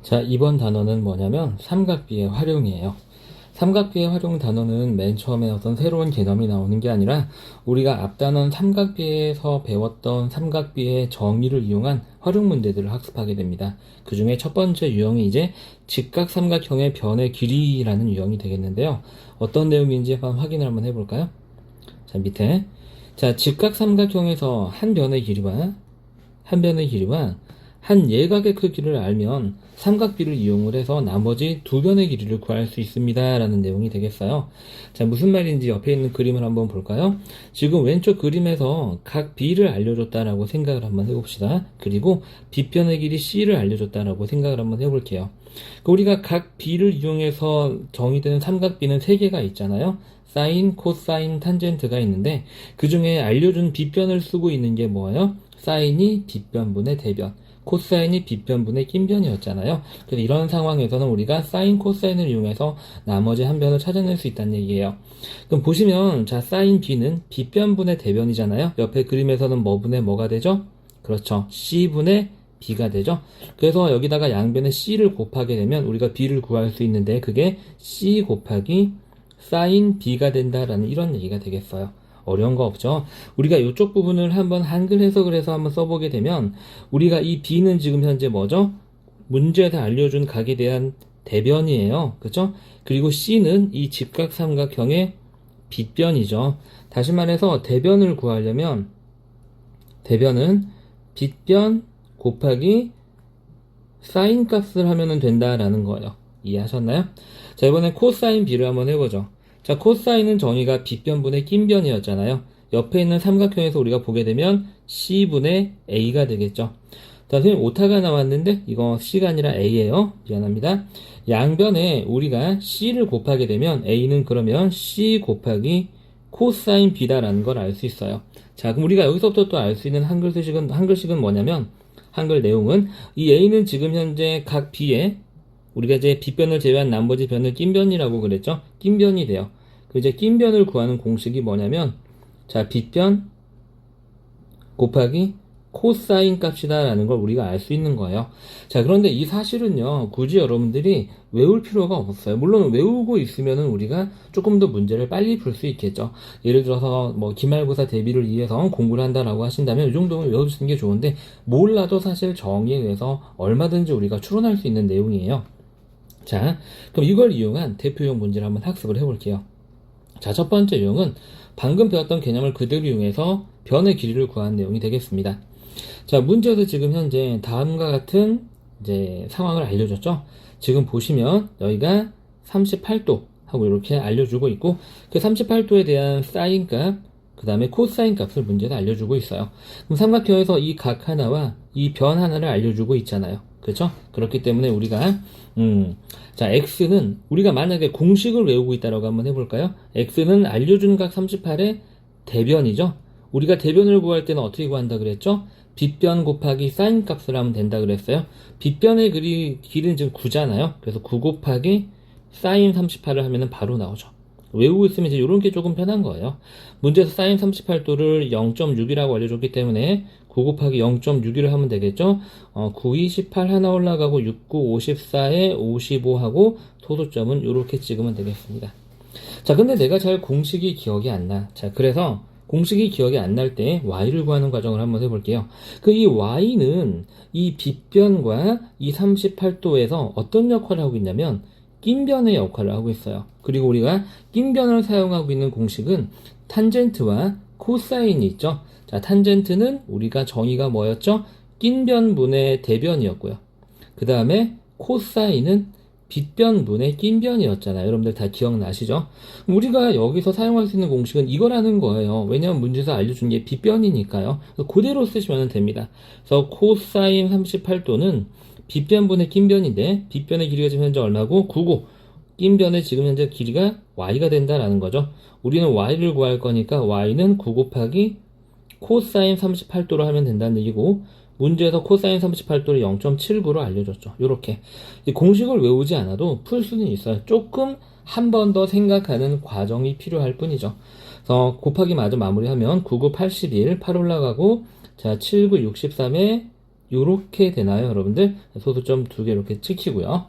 자, 이번 단어는 뭐냐면 삼각비의 활용이에요. 삼각비의 활용 단어는 맨 처음에 어떤 새로운 개념이 나오는 게 아니라 우리가 앞 단원 삼각비에서 배웠던 삼각비의 정의를 이용한 활용 문제들을 학습하게 됩니다. 그 중에 첫 번째 유형이 이제 직각삼각형의 변의 길이라는 유형이 되겠는데요. 어떤 내용인지 한번 해볼까요? 자, 밑에. 자, 직각삼각형에서 한 변의 길이와 한 예각의 크기를 알면 삼각비를 이용을 해서 나머지 두 변의 길이를 구할 수 있습니다 라는 내용이 되겠어요. 자, 무슨 말인지 옆에 있는 그림을 한번 볼까요? 지금 왼쪽 그림에서 각 B를 알려줬다라고 생각을 한번 해봅시다. 그리고 B변의 길이 C를 알려줬다라고 생각을 한번 해볼게요. 우리가 각 B를 이용해서 정의되는 삼각비는 3개가 있잖아요. 사인, 코사인, 탄젠트가 있는데 그 중에 알려준 B변을 쓰고 있는 게 뭐예요? 사인이 B변분의 대변, 코사인이 B변분의 낀변이었잖아요. 그래서 이런 상황에서는 우리가 사인, 코사인을 이용해서 나머지 한 변을 찾아낼 수 있다는 얘기예요. 그럼 보시면 자, 사인 B는 B변분의 대변이잖아요. 옆에 그림에서는 뭐분의 뭐가 되죠? 그렇죠. C분의 B가 되죠. 그래서 여기다가 양변에 C를 곱하게 되면 우리가 B를 구할 수 있는데 그게 C 곱하기 사인 B가 된다라는 이런 얘기가 되겠어요. 어려운 거 없죠? 우리가 이쪽 부분을 한번 한글 해석을 해서 한번 써보게 되면 우리가 이 B는 지금 현재 뭐죠? 문제에서 알려준 각에 대한 대변이에요. 그죠? 그리고 C는 이 직각삼각형의 빗변이죠. 다시 말해서 대변을 구하려면 대변은 빗변 곱하기 사인 값을 하면 된다라는 거예요. 이해하셨나요? 자, 이번엔 코사인 B를 한번 해보죠. 자, 코사인은 정의가 B변분의 낀변이었잖아요. 옆에 있는 삼각형에서 우리가 보게 되면 C분의 A가 되겠죠. 자, 선생님 오타가 나왔는데 이거 C가 아니라 A예요. 미안합니다. 양변에 우리가 C를 곱하게 되면 A는 그러면 C 곱하기 코사인 B다라는 걸 알 수 있어요. 자, 그럼 우리가 여기서부터 또 알 수 있는 한글식은 뭐냐면 한글 내용은 이 A는 지금 현재 각 B에 우리가 이제 B변을 제외한 나머지 변을 낀변이라고 그랬죠? 낀변이 돼요. 그 이제 낀변을 구하는 공식이 뭐냐면 자, B변 곱하기 코사인 값이다라는 걸 우리가 알 수 있는 거예요. 자, 그런데 이 사실은요, 굳이 여러분들이 외울 필요가 없어요. 물론 외우고 있으면은 우리가 조금 더 문제를 빨리 풀 수 있겠죠. 예를 들어서 뭐 기말고사 대비를 위해서 공부를 한다라고 하신다면 이 정도는 외워주시는 게 좋은데 몰라도 사실 정의에 의해서 얼마든지 우리가 추론할 수 있는 내용이에요. 자, 그럼 이걸 이용한 대표용 문제를 한번 학습을 해볼게요. 자, 첫 번째 유형은 방금 배웠던 개념을 그대로 이용해서 변의 길이를 구하는 내용이 되겠습니다. 자, 문제에서 지금 현재 다음과 같은 이제 상황을 알려줬죠. 지금 보시면 여기가 38도 하고 이렇게 알려주고 있고 그 38도에 대한 사인 값, 그 다음에 코사인 값을 문제에서 알려주고 있어요. 그럼 삼각형에서 이 각 하나와 이 변 하나를 알려주고 있잖아요. 그렇죠? 그렇기 때문에 우리가 자, x는 우리가 만약에 공식을 외우고 있다라고 한번 해볼까요? x는 알려준 각 38의 대변이죠. 우리가 대변을 구할 때는 어떻게 구한다 그랬죠? 빗변 곱하기 사인 값을 하면 된다 그랬어요. 빗변의 길이는 지금 9잖아요. 그래서 9 곱하기 사인 38을 하면 바로 나오죠. 외우고 있으면 이제 이런 게 조금 편한 거예요. 문제에서 사인 38도를 0.6이라고 알려줬기 때문에 9 곱하기 0.61을 하면 되겠죠. 9, 2, 18 하나 올라가고 6, 9, 54에 55하고 토도점은 이렇게 찍으면 되겠습니다. 자, 근데 내가 잘 공식이 기억이 안 나. 자, 그래서 공식이 기억이 안 날 때 y를 구하는 과정을 한번 해볼게요. 이 y는 이 빗변과 이 38도에서 어떤 역할을 하고 있냐면 낀변의 역할을 하고 있어요. 그리고 우리가 낀변을 사용하고 있는 공식은 탄젠트와 코사인이 있죠. 자, 탄젠트는 우리가 정의가 뭐였죠? 낀변분의 대변이었고요. 그 다음에 코사인은 빗변분의 낀변이었잖아요. 여러분들 다 기억나시죠? 우리가 여기서 사용할 수 있는 공식은 이거라는 거예요. 왜냐하면 문제에서 알려준 게 빗변이니까요. 그대로 쓰시면 됩니다. 그래서 코사인 38도는 빗변분의 낀변인데 빗변의 길이가 지금 현재 얼마고? 9고 낀변의 지금 현재 길이가 y가 된다라는 거죠. 우리는 y를 구할 거니까 y는 9 곱하기 코사인 38도로 하면 된다는 얘기고 문제에서 코사인 38도를 0.79로 알려줬죠. 요렇게 공식을 외우지 않아도 풀 수는 있어요. 조금 한 번 더 생각하는 과정이 필요할 뿐이죠. 그래서 곱하기 마저 마무리하면 9, 9, 81, 8 올라가고 자, 7, 9, 63에 요렇게 되나요, 여러분들? 소수점 2개 이렇게 찍히고요.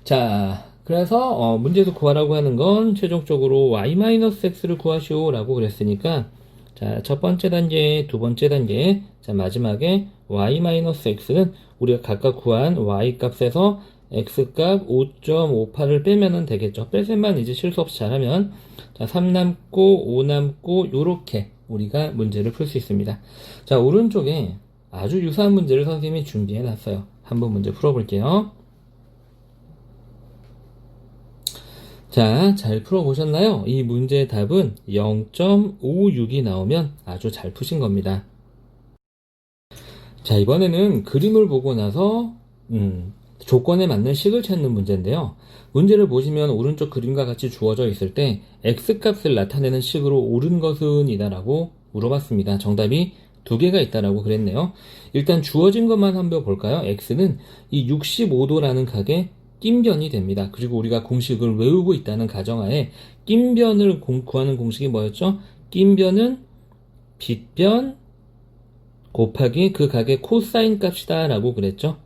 자, 그래서 문제에서 구하라고 하는 건 최종적으로 y-x를 구하시오 라고 그랬으니까, 자, 첫 번째 단계, 두 번째 단계, 자, 마지막에 y-x는 우리가 각각 구한 y 값에서 x 값 5.58을 빼면은 되겠죠. 뺄셈만 이제 실수 없이 잘하면, 자, 3 남고 5 남고 요렇게 우리가 문제를 풀 수 있습니다. 자, 오른쪽에 아주 유사한 문제를 선생님이 준비해 놨어요. 한번 문제 풀어볼게요. 자, 잘 풀어보셨나요? 이 문제의 답은 0.56이 나오면 아주 잘 푸신 겁니다. 자, 이번에는 그림을 보고 나서 조건에 맞는 식을 찾는 문제인데요. 문제를 보시면 오른쪽 그림과 같이 주어져 있을 때 x값을 나타내는 식으로 옳은 것은 이다라고 물어봤습니다. 정답이 두 개가 있다라고 그랬네요. 일단 주어진 것만 한번 볼까요? x는 이 65도라는 각에 낀변이 됩니다. 그리고 우리가 공식을 외우고 있다는 가정하에 낀변을 구하는 공식이 뭐였죠? 낀변은 빗변 곱하기 그 각의 코사인 값이다 라고 그랬죠.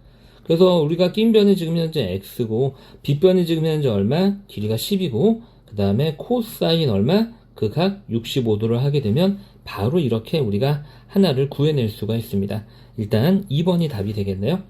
그래서 우리가 낀변이 지금 현재 x고 빗변이 지금 현재 얼마? 길이가 10이고 그 다음에 코사인 얼마? 그 각 65도를 하게 되면 바로 이렇게 우리가 하나를 구해낼 수가 있습니다. 일단 2번이 답이 되겠네요.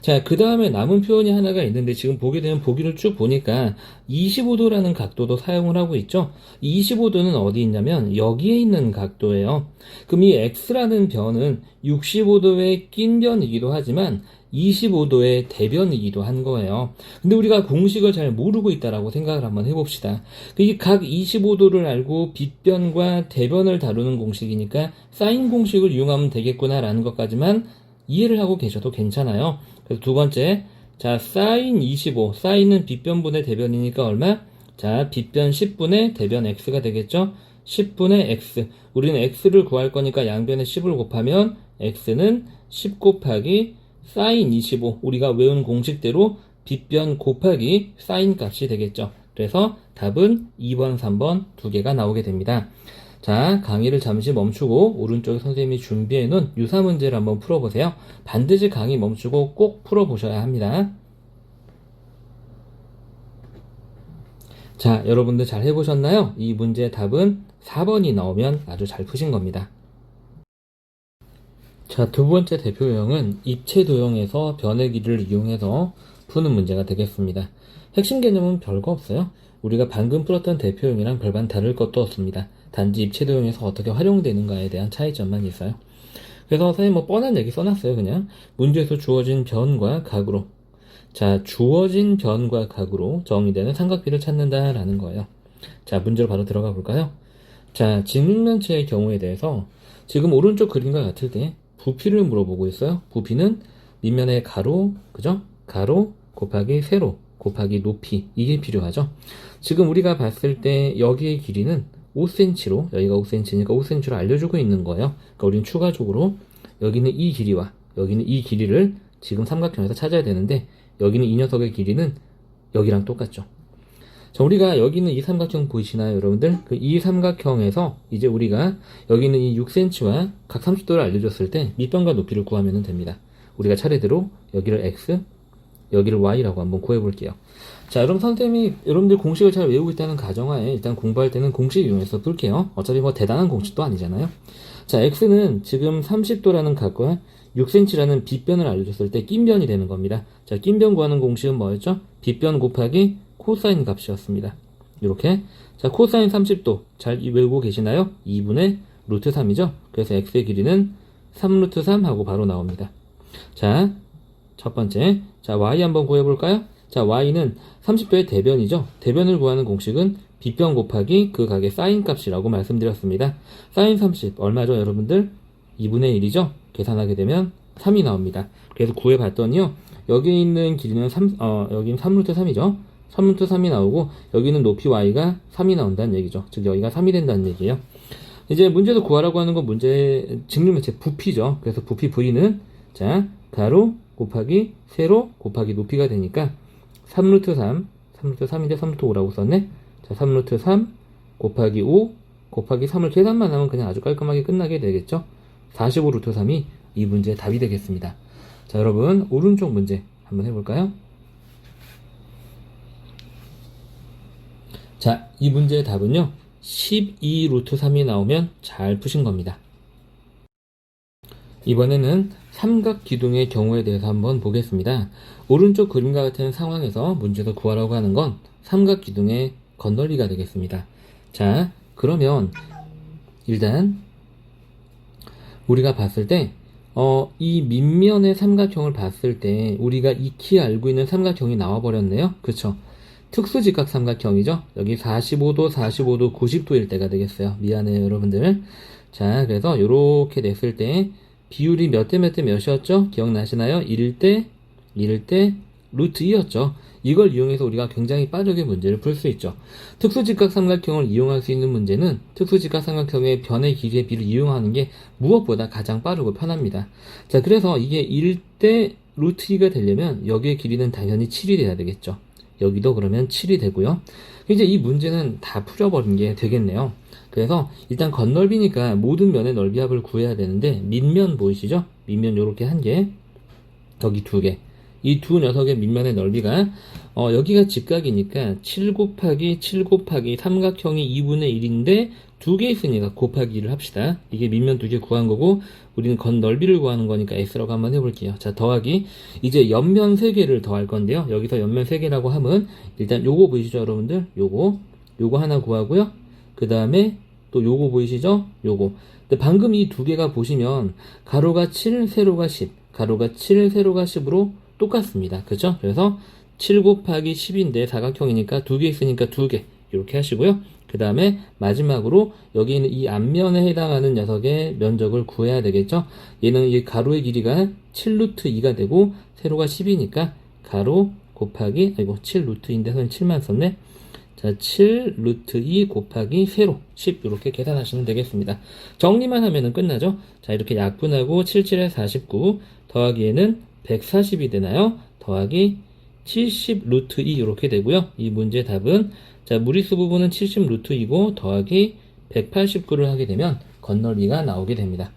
자, 그 다음에 남은 표현이 하나가 있는데 지금 보게 되면 보기를 쭉 보니까 25도라는 각도도 사용을 하고 있죠. 25도는 어디 있냐면 여기에 있는 각도예요. 그럼 이 x라는 변은 65도의 낀 변이기도 하지만 25도의 대변이기도 한 거예요. 근데 우리가 공식을 잘 모르고 있다라고 생각을 한번 해봅시다. 이 각 25도를 알고 빗변과 대변을 다루는 공식이니까 사인 공식을 이용하면 되겠구나라는 것까지만 이해를 하고 계셔도 괜찮아요. 그래서 두 번째, 자, 사인 25, 사인은 빗변분의 대변이니까 얼마? 자, 빗변 10분의 대변 x가 되겠죠? 10분의 x. 우리는 x를 구할 거니까 양변에 10을 곱하면 x는 10 곱하기 사인 25. 우리가 외운 공식대로 빗변 곱하기 사인 값이 되겠죠. 그래서 답은 2번, 3번 두 개가 나오게 됩니다. 자, 강의를 잠시 멈추고 오른쪽에 선생님이 준비해 놓은 유사 문제를 한번 풀어보세요. 반드시 강의 멈추고 꼭 풀어보셔야 합니다. 자, 여러분들 잘 해보셨나요? 이 문제의 답은 4번이 나오면 아주 잘 푸신 겁니다. 자, 두 번째 대표 유형은 입체 도형에서 변의 길이를 이용해서 푸는 문제가 되겠습니다. 핵심 개념은 별거 없어요. 우리가 방금 풀었던 대표 유형이랑 별반 다를 것도 없습니다. 단지 입체 도형에서 어떻게 활용되는가에 대한 차이점만 있어요. 그래서 선생님 뭐 뻔한 얘기 써놨어요. 그냥 문제에서 주어진 변과 각으로, 자, 주어진 변과 각으로 정의되는 삼각비를 찾는다라는 거예요. 자, 문제로 바로 들어가 볼까요? 자, 직육면체의 경우에 대해서 지금 오른쪽 그림과 같을 때 부피를 물어보고 있어요. 부피는 밑면의 가로, 그죠? 가로 곱하기 세로 곱하기 높이, 이게 필요하죠. 지금 우리가 봤을 때 여기의 길이는 5cm로, 여기가 5cm니까 5cm로 알려주고 있는 거예요. 그러니까 우리는 추가적으로 여기는 이 길이와 여기는 이 길이를 지금 삼각형에서 찾아야 되는데 여기는 이 녀석의 길이는 여기랑 똑같죠. 자, 우리가 여기는 이 삼각형 보이시나요, 여러분들? 이 삼각형에서 이제 우리가 여기는 이 6cm와 각 30도를 알려줬을 때 밑변과 높이를 구하면 됩니다. 우리가 차례대로 여기를 x, 여기를 y라고 한번 구해볼게요. 자, 여러분 선생님이 여러분들 공식을 잘 외우고 있다는 가정하에 일단 공부할 때는 공식 이용해서 풀게요. 어차피 뭐 대단한 공식도 아니잖아요. 자, x는 지금 30도라는 각과 6cm라는 빗변을 알려줬을 때 낀변이 되는 겁니다. 자, 낀변 구하는 공식은 뭐였죠? 빗변 곱하기 코사인 값이었습니다. 이렇게. 자, 코사인 30도 잘 외우고 계시나요? 2분의 루트 3이죠? 그래서 x의 길이는 3 루트 3 하고 바로 나옵니다. 자, 첫 번째. 자, y 한번 구해볼까요? 자, y는 30도의 대변이죠? 대변을 구하는 공식은 빗변 곱하기 그 각의 사인 값이라고 말씀드렸습니다. 사인 30 얼마죠, 여러분들? 2분의 1이죠? 계산하게 되면 3이 나옵니다. 그래서 구해봤더니요, 여기 있는 길이는 여기는 3루트 3이죠? 3루트 3이 나오고, 여기는 높이 y가 3이 나온다는 얘기죠. 즉, 여기가 3이 된다는 얘기예요. 이제 문제에서 구하라고 하는 건 문제, 직육면체 부피죠. 그래서 부피 v는, 자, 가로 곱하기 세로 곱하기 높이가 되니까, 3루트 3, 3루트 3인데 3루트 5라고 썼네? 자, 3루트 3 곱하기 5 곱하기 3을 계산만 하면 그냥 아주 깔끔하게 끝나게 되겠죠? 45루트 3이 이 문제의 답이 되겠습니다. 자, 여러분 오른쪽 문제 한번 해볼까요? 자, 이 문제의 답은요 12 루트 3이 나오면 잘 푸신 겁니다. 이번에는 삼각기둥의 경우에 대해서 한번 보겠습니다. 오른쪽 그림과 같은 상황에서 문제에서 구하라고 하는 건 삼각기둥의 건널비가 되겠습니다. 자, 그러면 일단 우리가 봤을 때 이 밑면의 삼각형을 봤을 때 우리가 익히 알고 있는 삼각형이 나와버렸네요. 그쵸? 특수직각 삼각형이죠. 여기 45도, 45도, 90도일 때가 되겠어요. 미안해요, 여러분들. 자, 그래서 이렇게 냈을 때 비율이 몇 대 몇 대 몇이었죠? 기억나시나요? 1대 루트 2였죠. 이걸 이용해서 우리가 굉장히 빠르게 문제를 풀 수 있죠. 특수직각 삼각형을 이용할 수 있는 문제는 특수직각 삼각형의 변의 길이의 비를 이용하는 게 무엇보다 가장 빠르고 편합니다. 자, 그래서 이게 1대 루트 2가 되려면 여기의 길이는 당연히 7이 돼야 되겠죠. 여기도 그러면 7이 되고요. 이제 이 문제는 다 풀어버린 게 되겠네요. 그래서 일단 건널비니까 모든 면의 넓이 합을 구해야 되는데 밑면 보이시죠? 밑면 요렇게 한 개, 여기 두 개. 이 두 녀석의 밑면의 넓이가 여기가 직각이니까 7 곱하기 7 곱하기 삼각형이 2분의 1인데 두 개 있으니까 곱하기 1을 합시다. 이게 밑면 두 개 구한 거고 우리는 건 넓이를 구하는 거니까 S라고 한번 해볼게요. 자, 더하기 이제 옆면 3개를 더할 건데요. 여기서 옆면 3개라고 하면 일단 요거 보이시죠, 여러분들? 요거 하나 구하고요. 그 다음에 또 요거 보이시죠? 요거. 근데 방금 이 두 개가 보시면 가로가 7, 세로가 10, 가로가 7, 세로가 10으로 똑같습니다. 그죠? 그래서 7 곱하기 10인데 사각형이니까 두 개 있으니까 두 개 이렇게 하시고요. 그 다음에 마지막으로 여기 있는 이 앞면에 해당하는 녀석의 면적을 구해야 되겠죠. 얘는 이 가로의 길이가 7 루트 2가 되고 세로가 10이니까 가로 곱하기 7 루트 2인데 선생님 7만 썼네. 자, 7 루트 2 곱하기 세로 10 이렇게 계산하시면 되겠습니다. 정리만 하면은 끝나죠. 자, 이렇게 약분하고 77에 49 더하기에는 140이 되나요? 더하기 70 루트 2 이렇게 되고요. 이 문제 답은 자, 무리수 부분은 70 루트 2고 더하기 189를 하게 되면 건널비가 나오게 됩니다.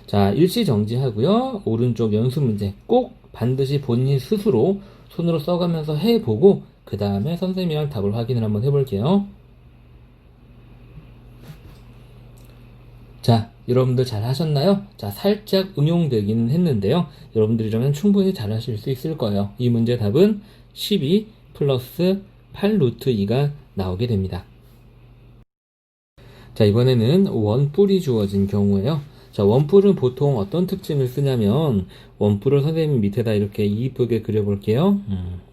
자, 일시정지하고요. 오른쪽 연습 문제 꼭 반드시 본인 스스로 손으로 써가면서 해보고 그 다음에 선생님이랑 답을 확인을 한번 해볼게요. 자, 여러분들 잘 하셨나요? 자, 살짝 응용되기는 했는데요. 여러분들이라면 충분히 잘 하실 수 있을 거예요. 이 문제 답은 12 플러스 8 루트 2가 나오게 됩니다. 자, 이번에는 원뿔이 주어진 경우에요. 자, 원뿔은 보통 어떤 특징을 쓰냐면 원뿔을 선생님 밑에다 이렇게 이쁘게 그려볼게요.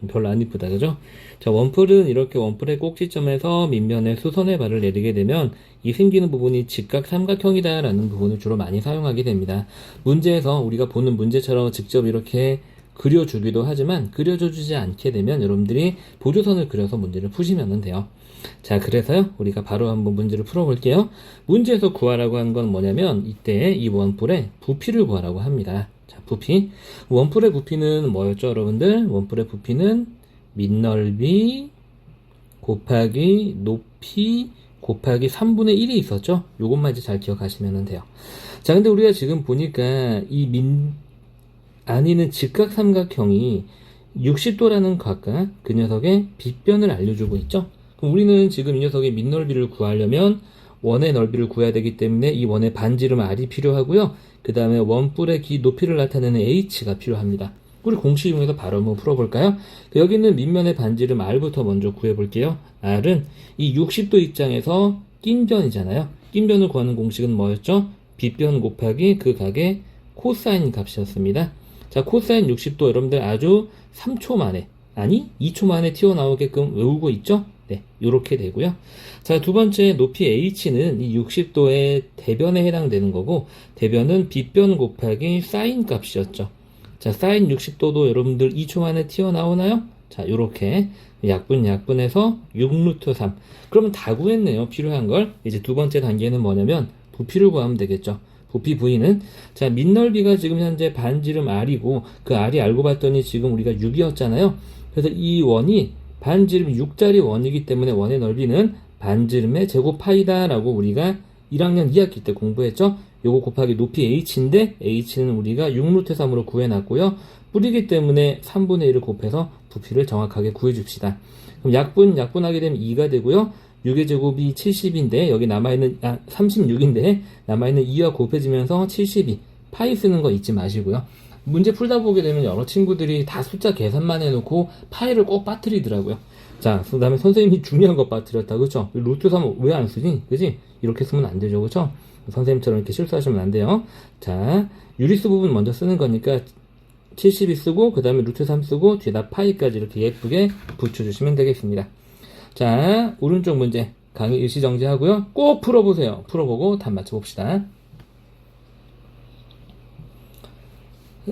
별로 안 이쁘다, 그죠? 자, 원뿔은 이렇게 원뿔의 꼭지점에서 밑면에 수선의 발을 내리게 되면 이 생기는 부분이 직각 삼각형이다 라는 부분을 주로 많이 사용하게 됩니다. 문제에서 우리가 보는 문제처럼 직접 이렇게 그려주기도 하지만 그려주지 않게 되면 여러분들이 보조선을 그려서 문제를 푸시면 돼요. 자, 그래서요 우리가 바로 한번 문제를 풀어볼게요. 문제에서 구하라고 한 건 뭐냐면 이때 이 원뿔의 부피를 구하라고 합니다. 자, 부피. 원뿔의 부피는 뭐였죠, 여러분들? 원뿔의 부피는 밑넓이 곱하기 높이 곱하기 3분의 1이 있었죠? 요것만 이제 잘 기억하시면 돼요. 자, 근데 우리가 지금 보니까 이 안에는 직각 삼각형이 60도라는 각과 그 녀석의 빗변을 알려주고 있죠? 그럼 우리는 지금 이 녀석의 밑넓이를 구하려면 원의 넓이를 구해야 되기 때문에 이 원의 반지름 R이 필요하고요. 그 다음에 원뿔의 높이를 나타내는 H가 필요합니다. 우리 공식 이용해서 바로 한번 풀어볼까요? 여기 있는 밑면의 반지름 R부터 먼저 구해볼게요. R은 이 60도 입장에서 낀변이잖아요. 낀변을 구하는 공식은 뭐였죠? 빗변 곱하기 그 각의 코사인 값이었습니다. 자, 코사인 60도 여러분들 아주 3초 만에, 아니 2초 만에 튀어나오게끔 외우고 있죠? 네, 요렇게 되고요. 자, 두 번째 높이 h는 이 60도의 대변에 해당되는 거고, 대변은 빗변 곱하기 사인 값이었죠. 자, 사인 60도도 여러분들 2초 만에 튀어나오나요? 자, 요렇게 약분해서 6루트 3. 그러면 다 구했네요. 필요한 걸. 이제 두 번째 단계는 뭐냐면 부피를 구하면 되겠죠. 부피 V는 자, 밑넓이가 지금 현재 반지름 R이고 그 R이 알고 봤더니 지금 우리가 6이었잖아요. 그래서 이 원이 반지름 6짜리 원이기 때문에 원의 넓이는 반지름의 제곱 파이다 라고 우리가 1학년 2학기 때 공부했죠. 요거 곱하기 높이 h인데 h는 우리가 6루트 3으로 구해놨고요. 뿌리기 때문에 3분의 1을 곱해서 부피를 정확하게 구해줍시다. 그럼 약분하게 되면 2가 되고요. 6의 제곱이 70인데 여기 남아있는 36인데 남아있는 2와 곱해지면서 72. 파이 쓰는 거 잊지 마시고요. 문제 풀다 보게 되면 여러 친구들이 다 숫자 계산만 해놓고 파이를 꼭 빠뜨리더라고요. 자, 그 다음에 선생님이 중요한 거 빠뜨렸다. 그쵸? 루트 3 왜 안 쓰지? 그지? 이렇게 쓰면 안 되죠. 그쵸? 선생님처럼 이렇게 실수하시면 안 돼요. 자, 유리수 부분 먼저 쓰는 거니까 72 쓰고 그 다음에 루트 3 쓰고 뒤에다 파이까지 이렇게 예쁘게 붙여주시면 되겠습니다. 자, 오른쪽 문제 강의 일시정지 하고요. 꼭 풀어보세요. 풀어보고 답 맞춰봅시다.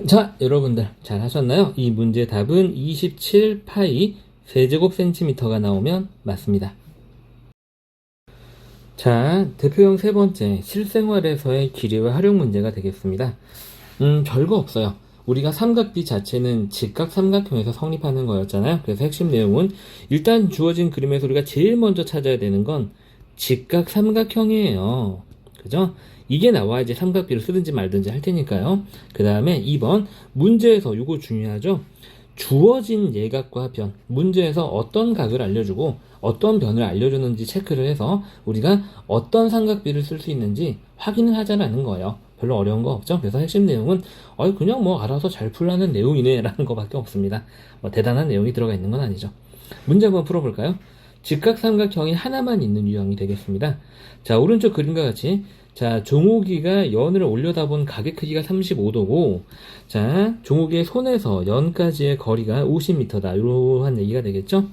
자, 여러분들 잘 하셨나요? 이 문제 답은 27파이 세제곱센티미터가 나오면 맞습니다. 자, 대표형 세 번째, 실생활에서의 길이와 활용 문제가 되겠습니다. 별거 없어요. 우리가 삼각비 자체는 직각삼각형에서 성립하는 거였잖아요. 그래서 핵심 내용은 일단 주어진 그림에서 우리가 제일 먼저 찾아야 되는 건 직각삼각형이에요. 그죠? 이게 나와야지 삼각비를 쓰든지 말든지 할 테니까요. 그 다음에 2번 문제에서 이거 중요하죠. 주어진 예각과 변, 문제에서 어떤 각을 알려주고 어떤 변을 알려주는지 체크를 해서 우리가 어떤 삼각비를 쓸 수 있는지 확인을 하자라는 거예요. 별로 어려운 거 없죠. 그래서 핵심 내용은 그냥 뭐 알아서 잘 풀라는 내용이네 라는 거밖에 없습니다. 뭐 대단한 내용이 들어가 있는 건 아니죠. 문제 한번 풀어볼까요? 직각삼각형이 하나만 있는 유형이 되겠습니다. 자, 오른쪽 그림과 같이 자, 종호기가 연을 올려다본 각의 크기가 35도고 자, 종호기의 손에서 연까지의 거리가 50m다. 이러한 얘기가 되겠죠?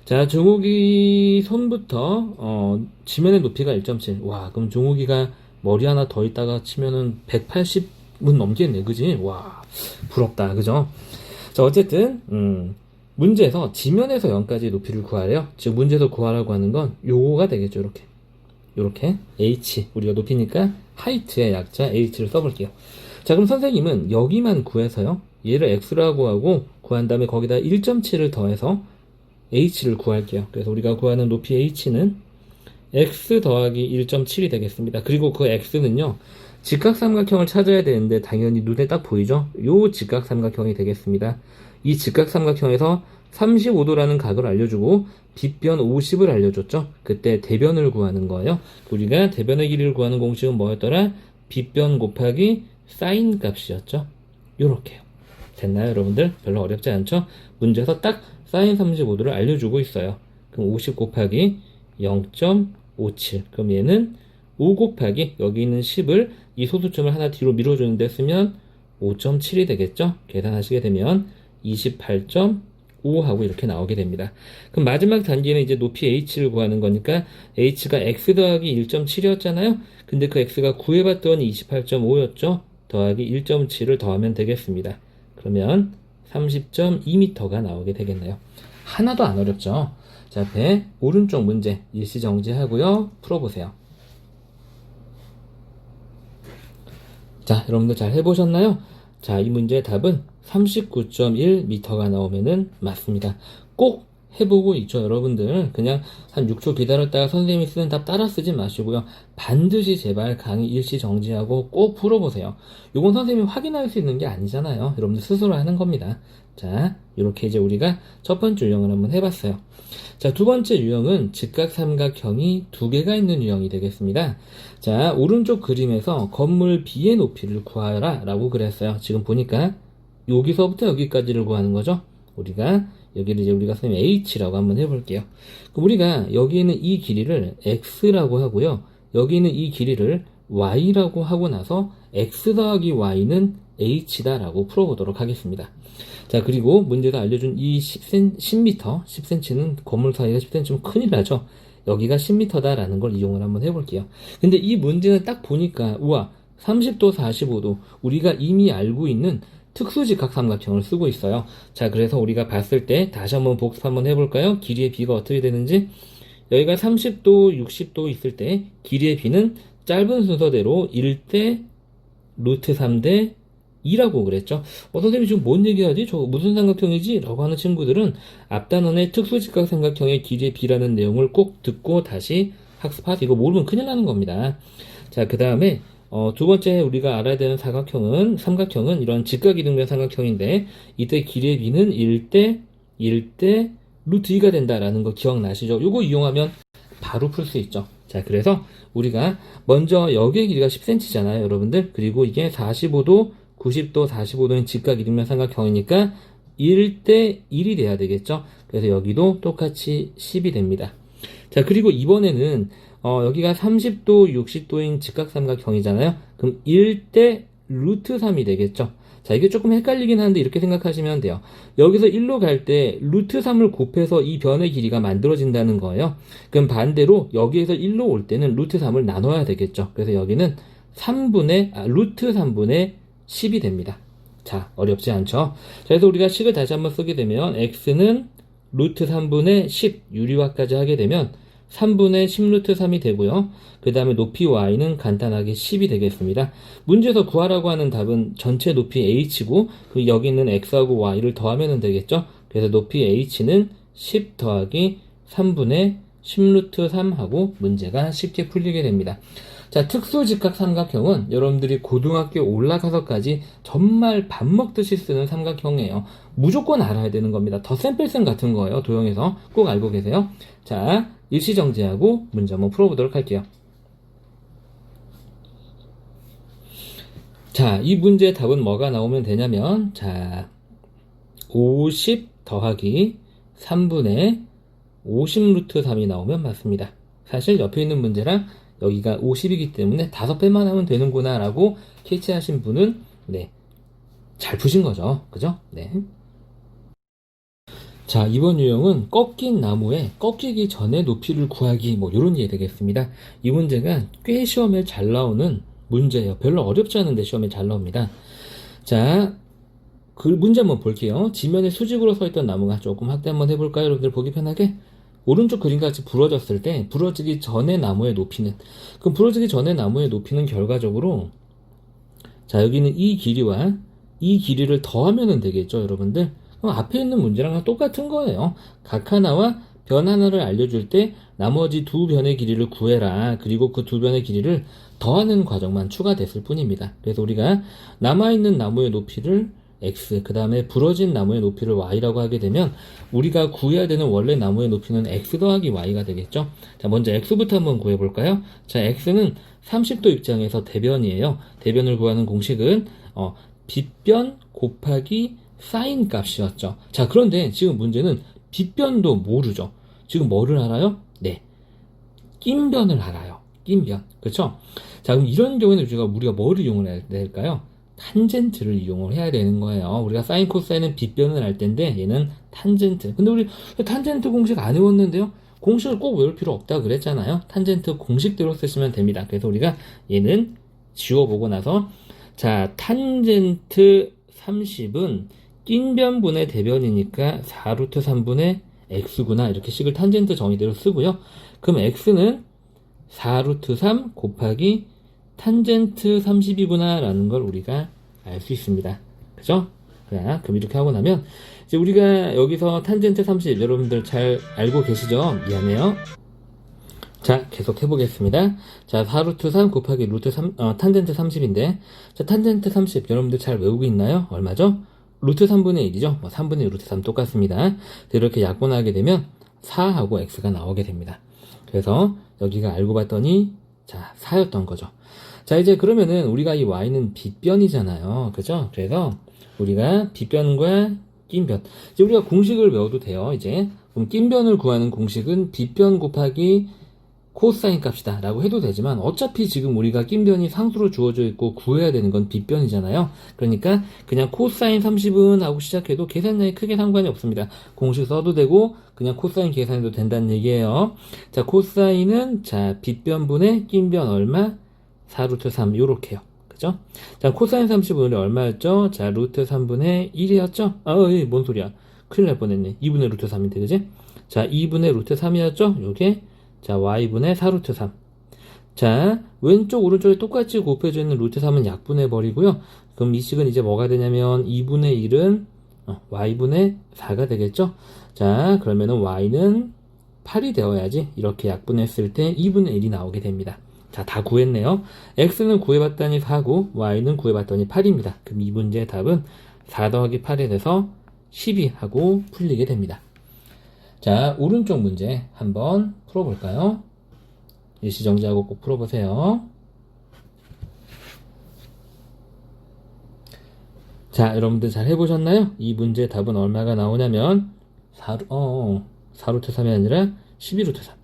자, 종호기 손부터 지면의 높이가 1.7. 와, 그럼 종호기가 머리 하나 더 있다가 치면은 180은 넘겠네. 그지? 와, 부럽다. 그죠? 자, 어쨌든 문제에서 지면에서 연까지의 높이를 구하래요. 즉 문제에서 구하라고 하는 건 요거가 되겠죠. 요렇게 h 우리가 높이니까 하이트의 약자 h를 써볼게요. 자, 그럼 선생님은 여기만 구해서요. 얘를 x라고 하고 구한 다음에 거기다 1.7을 더해서 h를 구할게요. 그래서 우리가 구하는 높이 h는 x 더하기 1.7이 되겠습니다. 그리고 그 x는요. 직각삼각형을 찾아야 되는데 당연히 눈에 딱 보이죠? 요 직각삼각형이 되겠습니다. 이 직각삼각형에서 35도라는 각을 알려주고 빗변 50을 알려줬죠. 그때 대변을 구하는 거예요. 우리가 대변의 길이를 구하는 공식은 뭐였더라? 빗변 곱하기 사인 값이었죠. 요렇게요. 됐나요, 여러분들? 별로 어렵지 않죠? 문제에서 딱 사인 35도를 알려주고 있어요. 그럼 50 곱하기 0.57. 그럼 얘는 5 곱하기 여기 있는 10을 이 소수점을 하나 뒤로 밀어주는데 쓰면 5.7이 되겠죠? 계산하시게 되면 28.5 하고 이렇게 나오게 됩니다. 그럼 마지막 단계는 이제 높이 h를 구하는 거니까 h가 x 더하기 1.7이었잖아요. 근데 그 x가 구해봤더니 28.5였죠. 더하기 1.7을 더하면 되겠습니다. 그러면 30.2m가 나오게 되겠네요. 하나도 안 어렵죠. 자, 앞에 오른쪽 문제 일시정지하고요. 풀어보세요. 자, 여러분들 잘 해보셨나요? 자, 이 문제의 답은 39.1m가 나오면은 맞습니다. 꼭 해보고 있죠, 여러분들. 그냥 한 6초 기다렸다가 선생님이 쓰는 답 따라 쓰지 마시고요. 반드시 제발 강의 일시 정지하고 꼭 풀어보세요. 요건 선생님이 확인할 수 있는 게 아니잖아요. 여러분들 스스로 하는 겁니다. 자, 이렇게 이제 우리가 첫 번째 유형을 한번 해봤어요. 자, 두 번째 유형은 직각삼각형이 두 개가 있는 유형이 되겠습니다. 자, 오른쪽 그림에서 건물 B의 높이를 구하라 라고 그랬어요. 지금 보니까 여기서부터 여기까지를 구하는 거죠. 여기를 이제 우리가 선생님 h라고 한번 해볼게요. 그럼 우리가 여기 있는 이 길이를 x라고 하고요. 여기 있는 이 길이를 y라고 하고 나서 x 더하기 y는 h다라고 풀어보도록 하겠습니다. 자, 그리고 문제가 알려준 이 10cm는 건물 사이가 10cm면 큰일 나죠. 여기가 10m다라는 걸 이용을 한번 해볼게요. 근데 이 문제는 딱 보니까 우와 30도 45도 우리가 이미 알고 있는 특수직각삼각형을 쓰고 있어요. 자, 그래서 우리가 봤을 때 다시 한번 복습 한번 해볼까요? 길이의 b가 어떻게 되는지. 여기가 30도 60도 있을 때 길이의 b는 짧은 순서대로 1대 루트 3대 2라고 그랬죠. 선생님이 지금 뭔 얘기하지? 저거 무슨 삼각형이지? 라고 하는 친구들은 앞단원의 특수직각삼각형의 길이의 b라는 내용을 꼭 듣고 다시 학습하세요. 이거 모르면 큰일 나는 겁니다. 자, 그 다음에 두 번째 우리가 알아야 되는 삼각형은 이런 직각이등변 삼각형인데, 이때 길이의 b는 1대 루트 2가 된다라는 거 기억나시죠? 요거 이용하면 바로 풀 수 있죠. 자, 그래서 우리가 먼저 여기의 길이가 10cm잖아요, 여러분들. 그리고 이게 45도, 90도, 45도인 직각 이등변 삼각형이니까 1대 1이 돼야 되겠죠. 그래서 여기도 똑같이 10이 됩니다. 자, 그리고 이번에는 여기가 30도, 60도인 직각삼각형이잖아요. 그럼 1대 루트 3이 되겠죠. 자, 이게 조금 헷갈리긴 하는데 이렇게 생각하시면 돼요. 여기서 1로 갈 때 루트 3을 곱해서 이 변의 길이가 만들어진다는 거예요. 그럼 반대로 여기에서 1로 올 때는 루트 3을 나눠야 되겠죠. 그래서 여기는 루트 3분의 10이 됩니다. 자, 어렵지 않죠? 그래서 우리가 식을 다시 한번 쓰게 되면 x는 루트 3분의 10 유리화까지 하게 되면 3분의 10루트 3이 되고요. 그 다음에 높이 y는 간단하게 10이 되겠습니다. 문제에서 구하라고 하는 답은 전체 높이 h고 여기 있는 x하고 y를 더하면 되겠죠. 그래서 높이 h는 10 더하기 3분의 10루트 3하고 문제가 쉽게 풀리게 됩니다. 자, 특수직각 삼각형은 여러분들이 고등학교 올라가서까지 정말 밥 먹듯이 쓰는 삼각형이에요. 무조건 알아야 되는 겁니다. 덧셈뺄셈 같은 거예요. 도형에서 꼭 알고 계세요. 자, 일시정지하고 문제 한번 풀어보도록 할게요. 자, 이 문제의 답은 뭐가 나오면 되냐면, 자, 50 더하기 3분의 50루트 3이 나오면 맞습니다. 사실 옆에 있는 문제랑 여기가 50이기 때문에 5배만 하면 되는구나 라고 캐치하신 분은 네, 잘 푸신 거죠. 그죠? 네. 자, 이번 유형은 꺾인 나무에 꺾이기 전에 높이를 구하기 뭐 이런 게 되겠습니다. 이 문제가 꽤 시험에 잘 나오는 문제예요. 별로 어렵지 않은데 시험에 잘 나옵니다. 자, 그 문제 한번 볼게요. 지면에 수직으로 서 있던 나무가 조금 확대 한번 해볼까요? 여러분들 보기 편하게. 오른쪽 그림과 같이 부러졌을 때 부러지기 전에 나무의 높이는, 그럼 부러지기 전에 나무의 높이는 결과적으로 자, 여기는 이 길이와 이 길이를 더하면 되겠죠, 여러분들. 그럼 앞에 있는 문제랑 똑같은 거예요. 각 하나와 변 하나를 알려줄 때 나머지 두 변의 길이를 구해라. 그리고 그 두 변의 길이를 더하는 과정만 추가됐을 뿐입니다. 그래서 우리가 남아있는 나무의 높이를 x, 그 다음에 부러진 나무의 높이를 y라고 하게 되면 우리가 구해야 되는 원래 나무의 높이는 x 더하기 y가 되겠죠. 자, 먼저 x부터 한번 구해볼까요? 자, x는 30도 입장에서 대변이에요. 대변을 구하는 공식은 빗변 곱하기 사인 값이었죠. 자, 그런데 지금 문제는 빗변도 모르죠. 지금 뭐를 알아요? 네, 낀변을 알아요. 낀변. 그렇죠? 자, 그럼 이런 경우에는 우리가 뭐를 이용을 해야 될까요? 탄젠트를 이용을 해야 되는 거예요. 우리가 사인 코사인은 빗변을 알 텐데 얘는 탄젠트. 근데 우리 탄젠트 공식 안 외웠는데요? 공식을 꼭 외울 필요 없다고 그랬잖아요. 탄젠트 공식대로 쓰시면 됩니다. 그래서 우리가 얘는 지워보고 나서 자, 탄젠트 30은 낀변분의 대변이니까 4루트 3분의 x구나. 이렇게 식을 탄젠트 정의대로 쓰고요. 그럼 x는 4루트 3 곱하기 탄젠트 30이구나 라는 걸 우리가 알 수 있습니다. 그죠? 자, 그럼 이렇게 하고 나면 이제 우리가 여기서 탄젠트 30 여러분들 잘 알고 계시죠? 미안해요. 자, 계속 해보겠습니다. 자, 4루트 3 곱하기 루트 3, 탄젠트 30인데, 자, 탄젠트 30 여러분들 잘 외우고 있나요? 얼마죠? 루트 3분의 1이죠? 3분의 1 루트 3 똑같습니다. 이렇게 약분하게 되면 4하고 x가 나오게 됩니다. 그래서 여기가 알고 봤더니 자, 4였던 거죠. 자, 이제 그러면은 우리가 이 y는 빗변이잖아요. 그죠? 그래서 우리가 빗변과 낀변. 이제 우리가 공식을 외워도 돼요, 이제. 그럼 낀변을 구하는 공식은 빗변 곱하기 코사인 값이다 라고 해도 되지만 어차피 지금 우리가 낀변이 상수로 주어져 있고 구해야 되는 건 빗변이잖아요. 그러니까 그냥 코사인 30은 하고 시작해도 계산량이 크게 상관이 없습니다. 공식 써도 되고 그냥 코사인 계산해도 된다는 얘기예요. 자, 코사인은 자, 빗변분의 낀변 얼마? 4루트 3 요렇게요. 그죠? 자, 코사인 30은 얼마였죠? 자, 루트 3분의 1이었죠? 뭔 소리야. 큰일 날 뻔했네. 2분의 루트 3인데, 그지? 자, 2분의 루트 3이었죠? 요게 자, y분의 4루트 3. 자, 왼쪽 오른쪽에 똑같이 곱해져 있는 루트 3은 약분해 버리고요. 그럼 이 식은 이제 뭐가 되냐면 2분의 1은 y분의 4가 되겠죠? 자, 그러면은 y는 8이 되어야지 이렇게 약분했을 때 2분의 1이 나오게 됩니다. 자, 다 구했네요. x는 구해봤더니 4고 y는 구해봤더니 8입니다. 그럼 이 문제의 답은 4 더하기 8에 대해서 12 하고 풀리게 됩니다. 자, 오른쪽 문제 한번 풀어볼까요? 일시정지하고 꼭 풀어보세요. 자, 여러분들 잘 해보셨나요? 이 문제의 답은 얼마가 나오냐면 4루트 3이 아니라 12루트 3.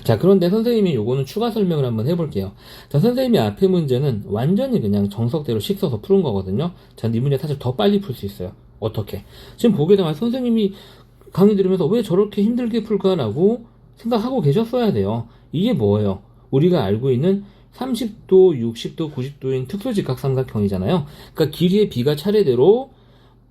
자, 그런데 선생님이 요거는 추가 설명을 한번 해볼게요. 자, 선생님이 앞에 문제는 완전히 그냥 정석대로 식 써서 푸는 거거든요. 자, 이 문제 사실 더 빨리 풀 수 있어요. 어떻게? 지금 보게 되면 선생님이 강의 들으면서 왜 저렇게 힘들게 풀까라고 생각하고 계셨어야 돼요. 이게 뭐예요? 우리가 알고 있는 30도, 60도, 90도인 특수직각삼각형이잖아요. 그러니까 길이의 비가 차례대로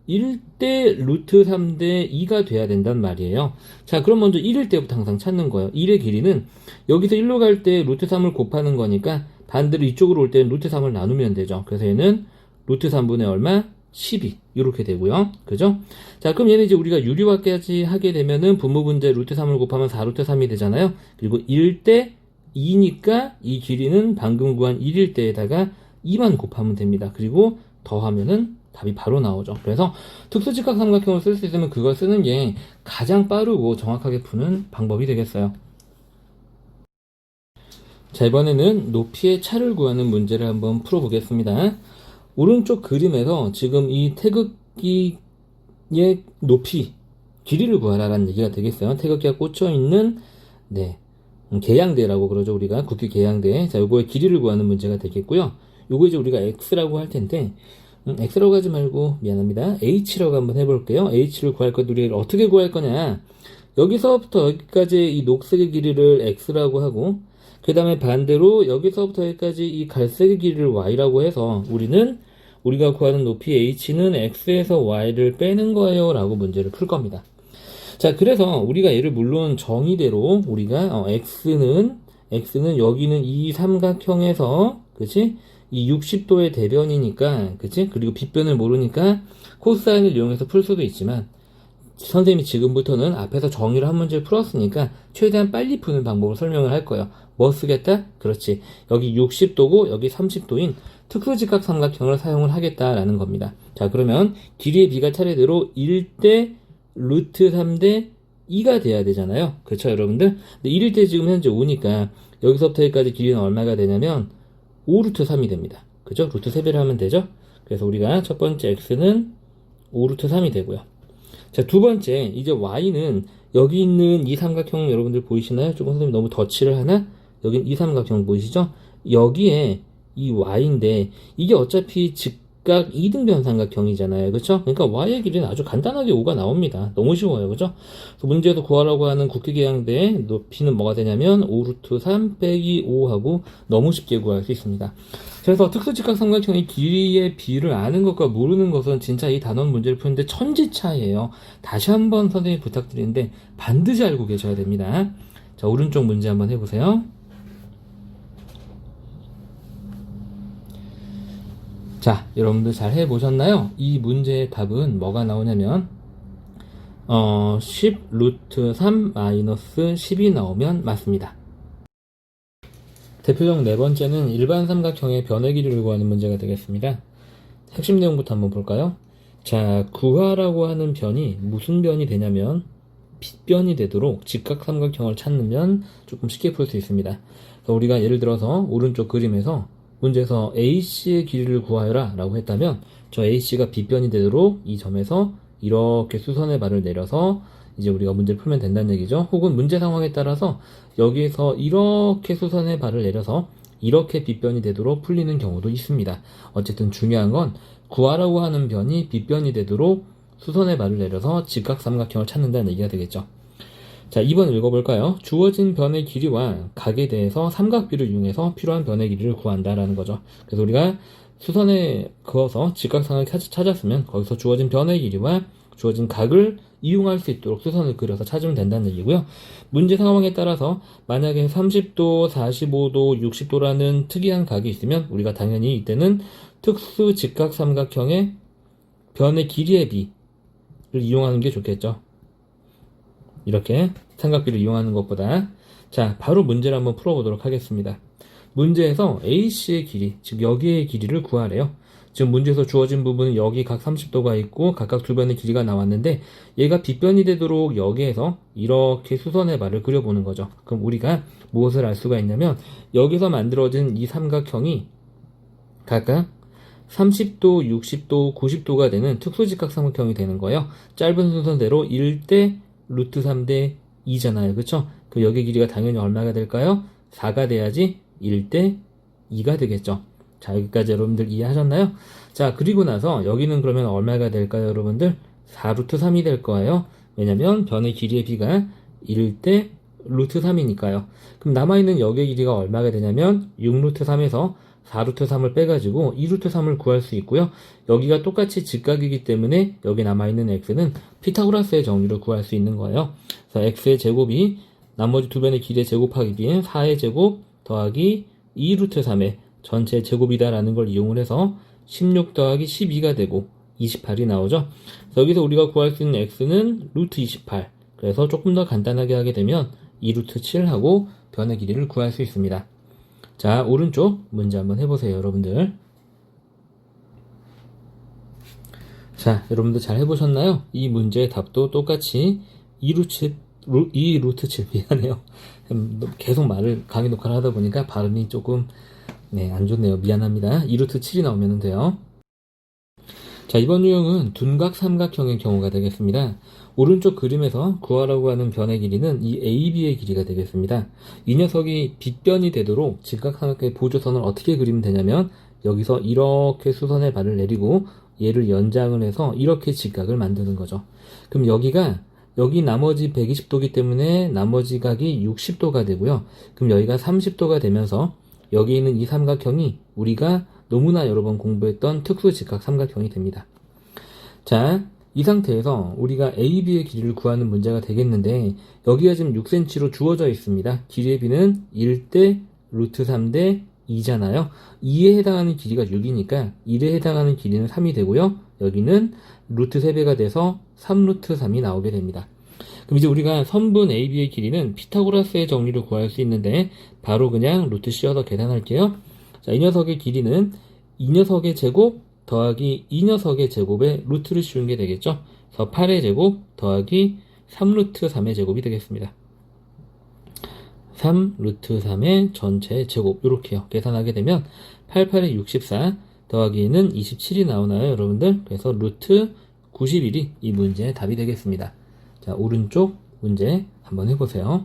1대 루트 3대 2가 돼야 된단 말이에요. 자, 그럼 먼저 1일 때부터 항상 찾는 거예요. 1의 길이는 여기서 1로 갈 때 루트 3을 곱하는 거니까 반대로 이쪽으로 올 때는 루트 3을 나누면 되죠. 그래서 얘는 루트 3분의 얼마? 12 이렇게 되고요. 그죠? 자, 그럼 얘는 이제 우리가 유리화까지 하게 되면은 분모분제 루트 3을 곱하면 4루트 3이 되잖아요. 그리고 1대 2니까 이 길이는 방금 구한 1일 때에다가 2만 곱하면 됩니다. 그리고 더하면은 답이 바로 나오죠. 그래서 특수직각삼각형을 쓸 수 있으면 그걸 쓰는 게 가장 빠르고 정확하게 푸는 방법이 되겠어요. 자, 이번에는 높이의 차를 구하는 문제를 한번 풀어보겠습니다. 오른쪽 그림에서 지금 이 태극기의 높이, 길이를 구하라는 얘기가 되겠어요. 태극기가 꽂혀있는, 네, 계양대라고 그러죠. 우리가 국기 계양대. 자, 요거의 길이를 구하는 문제가 되겠고요. 요거 이제 우리가 x라고 할 텐데, x라고 하지 말고 미안합니다. h라고 한번 해볼게요. h를 구할 것 우리가 어떻게 구할 거냐? 여기서부터 여기까지 이 녹색의 길이를 x라고 하고, 그 다음에 반대로 여기서부터 여기까지 이 갈색의 길이를 y라고 해서 우리가 구하는 높이 h는 x에서 y를 빼는 거예요 라고 문제를 풀 겁니다. 자, 그래서 우리가 얘를 물론 정의대로 우리가 x는 여기는 이 삼각형에서 그치? 이 60도의 대변이니까 그치? 그리고 빗변을 모르니까 코사인을 이용해서 풀 수도 있지만 선생님이 지금부터는 앞에서 정의를 한 문제를 풀었으니까 최대한 빨리 푸는 방법을 설명을 할 거예요. 뭐 쓰겠다? 그렇지. 여기 60도고 여기 30도인 특수직각삼각형을 사용을 하겠다라는 겁니다. 자, 그러면 길이의 비가 차례대로 1대 루트 3대 2가 돼야 되잖아요. 그렇죠, 여러분들? 근데 1일 때 지금 현재 5니까 여기서부터 여기까지 길이는 얼마가 되냐면 5루트 3이 됩니다. 그죠? 루트 3배를 하면 되죠? 그래서 우리가 첫 번째 x는 5루트 3이 되고요. 자, 두 번째, 이제 y는 여기 있는 이 삼각형 여러분들 보이시나요? 조금 선생님이 너무 덧칠을 하나? 여기 이 삼각형 보이시죠? 여기에 이 y인데 이게 어차피 직각 이등변 삼각형이잖아요. 그렇죠? 그러니까 y의 길이는 아주 간단하게 5가 나옵니다. 너무 쉬워요. 그죠? 그래서 문제에서 구하라고 하는 국기계양대의 높이는 뭐가 되냐면 5루트 3 빼기 5하고 너무 쉽게 구할 수 있습니다. 그래서 특수직각삼각형의 길이의 비를 아는 것과 모르는 것은 진짜 이 단원 문제를 푸는데 천지차이예요. 다시 한번 선생님 부탁드리는데 반드시 알고 계셔야 됩니다. 자, 오른쪽 문제 한번 해보세요. 자, 여러분들 잘 해보셨나요? 이 문제의 답은 뭐가 나오냐면 10 루트 3 마이너스 10이 나오면 맞습니다. 대표적 네 번째는 일반 삼각형의 변의 길이를 구하는 문제가 되겠습니다. 핵심 내용부터 한번 볼까요? 자, 구하라고 하는 변이 무슨 변이 되냐면 빗변이 되도록 직각삼각형을 찾으면 조금 쉽게 풀 수 있습니다. 우리가 예를 들어서 오른쪽 그림에서 문제에서 AC의 길이를 구하여라 라고 했다면 저 AC가 빗변이 되도록 이 점에서 이렇게 수선의 발을 내려서 이제 우리가 문제를 풀면 된다는 얘기죠. 혹은 문제 상황에 따라서 여기에서 이렇게 수선의 발을 내려서 이렇게 빗변이 되도록 풀리는 경우도 있습니다. 어쨌든 중요한 건 구하라고 하는 변이 빗변이 되도록 수선의 발을 내려서 직각삼각형을 찾는다는 얘기가 되겠죠. 자, 2번 읽어볼까요? 주어진 변의 길이와 각에 대해서 삼각비를 이용해서 필요한 변의 길이를 구한다라는 거죠. 그래서 우리가 수선에 그어서 직각삼각을 찾았으면 거기서 주어진 변의 길이와 주어진 각을 이용할 수 있도록 수선을 그려서 찾으면 된다는 얘기고요. 문제 상황에 따라서 만약에 30도, 45도, 60도라는 특이한 각이 있으면 우리가 당연히 이때는 특수 직각삼각형의 변의 길이의 비를 이용하는 게 좋겠죠. 이렇게 삼각비를 이용하는 것보다. 자, 바로 문제를 한번 풀어보도록 하겠습니다. 문제에서 AC의 길이, 즉 여기의 길이를 구하래요. 지금 문제에서 주어진 부분은 여기 각 30도가 있고 각각 두 변의 길이가 나왔는데 얘가 빗변이 되도록 여기에서 이렇게 수선의 발을 그려보는 거죠. 그럼 우리가 무엇을 알 수가 있냐면 여기서 만들어진 이 삼각형이 각각 30도, 60도, 90도가 되는 특수직각 삼각형이 되는 거예요. 짧은 순서대로 1대 루트 3대 2잖아요. 그쵸? 그럼 여기 길이가 당연히 얼마가 될까요? 4가 돼야지 1대 2가 되겠죠. 자, 여기까지 여러분들 이해하셨나요? 자, 그리고 나서 여기는 그러면 얼마가 될까요, 여러분들? 4루트 3이 될 거예요. 왜냐면 변의 길이의 비가 1대 루트 3이니까요. 그럼 남아있는 여기의 길이가 얼마가 되냐면 6루트 3에서 4루트 3을 빼가지고 2루트 3을 구할 수 있고요. 여기가 똑같이 직각이기 때문에 여기 남아있는 x는 피타고라스의 정리를 구할 수 있는 거예요. 그래서 x의 제곱이 나머지 두 변의 길이의 제곱하기 비해 4의 제곱 더하기 2루트 3의 전체 제곱이다라는 걸 이용을 해서 16 더하기 12가 되고 28이 나오죠. 여기서 우리가 구할 수 있는 x는 루트 28. 그래서 조금 더 간단하게 하게 되면 2루트 7하고 변의 길이를 구할 수 있습니다. 자, 오른쪽 문제 한번 해보세요, 여러분들. 자, 여러분들 잘 해보셨나요? 이 문제의 답도 똑같이 2루트 7, 미안해요. 계속 말을 강의 녹화를 하다 보니까 발음이 조금 안 좋네요. 미안합니다. 2루트 7이 나오면 돼요. 자, 이번 유형은 둔각 삼각형의 경우가 되겠습니다. 오른쪽 그림에서 구하라고 하는 변의 길이는 이 AB의 길이가 되겠습니다. 이 녀석이 빗변이 되도록 직각삼각형의 보조선을 어떻게 그리면 되냐면 여기서 이렇게 수선의 발을 내리고 얘를 연장을 해서 이렇게 직각을 만드는 거죠. 그럼 여기 나머지 120도기 때문에 나머지 각이 60도가 되고요. 그럼 여기가 30도가 되면서 여기 있는 이 삼각형이 우리가 너무나 여러 번 공부했던 특수직각 삼각형이 됩니다. 자, 이 상태에서 우리가 AB의 길이를 구하는 문제가 되겠는데 여기가 지금 6cm로 주어져 있습니다. 길이의 비는 1대 루트 3대 2잖아요. 2에 해당하는 길이가 6이니까 1에 해당하는 길이는 3이 되고요. 여기는 루트 3배가 돼서 3루트 3이 나오게 됩니다. 그럼 이제 우리가 선분 AB의 길이는 피타고라스의 정리를 구할 수 있는데 바로 그냥 루트 씌워서 계산할게요. 자, 이 녀석의 길이는 이 녀석의 제곱 더하기 이 녀석의 제곱에 루트를 씌우는 게 되겠죠. 그래서 8의 제곱 더하기 3루트 3의 제곱이 되겠습니다. 3루트 3의 전체 제곱 이렇게요. 계산하게 되면 88에 64 더하기는 27이 나오나요, 여러분들? 그래서 루트 91이 이 문제의 답이 되겠습니다. 자, 오른쪽 문제 한번 해보세요.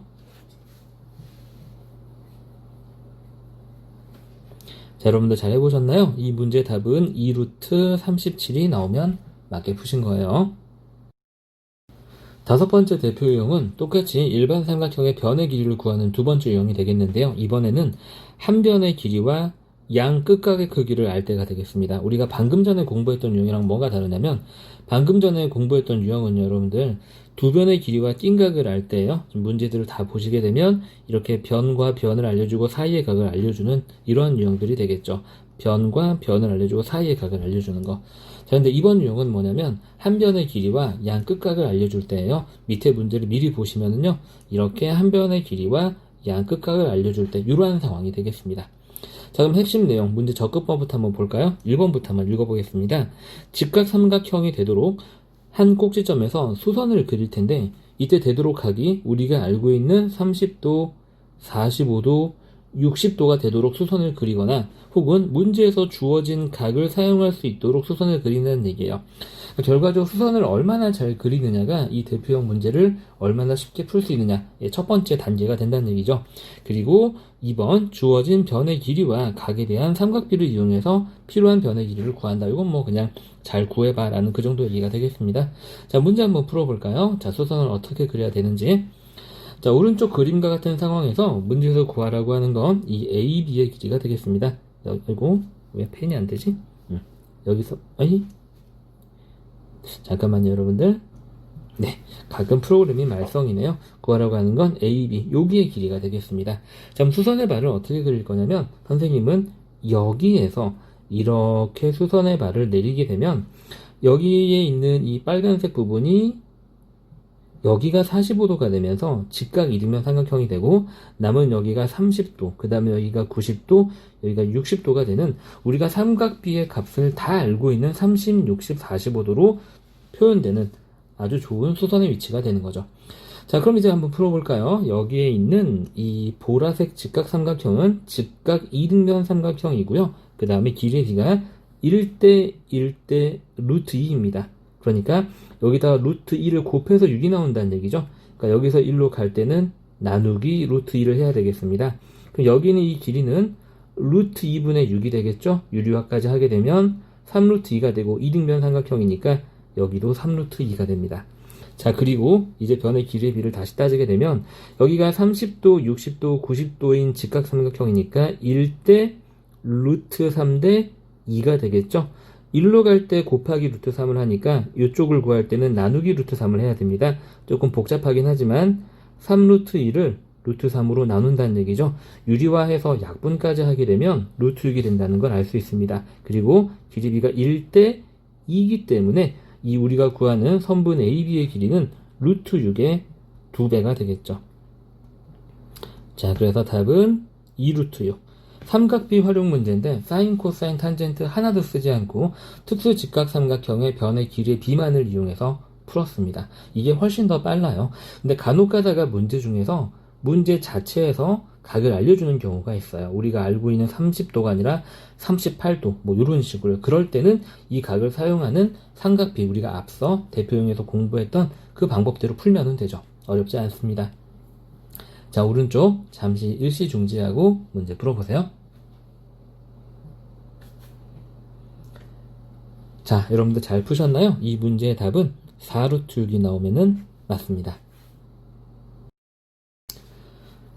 자, 여러분들 잘 해보셨나요? 이 문제의 답은 2루트 37이 나오면 맞게 푸신 거예요. 다섯 번째 대표 유형은 똑같이 일반 삼각형의 변의 길이를 구하는 두 번째 유형이 되겠는데요. 이번에는 한 변의 길이와 양 끝각의 크기를 알 때가 되겠습니다. 우리가 방금 전에 공부했던 유형이랑 뭐가 다르냐면 방금 전에 공부했던 유형은요, 여러분들 두 변의 길이와 띵각을 알 때예요. 문제들을 다 보시게 되면 이렇게 변과 변을 알려주고 사이의 각을 알려주는 이러한 유형들이 되겠죠. 변과 변을 알려주고 사이의 각을 알려주는 거. 자, 근데 이번 유형은 뭐냐면 한 변의 길이와 양 끝각을 알려줄 때예요. 밑에 문제를 미리 보시면은요, 이렇게 한 변의 길이와 양 끝각을 알려줄 때 이러한 상황이 되겠습니다. 자, 그럼 핵심 내용 문제 접근법부터 한번 볼까요? 1번부터 한번 읽어보겠습니다. 직각 삼각형이 되도록 한 꼭지점에서 수선을 그릴 텐데 이때 되도록 하기 우리가 알고 있는 30도, 45도, 60도가 되도록 수선을 그리거나 혹은 문제에서 주어진 각을 사용할 수 있도록 수선을 그리는 얘기예요. 결과적으로 수선을 얼마나 잘 그리느냐가 이 대표형 문제를 얼마나 쉽게 풀 수 있느냐 첫 번째 단계가 된다는 얘기죠. 그리고 2번 주어진 변의 길이와 각에 대한 삼각비를 이용해서 필요한 변의 길이를 구한다. 이건 뭐 그냥 잘 구해봐 라는 그 정도 얘기가 되겠습니다. 자, 문제 한번 풀어볼까요? 자, 수선을 어떻게 그려야 되는지. 자, 오른쪽 그림과 같은 상황에서 문제에서 구하라고 하는 건 이 AB의 길이가 되겠습니다. 그리고 왜 펜이 안 되지? 여기서 잠깐만요, 여러분들. 네, 가끔 프로그램이 말썽이네요. 구하라고 하는 건 AB, 여기의 길이가 되겠습니다. 자, 그럼 수선의 발을 어떻게 그릴 거냐면 선생님은 여기에서 이렇게 수선의 발을 내리게 되면 여기에 있는 이 빨간색 부분이 여기가 45도가 되면서 직각 이등변 삼각형이 되고 남은 여기가 30도, 그 다음에 여기가 90도, 여기가 60도가 되는 우리가 삼각비의 값을 다 알고 있는 30, 60, 45도로 표현되는 아주 좋은 수선의 위치가 되는 거죠. 자, 그럼 이제 한번 풀어볼까요? 여기에 있는 이 보라색 직각 삼각형은 직각 이등변 삼각형이고요. 그 다음에 길이가 1대 1대 루트 2입니다. 그러니까 여기다가 루트 2를 곱해서 6이 나온다는 얘기죠. 그러니까 여기서 1로 갈 때는 나누기 루트 2를 해야 되겠습니다. 그럼 여기는 이 길이는 루트 2분의 6이 되겠죠. 유리화까지 하게 되면 3루트 2가 되고 이등변 삼각형이니까 여기도 3루트 2가 됩니다. 자, 그리고 이제 변의 길이의 비를 다시 따지게 되면 여기가 30도, 60도, 90도인 직각 삼각형이니까 1대 루트 3대 2가 되겠죠. 1로 갈 때 곱하기 루트 3을 하니까 이쪽을 구할 때는 나누기 루트 3을 해야 됩니다. 조금 복잡하긴 하지만 3루트 2를 루트 3으로 나눈다는 얘기죠. 유리화해서 약분까지 하게 되면 루트 6이 된다는 걸 알 수 있습니다. 그리고 길이비가 1대 2이기 때문에 이 우리가 구하는 선분 AB의 길이는 루트 6의 2배가 되겠죠. 자, 그래서 답은 2루트 6. 삼각비 활용 문제인데 사인, 코사인, 탄젠트 하나도 쓰지 않고 특수 직각 삼각형의 변의 길이의 비만을 이용해서 풀었습니다. 이게 훨씬 더 빨라요. 근데 간혹 가다가 문제 중에서 문제 자체에서 각을 알려주는 경우가 있어요. 우리가 알고 있는 30도가 아니라 38도 뭐 이런 식으로. 그럴 때는 이 각을 사용하는 삼각비 우리가 앞서 대표용에서 공부했던 그 방법대로 풀면 되죠. 어렵지 않습니다. 자, 오른쪽 잠시 일시 중지하고 문제 풀어보세요. 자, 여러분들 잘 푸셨나요? 이 문제의 답은 4루트 6이 나오면은 맞습니다.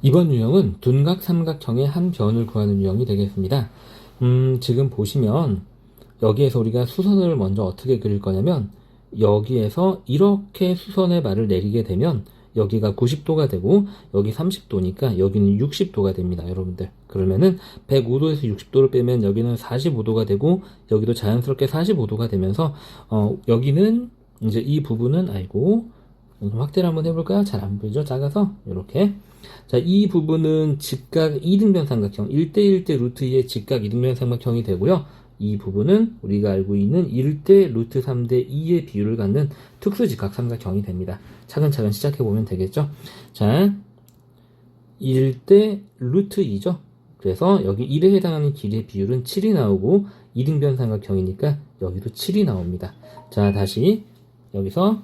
이번 유형은 둔각 삼각형의 한 변을 구하는 유형이 되겠습니다. 지금 보시면 여기에서 우리가 수선을 먼저 어떻게 그릴 거냐면 여기에서 이렇게 수선의 발을 내리게 되면 여기가 90도가 되고 여기 30도니까 여기는 60도가 됩니다, 여러분들. 그러면은 105도에서 60도를 빼면 여기는 45도가 되고 여기도 자연스럽게 45도가 되면서 여기는 이제 이 부분은 확대를 한번 해볼까요? 잘 안 보이죠? 작아서 이렇게. 자, 이 부분은 직각 이등변 삼각형 1대1대 루트 2의 직각 이등변 삼각형이 되고요. 이 부분은 우리가 알고 있는 1대 루트 3대 2의 비율을 갖는 특수 직각 삼각형이 됩니다. 차근차근 시작해보면 되겠죠. 자, 1대 루트 2죠. 그래서 여기 1에 해당하는 길이의 비율은 7이 나오고 이등변 삼각형이니까 여기도 7이 나옵니다. 자, 다시 여기서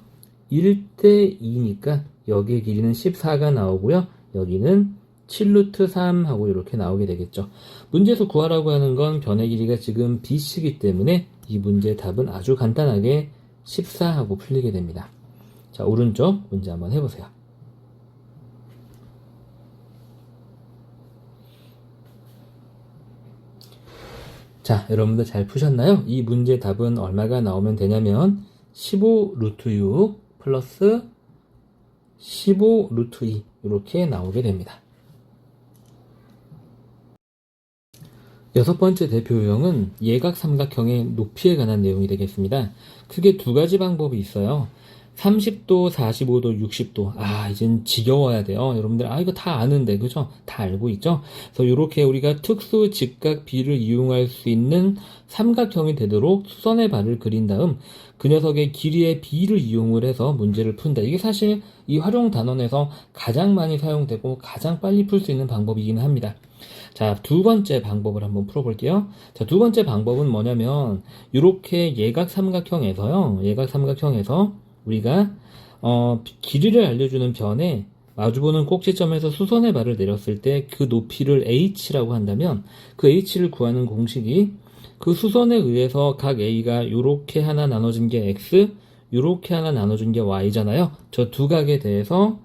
1대 2니까 여기의 길이는 14가 나오고요. 여기는 7루트 3 하고 이렇게 나오게 되겠죠. 문제에서 구하라고 하는 건 변의 길이가 지금 BC이기 때문에 이 문제의 답은 아주 간단하게 14 하고 풀리게 됩니다. 자, 오른쪽 문제 한번 해보세요. 자, 여러분들 잘 푸셨나요? 이 문제의 답은 얼마가 나오면 되냐면 15루트 6 플러스 15루트 2 이렇게 나오게 됩니다. 여섯 번째 대표 유형은 예각 삼각형의 높이에 관한 내용이 되겠습니다. 크게 두 가지 방법이 있어요. 30도, 45도, 60도. 이젠 지겨워야 돼요. 여러분들, 이거 다 아는데, 그죠? 다 알고 있죠? 그래서 이렇게 우리가 특수 직각 비를 이용할 수 있는 삼각형이 되도록 수선의 발을 그린 다음 그 녀석의 길이의 비를 이용을 해서 문제를 푼다. 이게 사실 이 활용 단원에서 가장 많이 사용되고 가장 빨리 풀 수 있는 방법이긴 합니다. 자, 두 번째 방법을 한번 풀어볼게요. 자, 두 번째 방법은 뭐냐면 이렇게 예각 삼각형에서요. 예각 삼각형에서 우리가 길이를 알려주는 변에 마주보는 꼭지점에서 수선의 발을 내렸을 때 그 높이를 h라고 한다면 그 h를 구하는 공식이 그 수선에 의해서 각 a가 이렇게 하나 나눠진 게 x, 이렇게 하나 나눠진 게 y잖아요. 저 두 각에 대해서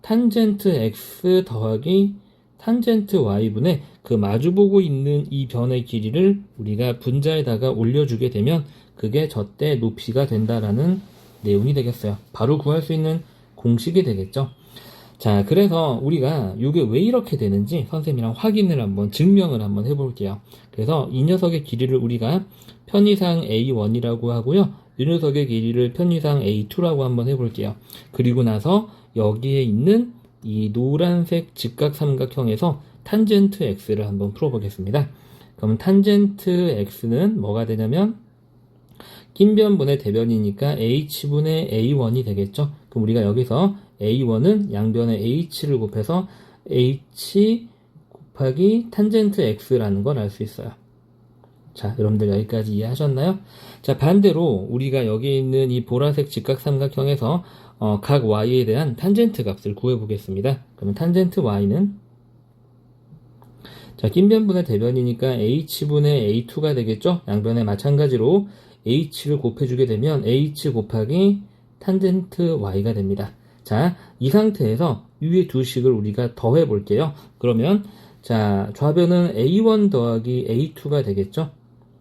탄젠트 x 더하기 탄젠트 y분의 그 마주보고 있는 이 변의 길이를 우리가 분자에다가 올려주게 되면 그게 저때 높이가 된다라는 내용이 되겠어요. 바로 구할 수 있는 공식이 되겠죠. 자, 그래서 우리가 이게 왜 이렇게 되는지 선생님이랑 확인을 한번 증명을 한번 해볼게요. 그래서 이 녀석의 길이를 우리가 편의상 A1이라고 하고요. 이 녀석의 길이를 편의상 A2라고 한번 해볼게요. 그리고 나서 여기에 있는 이 노란색 직각삼각형에서 탄젠트 x를 한번 풀어보겠습니다. 그럼 탄젠트 x는 뭐가 되냐면 낀 변분의 대변이니까 h분의 a1이 되겠죠. 그럼 우리가 여기서 a1은 양변의 h를 곱해서 h 곱하기 탄젠트 x라는 걸 알 수 있어요. 자, 여러분들 여기까지 이해하셨나요? 자, 반대로 우리가 여기 있는 이 보라색 직각삼각형에서 각 y에 대한 탄젠트 값을 구해보겠습니다. 그러면 탄젠트 y는 자, 낀 변분의 대변이니까 h분의 a2가 되겠죠? 양변에 마찬가지로 h를 곱해주게 되면 h 곱하기 탄젠트 y가 됩니다. 자, 이 상태에서 위에 두 식을 우리가 더해 볼게요. 그러면 자, 좌변은 a1 더하기 a2가 되겠죠?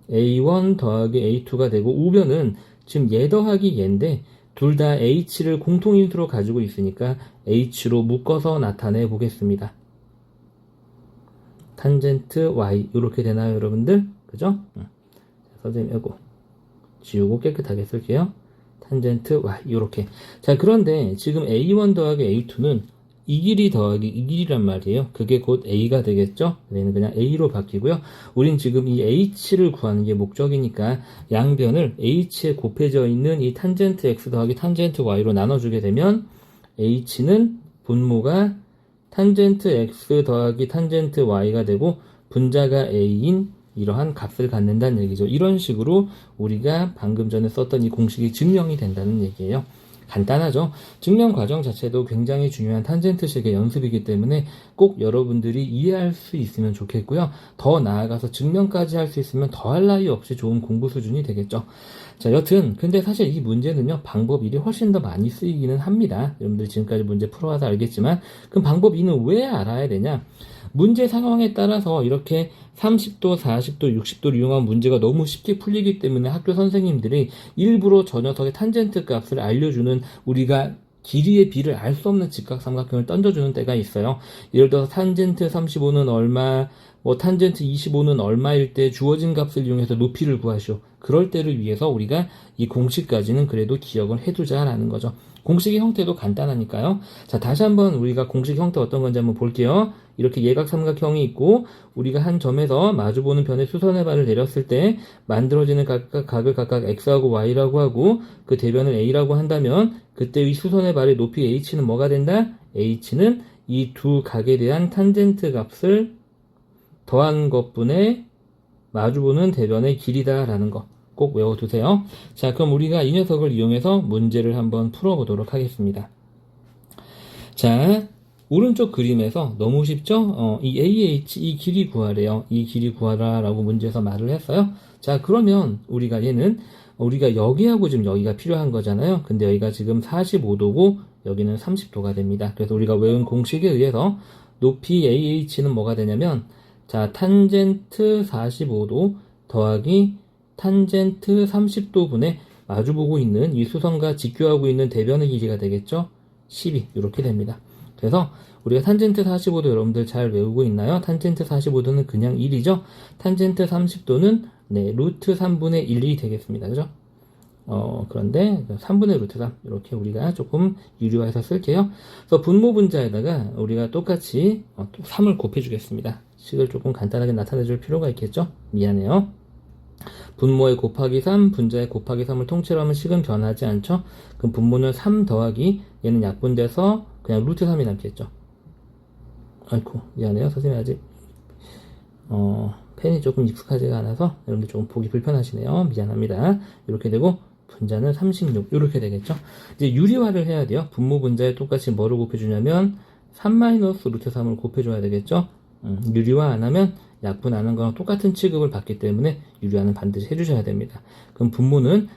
a1 더하기 a2가 되고 우변은 지금 얘 더하기 얘인데 둘 다 h를 공통인수로 가지고 있으니까 h로 묶어서 나타내 보겠습니다. 탄젠트 y 이렇게 되나요, 여러분들? 그죠? 선생님 이거 지우고 깨끗하게 쓸게요. 탄젠트 y 이렇게. 자, 그런데 지금 a1 더하기 a2는 이 길이 더하기 이 길이란 말이에요. 그게 곧 a가 되겠죠? 얘는 그냥 a로 바뀌고요. 우린 지금 이 h를 구하는 게 목적이니까 양변을 h에 곱해져 있는 이 탄젠트 x 더하기 탄젠트 y로 나눠주게 되면 h는 분모가 탄젠트 x 더하기 탄젠트 y가 되고 분자가 a인 이러한 값을 갖는다는 얘기죠. 이런 식으로 우리가 방금 전에 썼던 이 공식이 증명이 된다는 얘기예요. 간단하죠? 증명 과정 자체도 굉장히 중요한 탄젠트식의 연습이기 때문에 꼭 여러분들이 이해할 수 있으면 좋겠고요. 더 나아가서 증명까지 할 수 있으면 더할 나위 없이 좋은 공부 수준이 되겠죠. 자, 여튼 근데 사실 이 문제는요, 방법 1이 훨씬 더 많이 쓰이기는 합니다. 여러분들 지금까지 문제 풀어와서 알겠지만 그럼 방법 2는 왜 알아야 되냐? 문제 상황에 따라서 이렇게 30도, 40도, 60도를 이용한 문제가 너무 쉽게 풀리기 때문에 학교 선생님들이 일부러 저 녀석의 탄젠트 값을 알려주는, 우리가 길이의 비를 알 수 없는 직각삼각형을 던져주는 때가 있어요. 예를 들어서 탄젠트 35는 얼마, 뭐 탄젠트 25는 얼마일 때 주어진 값을 이용해서 높이를 구하시오. 그럴 때를 위해서 우리가 이 공식까지는 그래도 기억을 해두자라는 거죠. 공식의 형태도 간단하니까요. 자, 다시 한번 우리가 공식 형태 어떤 건지 한번 볼게요. 이렇게 예각삼각형이 있고 우리가 한 점에서 마주보는 변의 수선의 발을 내렸을 때 만들어지는 각을 각각 x하고 y라고 하고 그 대변을 a라고 한다면 그때 이 수선의 발의 높이 h는 뭐가 된다? h는 이 두 각에 대한 탄젠트 값을 더한 것분의 마주보는 대변의 길이다라는 거 꼭 외워두세요. 자, 그럼 우리가 이 녀석을 이용해서 문제를 한번 풀어보도록 하겠습니다. 자, 오른쪽 그림에서 너무 쉽죠? 이 AH, 이 길이 구하래요. 이 길이 구하라라고 문제에서 말을 했어요. 자, 그러면 우리가 여기하고 지금 여기가 필요한 거잖아요. 근데 여기가 지금 45도고 여기는 30도가 됩니다. 그래서 우리가 외운 공식에 의해서 높이 AH는 뭐가 되냐면, 자, 탄젠트 45도 더하기 탄젠트 30도분의 마주보고 있는 이 수선과 직교하고 있는 대변의 길이가 되겠죠? 12 이렇게 됩니다. 그래서 우리가 탄젠트 45도 여러분들 잘 외우고 있나요? 탄젠트 45도는 그냥 1이죠? 탄젠트 30도는 네, 루트 3분의 1이 되겠습니다. 그죠? 그런데 3분의 루트 3 이렇게 우리가 조금 유리화해서 쓸게요. 그래서 분모 분자에다가 우리가 똑같이 또 3을 곱해주겠습니다. 식을 조금 간단하게 나타내줄 필요가 있겠죠? 미안해요. 분모에 곱하기 3, 분자에 곱하기 3을 통째로 하면 식은 변하지 않죠? 그럼 분모는 3 더하기 얘는 약분돼서 그냥 루트 3이 남겠죠? 아이고 미안해요. 선생님 아직 펜이 조금 익숙하지가 않아서 여러분들 조금 보기 불편하시네요. 미안합니다. 이렇게 되고 분자는 36 이렇게 되겠죠? 이제 유리화를 해야 돼요. 분모 분자에 똑같이 뭐를 곱해주냐면 3-루트 3을 곱해줘야 되겠죠? 유리화 안 하면 약분 안 한 거랑 똑같은 취급을 받기 때문에 유리화는 반드시 해주셔야 됩니다. 그럼 분모는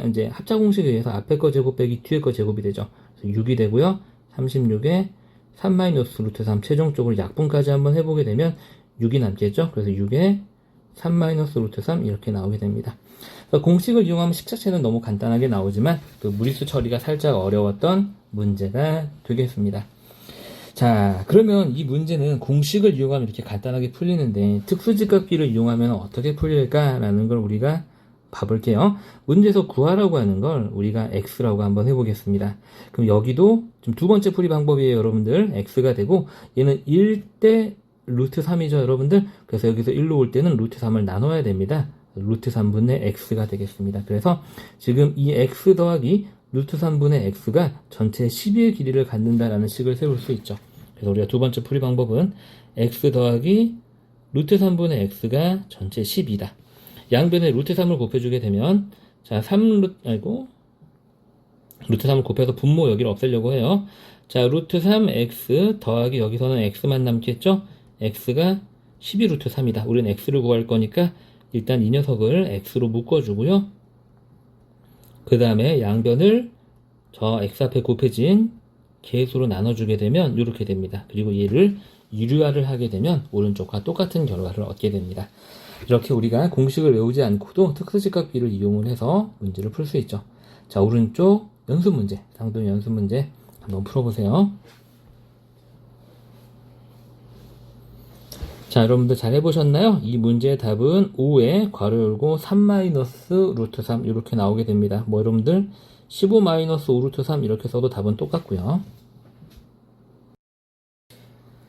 이제 합차 공식에 의해서 앞에 거 제곱 빼기 뒤에 거 제곱이 되죠. 그래서 6이 되고요. 36에 3-루트 3 최종적으로 약분까지 한번 해보게 되면 6이 남겠죠. 그래서 6에 3-루트 3 이렇게 나오게 됩니다. 그래서 공식을 이용하면 식 자체는 너무 간단하게 나오지만 그 무리수 처리가 살짝 어려웠던 문제가 되겠습니다. 자, 그러면 이 문제는 공식을 이용하면 이렇게 간단하게 풀리는데 특수직각비를 이용하면 어떻게 풀릴까라는 걸 우리가 봐볼게요. 문제에서 구하라고 하는 걸 우리가 x라고 한번 해보겠습니다. 그럼 여기도 지금 두 번째 풀이 방법이에요, 여러분들. x가 되고 얘는 1대 루트 3이죠, 여러분들. 그래서 여기서 1로 올 때는 루트 3을 나눠야 됩니다. 루트 3분의 x가 되겠습니다. 그래서 지금 이 x 더하기 루트 3분의 x가 전체 12의 길이를 갖는다라는 식을 세울 수 있죠. 그래서 우리가 두 번째 풀이 방법은 x 더하기 루트 3분의 x가 전체 12다. 양변에 루트 3을 곱해주게 되면 자, 루트 3을 곱해서 분모 여기를 없애려고 해요. 자, 루트 3x 더하기 여기서는 x만 남겠죠? x가 12 루트 3이다. 우리는 x를 구할 거니까 일단 이 녀석을 x로 묶어주고요. 그 다음에 양변을 저 x 앞에 곱해진 계수로 나눠주게 되면 이렇게 됩니다. 그리고 얘를 유리화를 하게 되면 오른쪽과 똑같은 결과를 얻게 됩니다. 이렇게 우리가 공식을 외우지 않고도 특수직각비를 이용을 해서 문제를 풀 수 있죠. 자, 오른쪽 연습 문제, 상동 연습 문제 한번 풀어보세요. 자, 여러분들 잘 해보셨나요? 이 문제의 답은 5에 괄호 열고 3 루트 3 이렇게 나오게 됩니다. 뭐 여러분들 15 5 루트 3 이렇게 써도 답은 똑같고요.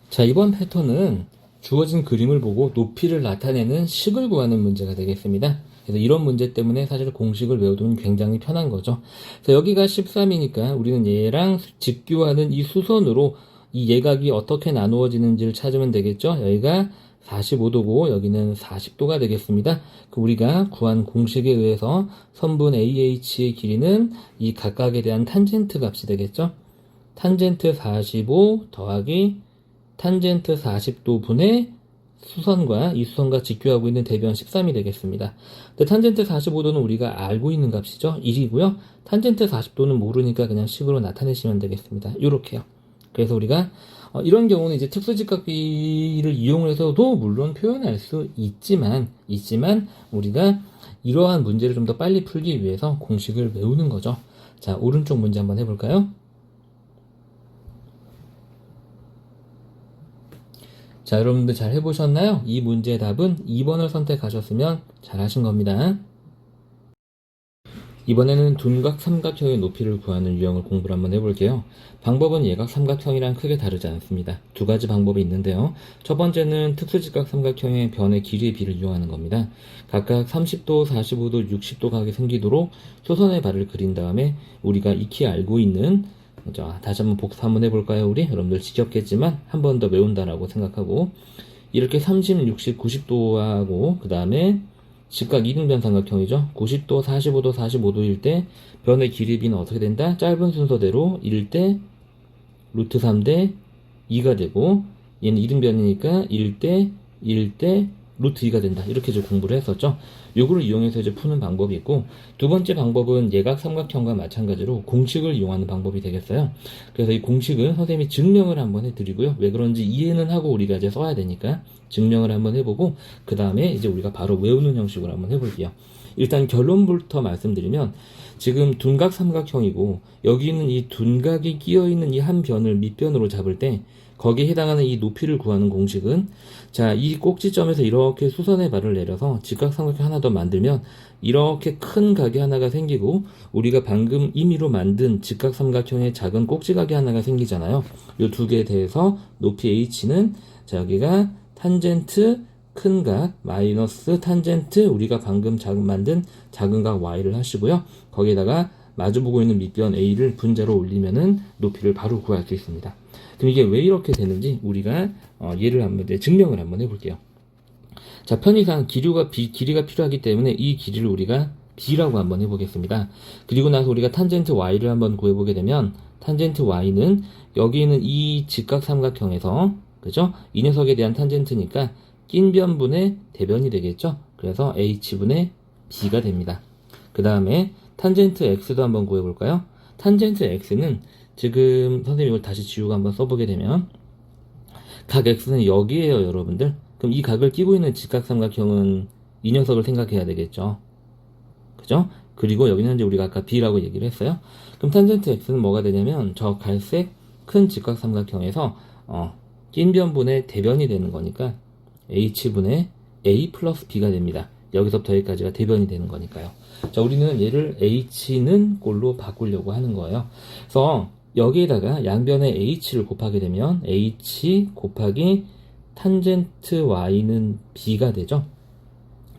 자, 이번 패턴은 주어진 그림을 보고 높이를 나타내는 식을 구하는 문제가 되겠습니다. 그래서 이런 문제 때문에 사실 공식을 외우면 굉장히 편한 거죠. 그래서 여기가 13이니까 우리는 얘랑 직교하는 이 수선으로 이 예각이 어떻게 나누어지는지를 찾으면 되겠죠. 여기가 45도고 여기는 40도가 되겠습니다. 우리가 구한 공식에 의해서 선분 AH의 길이는 이 각각에 대한 탄젠트 값이 되겠죠. 탄젠트 45 더하기 탄젠트 40도 분의 수선과 이 수선과 직교하고 있는 대변 13이 되겠습니다. 근데 탄젠트 45도는 우리가 알고 있는 값이죠. 1이고요. 탄젠트 40도는 모르니까 그냥 식으로 나타내시면 되겠습니다. 이렇게요. 그래서 우리가 이런 경우는 이제 특수직각비를 이용을 해서도 물론 표현할 수 있지만 우리가 이러한 문제를 좀 더 빨리 풀기 위해서 공식을 외우는 거죠. 자, 오른쪽 문제 한번 해볼까요? 자, 여러분들 잘 해보셨나요? 이 문제의 답은 2번을 선택하셨으면 잘 하신 겁니다. 이번에는 둔각 삼각형의 높이를 구하는 유형을 공부를 한번 해볼게요. 방법은 예각 삼각형이랑 크게 다르지 않습니다. 두 가지 방법이 있는데요. 첫 번째는 특수직각 삼각형의 변의 길이의 비를 이용하는 겁니다. 각각 30도, 45도, 60도 각이 생기도록 수선의 발을 그린 다음에 우리가 익히 알고 있는 자, 다시 한번 복습 한번 해볼까요? 우리 여러분들 지겹겠지만 한 번 더 외운다라고 생각하고 이렇게 30, 60, 90도하고 그 다음에 직각 이등변 삼각형이죠. 90도, 45도, 45도일 때 변의 길이 비는 어떻게 된다? 짧은 순서대로 1대 루트 3대 2가 되고 얘는 이등변이니까 1대 1대 루트 2가 된다. 이렇게 이제 공부를 했었죠. 요거를 이용해서 이제 푸는 방법이 있고, 두 번째 방법은 예각 삼각형과 마찬가지로 공식을 이용하는 방법이 되겠어요. 그래서 이 공식은 선생님이 증명을 한번 해드리고요. 왜 그런지 이해는 하고 우리가 이제 써야 되니까 증명을 한번 해보고, 그 다음에 이제 우리가 바로 외우는 형식으로 한번 해볼게요. 일단 결론부터 말씀드리면, 지금 둔각 삼각형이고, 여기 있는 이 둔각이 끼어있는 이 한 변을 밑변으로 잡을 때, 거기에 해당하는 이 높이를 구하는 공식은 자, 이 꼭지점에서 이렇게 수선의 발을 내려서 직각삼각형 하나 더 만들면 이렇게 큰 각이 하나가 생기고 우리가 방금 임의로 만든 직각삼각형의 작은 꼭지각이 하나가 생기잖아요. 이 두 개에 대해서 높이 h는 자, 여기가 탄젠트 큰 각 마이너스 탄젠트 우리가 방금 만든 작은 각 y를 하시고요. 거기에다가 마주보고 있는 밑변 a를 분자로 올리면은 높이를 바로 구할 수 있습니다. 그럼 이게 왜 이렇게 되는지 우리가 얘를 한번 증명을 한번 해볼게요. 자, 편의상 길이가 필요하기 때문에 이 길이를 우리가 b라고 한번 해보겠습니다. 그리고 나서 우리가 탄젠트 y를 한번 구해보게 되면 탄젠트 y는 여기 있는 이 직각삼각형에서 그죠? 이 녀석에 대한 탄젠트니까 낀 변분의 대변이 되겠죠? 그래서 h분의 b가 됩니다. 그 다음에 탄젠트 x도 한번 구해볼까요? 탄젠트 x는 지금 선생님이 이걸 다시 지우고 한번 써보게 되면 각 x는 여기에요, 여러분들. 그럼 이 각을 끼고 있는 직각삼각형은 이 녀석을 생각해야 되겠죠. 그죠? 그리고 여기는 이제 우리가 아까 b라고 얘기를 했어요. 그럼 탄젠트 x는 뭐가 되냐면 저 갈색 큰 직각삼각형에서 낀 변분의 대변이 되는 거니까 h분의 a 플러스 b가 됩니다. 여기서부터 여기까지가 대변이 되는 거니까요. 자, 우리는 얘를 h는 꼴로 바꾸려고 하는 거예요. 그래서 여기에다가 양변에 h를 곱하게 되면 h 곱하기 탄젠트 y는 b가 되죠.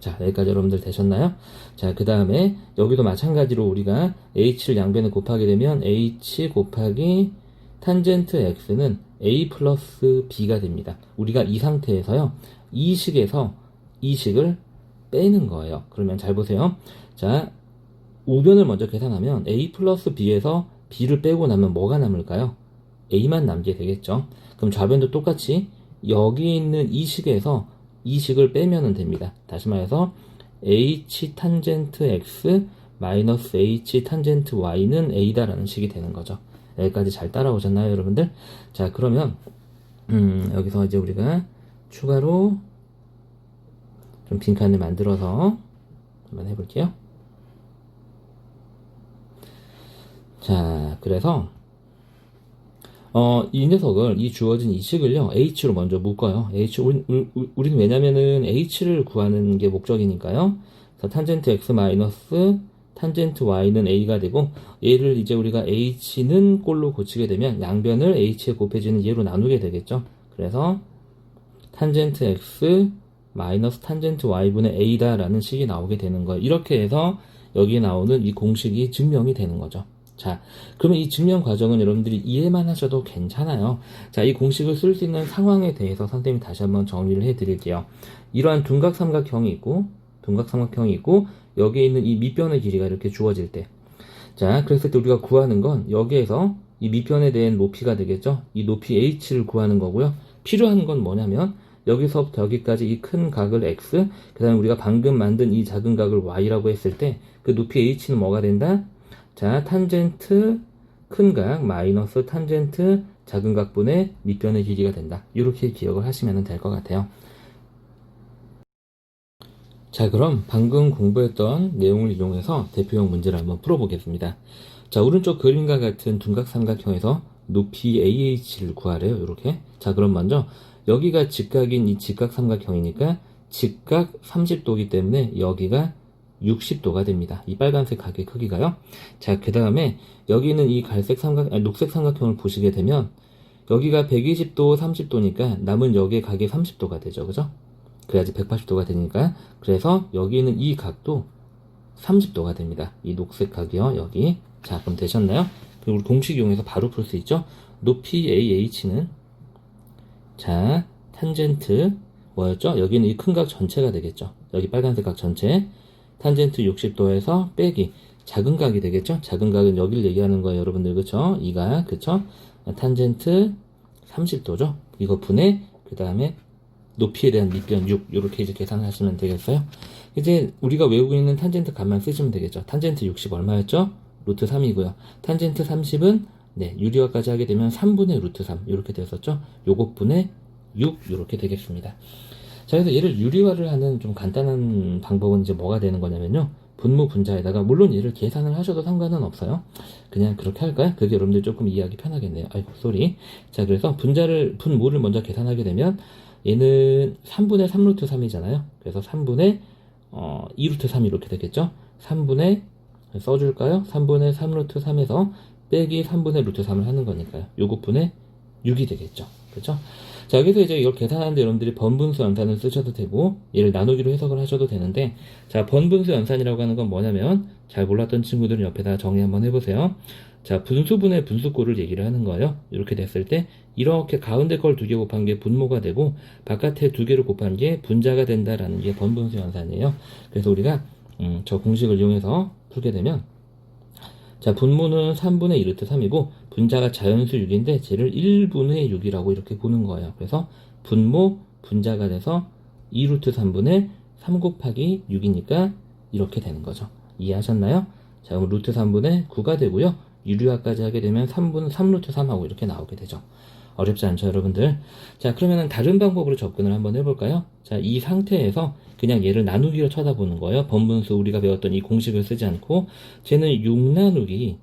자, 여기까지 여러분들 되셨나요? 자, 그 다음에 여기도 마찬가지로 우리가 h를 양변에 곱하게 되면 h 곱하기 탄젠트 x는 a 플러스 b가 됩니다. 우리가 이 상태에서요, 이 식에서 이 식을 빼는 거예요. 그러면 잘 보세요. 자, 우변을 먼저 계산하면 a 플러스 b에서 b를 빼고 나면 뭐가 남을까요? a만 남게 되겠죠. 그럼 좌변도 똑같이 여기 있는 이 식에서 이 식을 빼면 됩니다. 다시 말해서 h 탄젠트 x 마이너스 h 탄젠트 y는 a다라는 식이 되는 거죠. 여기까지 잘 따라오셨나요, 여러분들? 자, 그러면 여기서 이제 우리가 추가로 좀 빈칸을 만들어서 한번 해볼게요. 자, 그래서 이 녀석을, 이 주어진 이 식을요, h로 먼저 묶어요. 우리는 왜냐면은 h를 구하는 게 목적이니까요. 그래서 탄젠트 x 마이너스 탄젠트 y는 a가 되고, 얘를 이제 우리가 h는 꼴로 고치게 되면 양변을 h에 곱해지는 얘로 나누게 되겠죠. 그래서 탄젠트 x 마이너스 탄젠트 y분의 a다라는 식이 나오게 되는 거예요. 이렇게 해서 여기 나오는 이 공식이 증명이 되는 거죠. 자, 그러면 이 증명 과정은 여러분들이 이해만 하셔도 괜찮아요. 자, 이 공식을 쓸 수 있는 상황에 대해서 선생님이 다시 한번 정리를 해 드릴게요. 이러한 둔각삼각형이 있고, 여기에 있는 이 밑변의 길이가 이렇게 주어질 때. 자, 그랬을 때 우리가 구하는 건 여기에서 이 밑변에 대한 높이가 되겠죠? 이 높이 h를 구하는 거고요. 필요한 건 뭐냐면, 여기서부터 여기까지 이 큰 각을 x, 그 다음에 우리가 방금 만든 이 작은 각을 y라고 했을 때, 그 높이 h는 뭐가 된다? 자, 탄젠트 큰 각 마이너스 탄젠트 작은 각분의 밑변의 길이가 된다. 이렇게 기억을 하시면 될 것 같아요. 자, 그럼 방금 공부했던 내용을 이용해서 대표형 문제를 한번 풀어보겠습니다. 자, 오른쪽 그림과 같은 둔각삼각형에서 높이 AH를 구하래요. 이렇게. 자, 그럼 먼저 여기가 직각인 이 직각삼각형이니까 직각 30도이기 때문에 여기가 60도가 됩니다. 이 빨간색 각의 크기가요. 자, 그 다음에 여기는 이 녹색 삼각형을 보시게 되면 여기가 120도, 30도니까 남은 여기의 각이 30도가 되죠. 그죠? 그래야지 180도가 되니까. 그래서 여기 있는 이 각도 30도가 됩니다. 이 녹색 각이요. 여기. 자, 그럼 되셨나요? 그리고 우리 공식 이용해서 바로 풀 수 있죠? 높이 AH는 자, 탄젠트 뭐였죠? 여기는 이 큰 각 전체가 되겠죠. 여기 빨간색 각 전체. 탄젠트 60도에서 빼기 작은 각이 되겠죠? 작은 각은 여기를 얘기하는 거예요, 여러분들. 그쵸? 이 각, 그쵸? 탄젠트 30도죠? 이거 분의, 그 다음에 높이에 대한 밑변 6, 요렇게 이제 계산을 하시면 되겠어요? 이제 우리가 외우고 있는 탄젠트 값만 쓰시면 되겠죠? 탄젠트 60 얼마였죠? 루트 3이고요. 탄젠트 30은, 네, 유리화까지 하게 되면 3분의 루트 3, 요렇게 됐었죠? 요것 분의 6, 요렇게 되겠습니다. 자, 그래서 얘를 유리화를 하는 좀 간단한 방법은 이제 뭐가 되는 거냐면요. 분모 분자에다가, 물론 얘를 계산을 하셔도 상관은 없어요. 그냥 그렇게 할까요? 그게 여러분들 조금 이해하기 편하겠네요. 아이고, 쏘리. 자, 그래서 분모를 먼저 계산하게 되면 얘는 3분의 3 루트 3이잖아요. 그래서 3분의 2 루트 3 이렇게 되겠죠? 3분의, 써줄까요? 3분의 3 루트 3에서 빼기 3분의 루트 3을 하는 거니까요. 요것 분의 6이 되겠죠. 그렇죠? 자, 여기서 이제 이걸 계산하는데 여러분들이 번분수 연산을 쓰셔도 되고, 얘를 나누기로 해석을 하셔도 되는데, 자, 번분수 연산이라고 하는 건 뭐냐면, 잘 몰랐던 친구들은 옆에다 정리 한번 해보세요. 자, 분수분의 분수꼴을 얘기를 하는 거예요. 이렇게 됐을 때, 이렇게 가운데 걸 2개 곱한 게 분모가 되고, 바깥에 2개를 곱한 게 분자가 된다라는 게 번분수 연산이에요. 그래서 우리가, 저 공식을 이용해서 풀게 되면, 자, 분모는 3분의 2 루트 3이고, 분자가 자연수 6인데, 쟤를 1분의 6이라고 이렇게 보는 거예요. 그래서, 분모, 분자가 돼서 2 루트 3분의 3 곱하기 6이니까, 이렇게 되는 거죠. 이해하셨나요? 자, 그럼 루트 3분의 9가 되고요. 유리화까지 하게 되면 3 루트 3하고 이렇게 나오게 되죠. 어렵지 않죠, 여러분들? 자, 그러면 다른 방법으로 접근을 한번 해볼까요? 자, 이 상태에서 그냥 얘를 나누기로 쳐다보는 거예요. 번분수 우리가 배웠던 이 공식을 쓰지 않고, 쟤는 6 나누기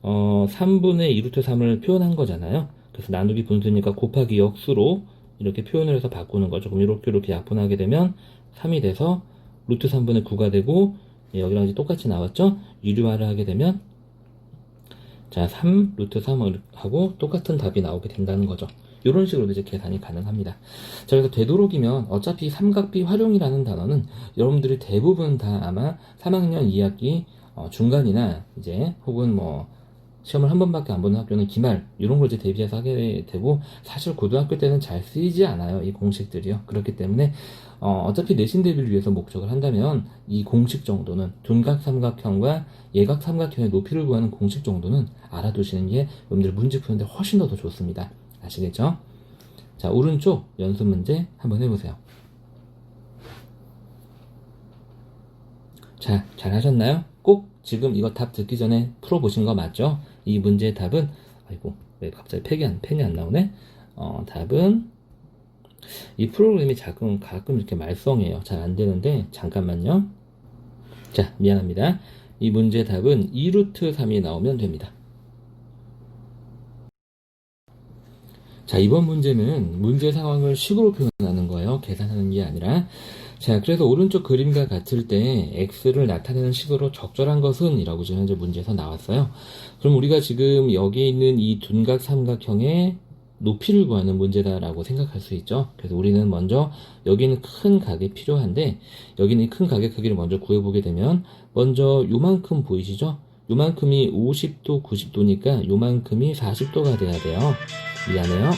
3분의 2 루트 3을 표현한 거잖아요. 그래서 나누기 분수니까 곱하기 역수로 이렇게 표현을 해서 바꾸는 거죠. 그럼 이렇게 약분하게 되면 3이 돼서 루트 3분의 9가 되고, 여기랑 이제 똑같이 나왔죠? 유리화를 하게 되면, 자, 3 루트 3하고 똑같은 답이 나오게 된다는 거죠. 이런 식으로 이제 계산이 가능합니다. 자, 그래서 되도록이면 어차피 삼각비 활용이라는 단어는 여러분들이 대부분 다 아마 3학년 2학기 중간이나 이제 혹은 뭐 시험을 한 번밖에 안 보는 학교는 기말 이런 걸 이제 대비해서 하게 되고, 사실 고등학교 때는 잘 쓰이지 않아요, 이 공식들이요. 그렇기 때문에 어차피 내신 대비를 위해서 목적을 한다면 이 공식 정도는, 둔각 삼각형과 예각 삼각형의 높이를 구하는 공식 정도는 알아두시는 게 여러분들 문제 푸는데 훨씬 더 좋습니다. 아시겠죠? 자, 오른쪽 연습 문제 한번 해보세요. 자, 잘 하셨나요? 꼭 지금 이거 답 듣기 전에 풀어보신 거 맞죠? 이 문제의 답은, 아이고, 왜 갑자기 펜이 안 나오네? 답은, 이 프로그램이 가끔 이렇게 말썽해요. 잘 안 되는데, 잠깐만요. 자, 미안합니다. 이 문제의 답은 2루트 3이 나오면 됩니다. 자, 이번 문제는 문제 상황을 식으로 표현하는 거예요. 계산하는 게 아니라. 자, 그래서 오른쪽 그림과 같을 때 x를 나타내는 식으로 적절한 것은 이라고 지금 현재 문제에서 나왔어요. 그럼 우리가 지금 여기 있는 이 둔각 삼각형의 높이를 구하는 문제다라고 생각할 수 있죠. 그래서 우리는 먼저 여기는 큰 각이 필요한데, 여기는 큰 각의 크기를 먼저 구해보게 되면, 먼저 요만큼 보이시죠? 요만큼이 50도, 90도니까 요만큼이 40도가 돼야 돼요. 미안해요.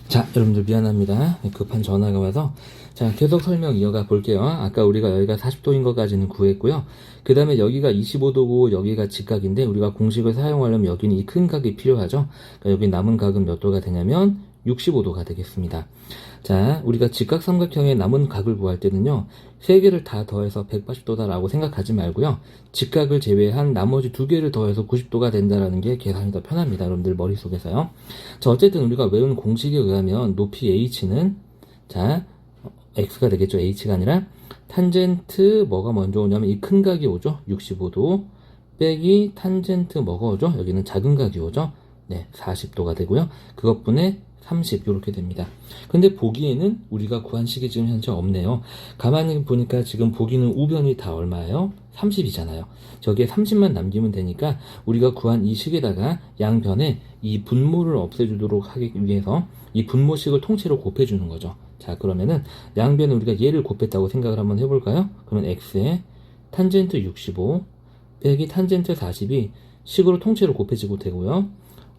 자, 여러분들 미안합니다. 급한 전화가 와서. 자, 계속 설명 이어가 볼게요. 아까 우리가 여기가 40도인 것까지는 구했고요. 그 다음에 여기가 25도고 여기가 직각인데, 우리가 공식을 사용하려면 여기는 이 큰 각이 필요하죠. 그러니까 여기 남은 각은 몇 도가 되냐면 65도가 되겠습니다. 자, 우리가 직각 삼각형의 남은 각을 구할 때는요, 세 개를 다 더해서 180도다라고 생각하지 말고요, 직각을 제외한 나머지 두 개를 더해서 90도가 된다라는 게 계산이 더 편합니다. 여러분들 머릿속에서요. 자, 어쨌든 우리가 외운 공식에 의하면 높이 h는, 자, x가 되겠죠. h가 아니라 탄젠트 뭐가 먼저 오냐면 이 큰 각이 오죠. 65도 빼기 탄젠트 뭐가 오죠. 여기는 작은 각이 오죠. 네, 40도가 되고요. 그것분의 30 이렇게 됩니다. 근데 보기에는 우리가 구한 식이 지금 현재 없네요. 가만히 보니까 지금 보기는 우변이 다 얼마예요? 30이잖아요. 저기에 30만 남기면 되니까 우리가 구한 이 식에다가 양변에 이 분모를 없애주도록 하기 위해서 이 분모식을 통째로 곱해주는 거죠. 자, 그러면은 양변에 우리가 얘를 곱했다고 생각을 한번 해볼까요? 그러면 x에 탄젠트 65 빼기 탄젠트 40이 식으로 통째로 곱해지고 되고요.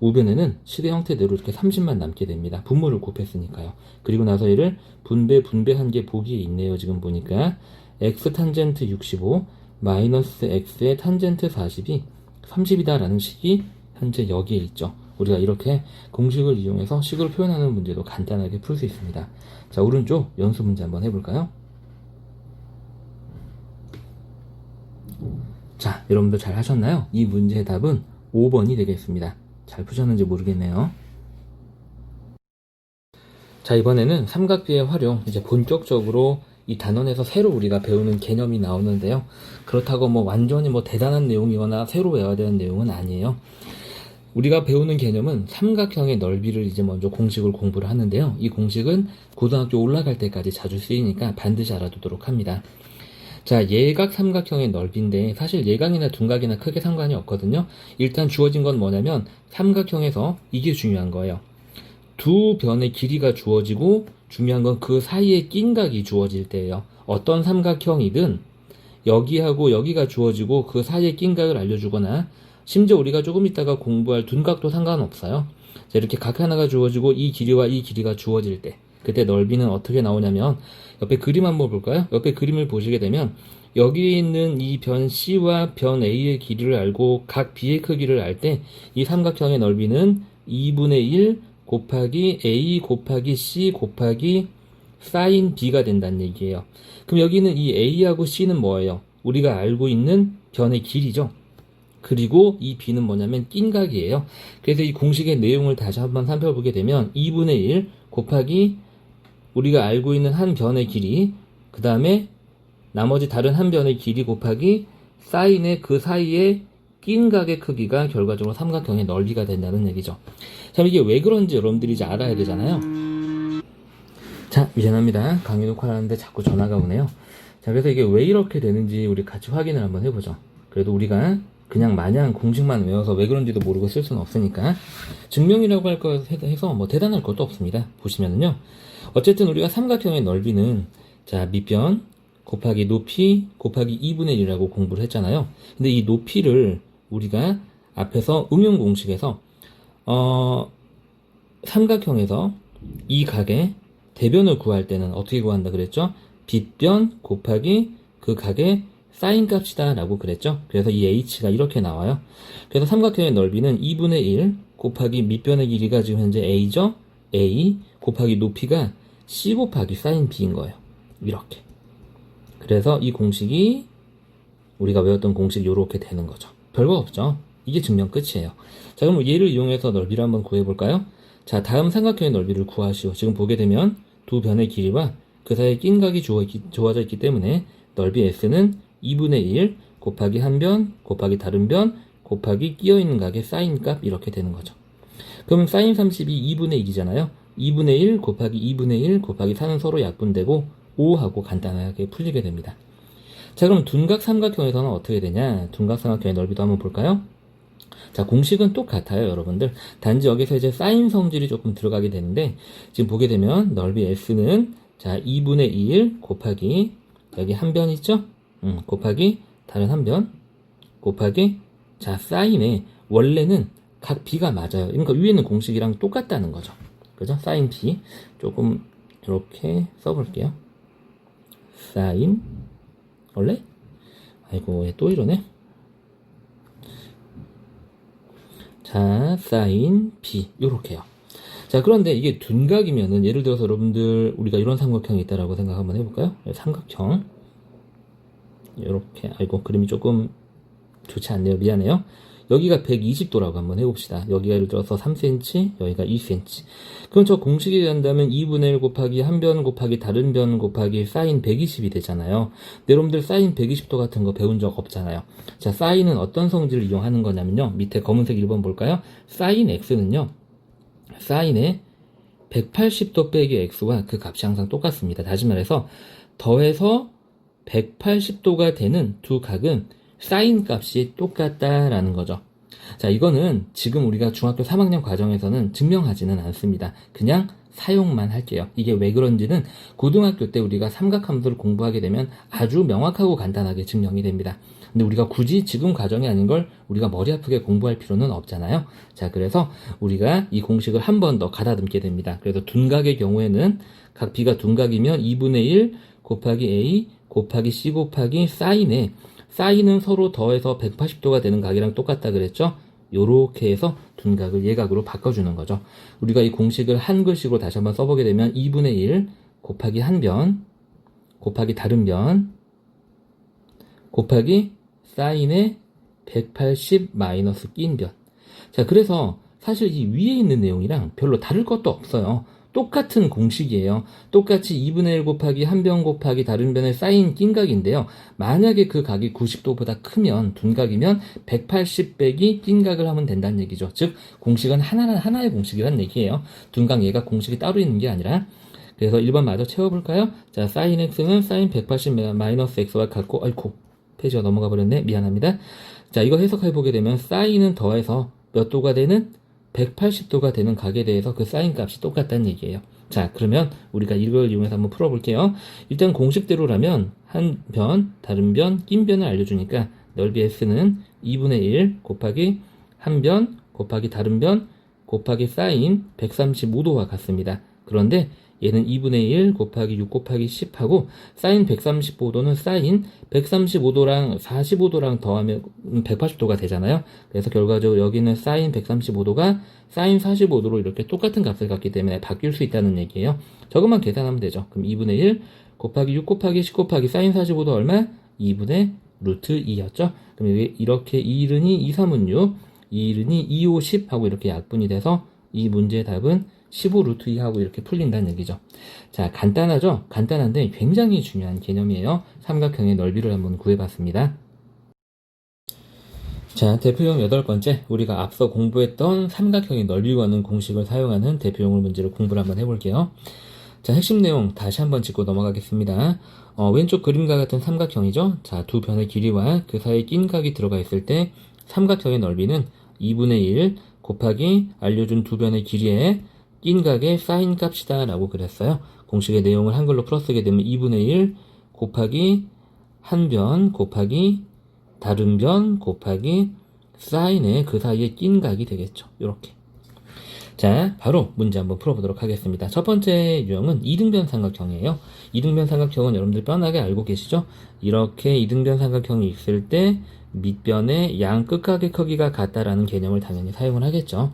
우변에는 식의 형태대로 이렇게 30만 남게 됩니다. 분모를 곱했으니까요. 그리고 나서 얘를 분배한 게 보기에 있네요. 지금 보니까 x 탄젠트 65 마이너스 x의 탄젠트 40이 30이다라는 식이 현재 여기에 있죠. 우리가 이렇게 공식을 이용해서 식을 표현하는 문제도 간단하게 풀 수 있습니다. 자, 오른쪽 연습 문제 한번 해볼까요? 자, 여러분들 잘 하셨나요? 이 문제의 답은 5번이 되겠습니다. 잘 푸셨는지 모르겠네요. 자, 이번에는 삼각비의 활용, 이제 본격적으로 이 단원에서 새로 우리가 배우는 개념이 나오는데요. 그렇다고 뭐 완전히 뭐 대단한 내용이거나 새로 외워야 되는 내용은 아니에요. 우리가 배우는 개념은 삼각형의 넓이를 이제 먼저 공식을 공부를 하는데요. 이 공식은 고등학교 올라갈 때까지 자주 쓰이니까 반드시 알아두도록 합니다. 자, 예각 삼각형의 넓이인데 사실 예각이나 둔각이나 크게 상관이 없거든요. 일단 주어진 건 뭐냐면 삼각형에서 이게 중요한 거예요. 두 변의 길이가 주어지고 중요한 건 그 사이에 낀 각이 주어질 때예요. 어떤 삼각형이든 여기하고 여기가 주어지고 그 사이에 낀 각을 알려주거나, 심지어 우리가 조금 있다가 공부할 둔각도 상관없어요. 자, 이렇게 각 하나가 주어지고 이 길이와 이 길이가 주어질 때, 그때 넓이는 어떻게 나오냐면, 옆에 그림 한번 볼까요? 옆에 그림을 보시게 되면 여기 있는 이 변 C와 변 A의 길이를 알고 각 B의 크기를 알 때 이 삼각형의 넓이는 2분의 1 곱하기 A 곱하기 C 곱하기 사인 B가 된다는 얘기예요. 그럼 여기는 이 A하고 C는 뭐예요? 우리가 알고 있는 변의 길이죠. 그리고 이 B는 뭐냐면 낀 각이에요. 그래서 이 공식의 내용을 다시 한번 살펴보게 되면 2분의 1 곱하기 우리가 알고 있는 한 변의 길이, 그 다음에 나머지 다른 한 변의 길이 곱하기 사인의 그 사이에 낀 각의 크기가 결과적으로 삼각형의 넓이가 된다는 얘기죠. 자, 이게 왜 그런지 여러분들이 이제 알아야 되잖아요. 자, 미안합니다. 강의 녹화하는데 자꾸 전화가 오네요. 자, 그래서 이게 왜 이렇게 되는지 우리 같이 확인을 한번 해보죠. 그래도 우리가 그냥 마냥 공식만 외워서 왜 그런지도 모르고 쓸 수는 없으니까 증명이라고 할 거 해서 뭐 대단할 것도 없습니다. 보시면은요. 어쨌든 우리가 삼각형의 넓이는 자, 밑변 곱하기 높이 곱하기 2분의 1이라고 공부를 했잖아요. 근데 이 높이를 우리가 앞에서 응용 공식에서 삼각형에서 이 각의 대변을 구할 때는 어떻게 구한다 그랬죠? 빗변 곱하기 그 각의 사인 값이다 라고 그랬죠. 그래서 이 h가 이렇게 나와요. 그래서 삼각형의 넓이는 2분의 1 곱하기 밑변의 길이가 지금 현재 a죠. a 곱하기 높이가 c 곱하기 사인 b인 거예요. 이렇게. 그래서 이 공식이 우리가 외웠던 공식이 이렇게 되는 거죠. 별거 없죠. 이게 증명 끝이에요. 자, 그럼 얘를 이용해서 넓이를 한번 구해볼까요? 자, 다음 삼각형의 넓이를 구하시오. 지금 보게 되면 두 변의 길이와 그 사이에 낀 각이 주어져 있기 때문에 넓이 s는 2분의 1 곱하기 한 변 곱하기 다른 변 곱하기 끼어있는 각의 사인 값 이렇게 되는 거죠. 그럼 사인 30이 2분의 1이잖아요. 2분의 1 곱하기 2분의 1 곱하기 4는 서로 약분되고 5하고 간단하게 풀리게 됩니다. 자, 그럼 둔각 삼각형에서는 어떻게 되냐? 둔각 삼각형의 넓이도 한번 볼까요? 자, 공식은 똑같아요, 여러분들. 단지 여기서 이제 사인 성질이 조금 들어가게 되는데, 지금 보게 되면 넓이 s는 자, 2분의 1 곱하기 여기 한 변 있죠? 곱하기 다른 한 변 곱하기 자, 사인에 원래는 각 b가 맞아요. 그러니까 위에는 공식이랑 똑같다는 거죠. 그죠? 사인 b 조금 이렇게 써볼게요. 사인 원래? 아이고, 얘 또 이러네. 자, 사인 b 요렇게요. 자, 그런데 이게 둔각이면은 예를 들어서 여러분들 우리가 이런 삼각형이 있다라고 생각 한번 해볼까요? 삼각형 요렇게. 아이고, 그림이 조금 좋지 않네요. 미안해요. 여기가 120도라고 한번 해봅시다. 여기가 예를 들어서 3cm, 여기가 2cm. 그럼 저 공식에 의한다면 2분의 1 곱하기 한 변 곱하기 다른 변 곱하기 사인 120이 되잖아요. 근데 여러분들 사인 120도 같은 거 배운 적 없잖아요. 자, 사인은 어떤 성질을 이용하는 거냐면요. 밑에 검은색 1번 볼까요? 사인 x는요. 사인의 180도 빼기 x와 그 값이 항상 똑같습니다. 다시 말해서 더해서 180도가 되는 두 각은 사인 값이 똑같다라는 거죠. 자, 이거는 지금 우리가 중학교 3학년 과정에서는 증명하지는 않습니다. 그냥 사용만 할게요. 이게 왜 그런지는 고등학교 때 우리가 삼각함수를 공부하게 되면 아주 명확하고 간단하게 증명이 됩니다. 근데 우리가 굳이 지금 과정이 아닌 걸 우리가 머리 아프게 공부할 필요는 없잖아요. 자, 그래서 우리가 이 공식을 한 번 더 가다듬게 됩니다. 그래서 둔각의 경우에는 각 b가 둔각이면 2분의 1 곱하기 a 곱하기 c 곱하기 사인에 사인은 서로 더해서 180도가 되는 각이랑 똑같다 그랬죠? 요렇게 해서 둔각을 예각으로 바꿔주는 거죠. 우리가 이 공식을 한글식으로 다시 한번 써보게 되면 2분의 1 곱하기 한 변 곱하기 다른 변 곱하기 사인의 180 마이너스 낀 변. 자, 그래서 사실 이 위에 있는 내용이랑 별로 다를 것도 없어요. 똑같은 공식이에요. 똑같이 2분의 1 곱하기 한 변 곱하기 다른 변의 사인 낀각인데요. 만약에 그 각이 90도보다 크면 둔각이면 180 빼기 낀각을 하면 된다는 얘기죠. 즉 공식은 하나의 공식이란 얘기예요. 둔각 얘가 공식이 따로 있는 게 아니라. 그래서 1번 마저 채워볼까요? 자, 사인 x는 사인 180 마이너스 x와 같고, 아이고 페이지가 넘어가 버렸네. 미안합니다. 자, 이거 해석해보게 되면 사인은 더해서 몇 도가 되는 180도가 되는 각에 대해서 그 사인 값이 똑같다는 얘기예요. 자, 그러면 우리가 이걸 이용해서 한번 풀어볼게요. 일단 공식대로라면 한 변, 다른 변, 낀 변을 알려주니까 넓이 s는 2분의 1 곱하기 한 변 곱하기 다른 변 곱하기 사인 135도와 같습니다. 그런데 얘는 2분의 1 곱하기 6 곱하기 10하고 사인 135도는 사인 135도랑 45도랑 더하면 180도가 되잖아요. 그래서 결과적으로 여기는 사인 135도가 사인 45도로 이렇게 똑같은 값을 갖기 때문에 바뀔 수 있다는 얘기예요. 저것만 계산하면 되죠. 그럼 2분의 1 곱하기 6 곱하기 10 곱하기 사인 45도 얼마? 2분의 루트 2였죠. 그럼 여기 이렇게 2른이 2, 3은 6, 2른이 2, 5, 10 하고 이렇게 약분이 돼서 이 문제의 답은 15 루트 2 하고 이렇게 풀린다는 얘기죠. 자, 간단하죠? 간단한데 굉장히 중요한 개념이에요. 삼각형의 넓이를 한번 구해봤습니다. 자, 대표용 8번째, 우리가 앞서 공부했던 삼각형의 넓이 구하는 공식을 사용하는 대표용을 문제를 공부를 한번 해볼게요. 자, 핵심 내용 다시 한번 짚고 넘어가겠습니다. 왼쪽 그림과 같은 삼각형이죠. 자, 두 변의 길이와 그 사이에 낀 각이 들어가 있을 때 삼각형의 넓이는 2분의 1 곱하기 알려준 두 변의 길이에 낀 각의 사인 값이다 라고 그랬어요. 공식의 내용을 한글로 풀어쓰게 되면 2분의 1 곱하기 한 변 곱하기 다른 변 곱하기 사인의 그 사이에 낀 각이 되겠죠. 이렇게. 자, 바로 문제 한번 풀어보도록 하겠습니다. 첫 번째 유형은 이등변 삼각형이에요. 이등변 삼각형은 여러분들 뻔하게 알고 계시죠? 이렇게 이등변 삼각형이 있을 때 밑변의 양 끝각의 크기가 같다라는 개념을 당연히 사용을 하겠죠.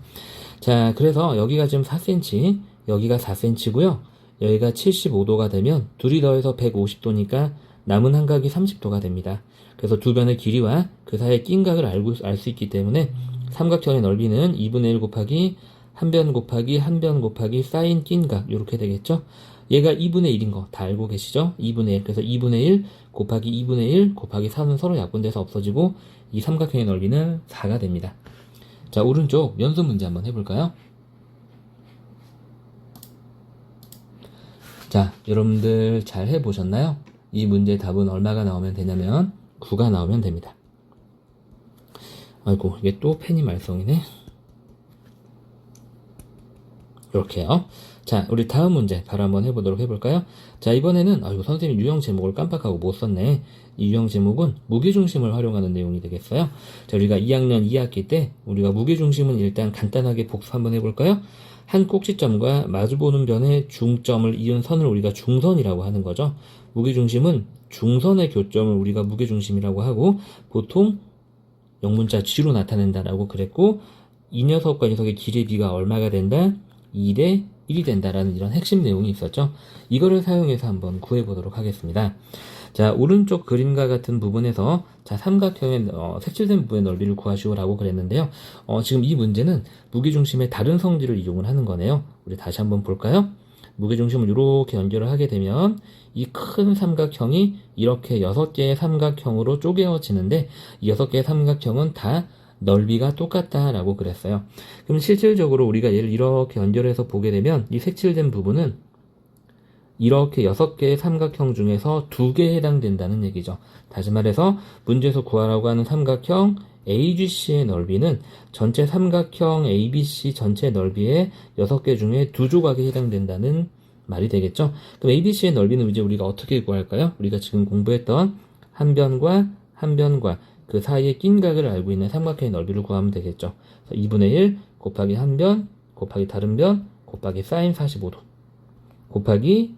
자, 그래서 여기가 지금 4cm, 여기가 4cm고요. 여기가 75도가 되면 둘이 더해서 150도니까 남은 한 각이 30도가 됩니다. 그래서 두 변의 길이와 그 사이의 낀 각을 알 수 있기 때문에 삼각형의 넓이는 2분의 1 곱하기 한 변 곱하기 한 변 곱하기 사인 낀 각 이렇게 되겠죠. 얘가 2분의 1인 거 다 알고 계시죠? 2분의 1. 그래서 2분의 1 곱하기 2분의 1 곱하기 4는 서로 약분돼서 없어지고 이 삼각형의 넓이는 4가 됩니다. 자, 오른쪽 연습 문제 한번 해볼까요? 자, 여러분들 잘 해보셨나요? 이 문제의 답은 얼마가 나오면 되냐면 9가 나오면 됩니다. 아이고, 이게 또 펜이 말썽이네. 이렇게요. 자, 우리 다음 문제 바로 한번 해보도록 해볼까요? 자, 이번에는 아이고, 선생님이 유형 제목을 깜빡하고 못 썼네. 이 유형 제목은 무게중심을 활용하는 내용이 되겠어요. 자, 우리가 2학년 2학기 때 우리가 무게중심은 일단 간단하게 복습 한번 해볼까요? 한 꼭지점과 마주보는 변의 중점을 이은 선을 우리가 중선이라고 하는 거죠. 무게중심은 중선의 교점을 우리가 무게중심이라고 하고 보통 영문자 G로 나타낸다라고 그랬고 이 녀석과 이 녀석의 길이의 비가 얼마가 된다? 2대 1이 된다라는 이런 핵심 내용이 있었죠. 이거를 사용해서 한번 구해보도록 하겠습니다. 자, 오른쪽 그림과 같은 부분에서 자, 삼각형의 색칠된 부분의 넓이를 구하시오라고 그랬는데요. 지금 이 문제는 무게중심의 다른 성질을 이용을 하는 거네요. 우리 다시 한번 볼까요? 무게중심을 이렇게 연결을 하게 되면 이 큰 삼각형이 이렇게 6개의 삼각형으로 쪼개어지는데 이 6개의 삼각형은 다 넓이가 똑같다라고 그랬어요. 그럼 실질적으로 우리가 얘를 이렇게 연결해서 보게 되면 이 색칠된 부분은 이렇게 6개의 삼각형 중에서 2개에 해당된다는 얘기죠. 다시 말해서 문제에서 구하라고 하는 삼각형 AGC의 넓이는 전체 삼각형 ABC 전체 넓이의 6개 중에 2조각에 해당된다는 말이 되겠죠. 그럼 ABC의 넓이는 이제 우리가 어떻게 구할까요? 우리가 지금 공부했던 한 변과 한 변과 그 사이에 낀 각을 알고 있는 삼각형의 넓이를 구하면 되겠죠. 2분의 1 곱하기 한 변 곱하기 다른 변 곱하기 사인 45도 곱하기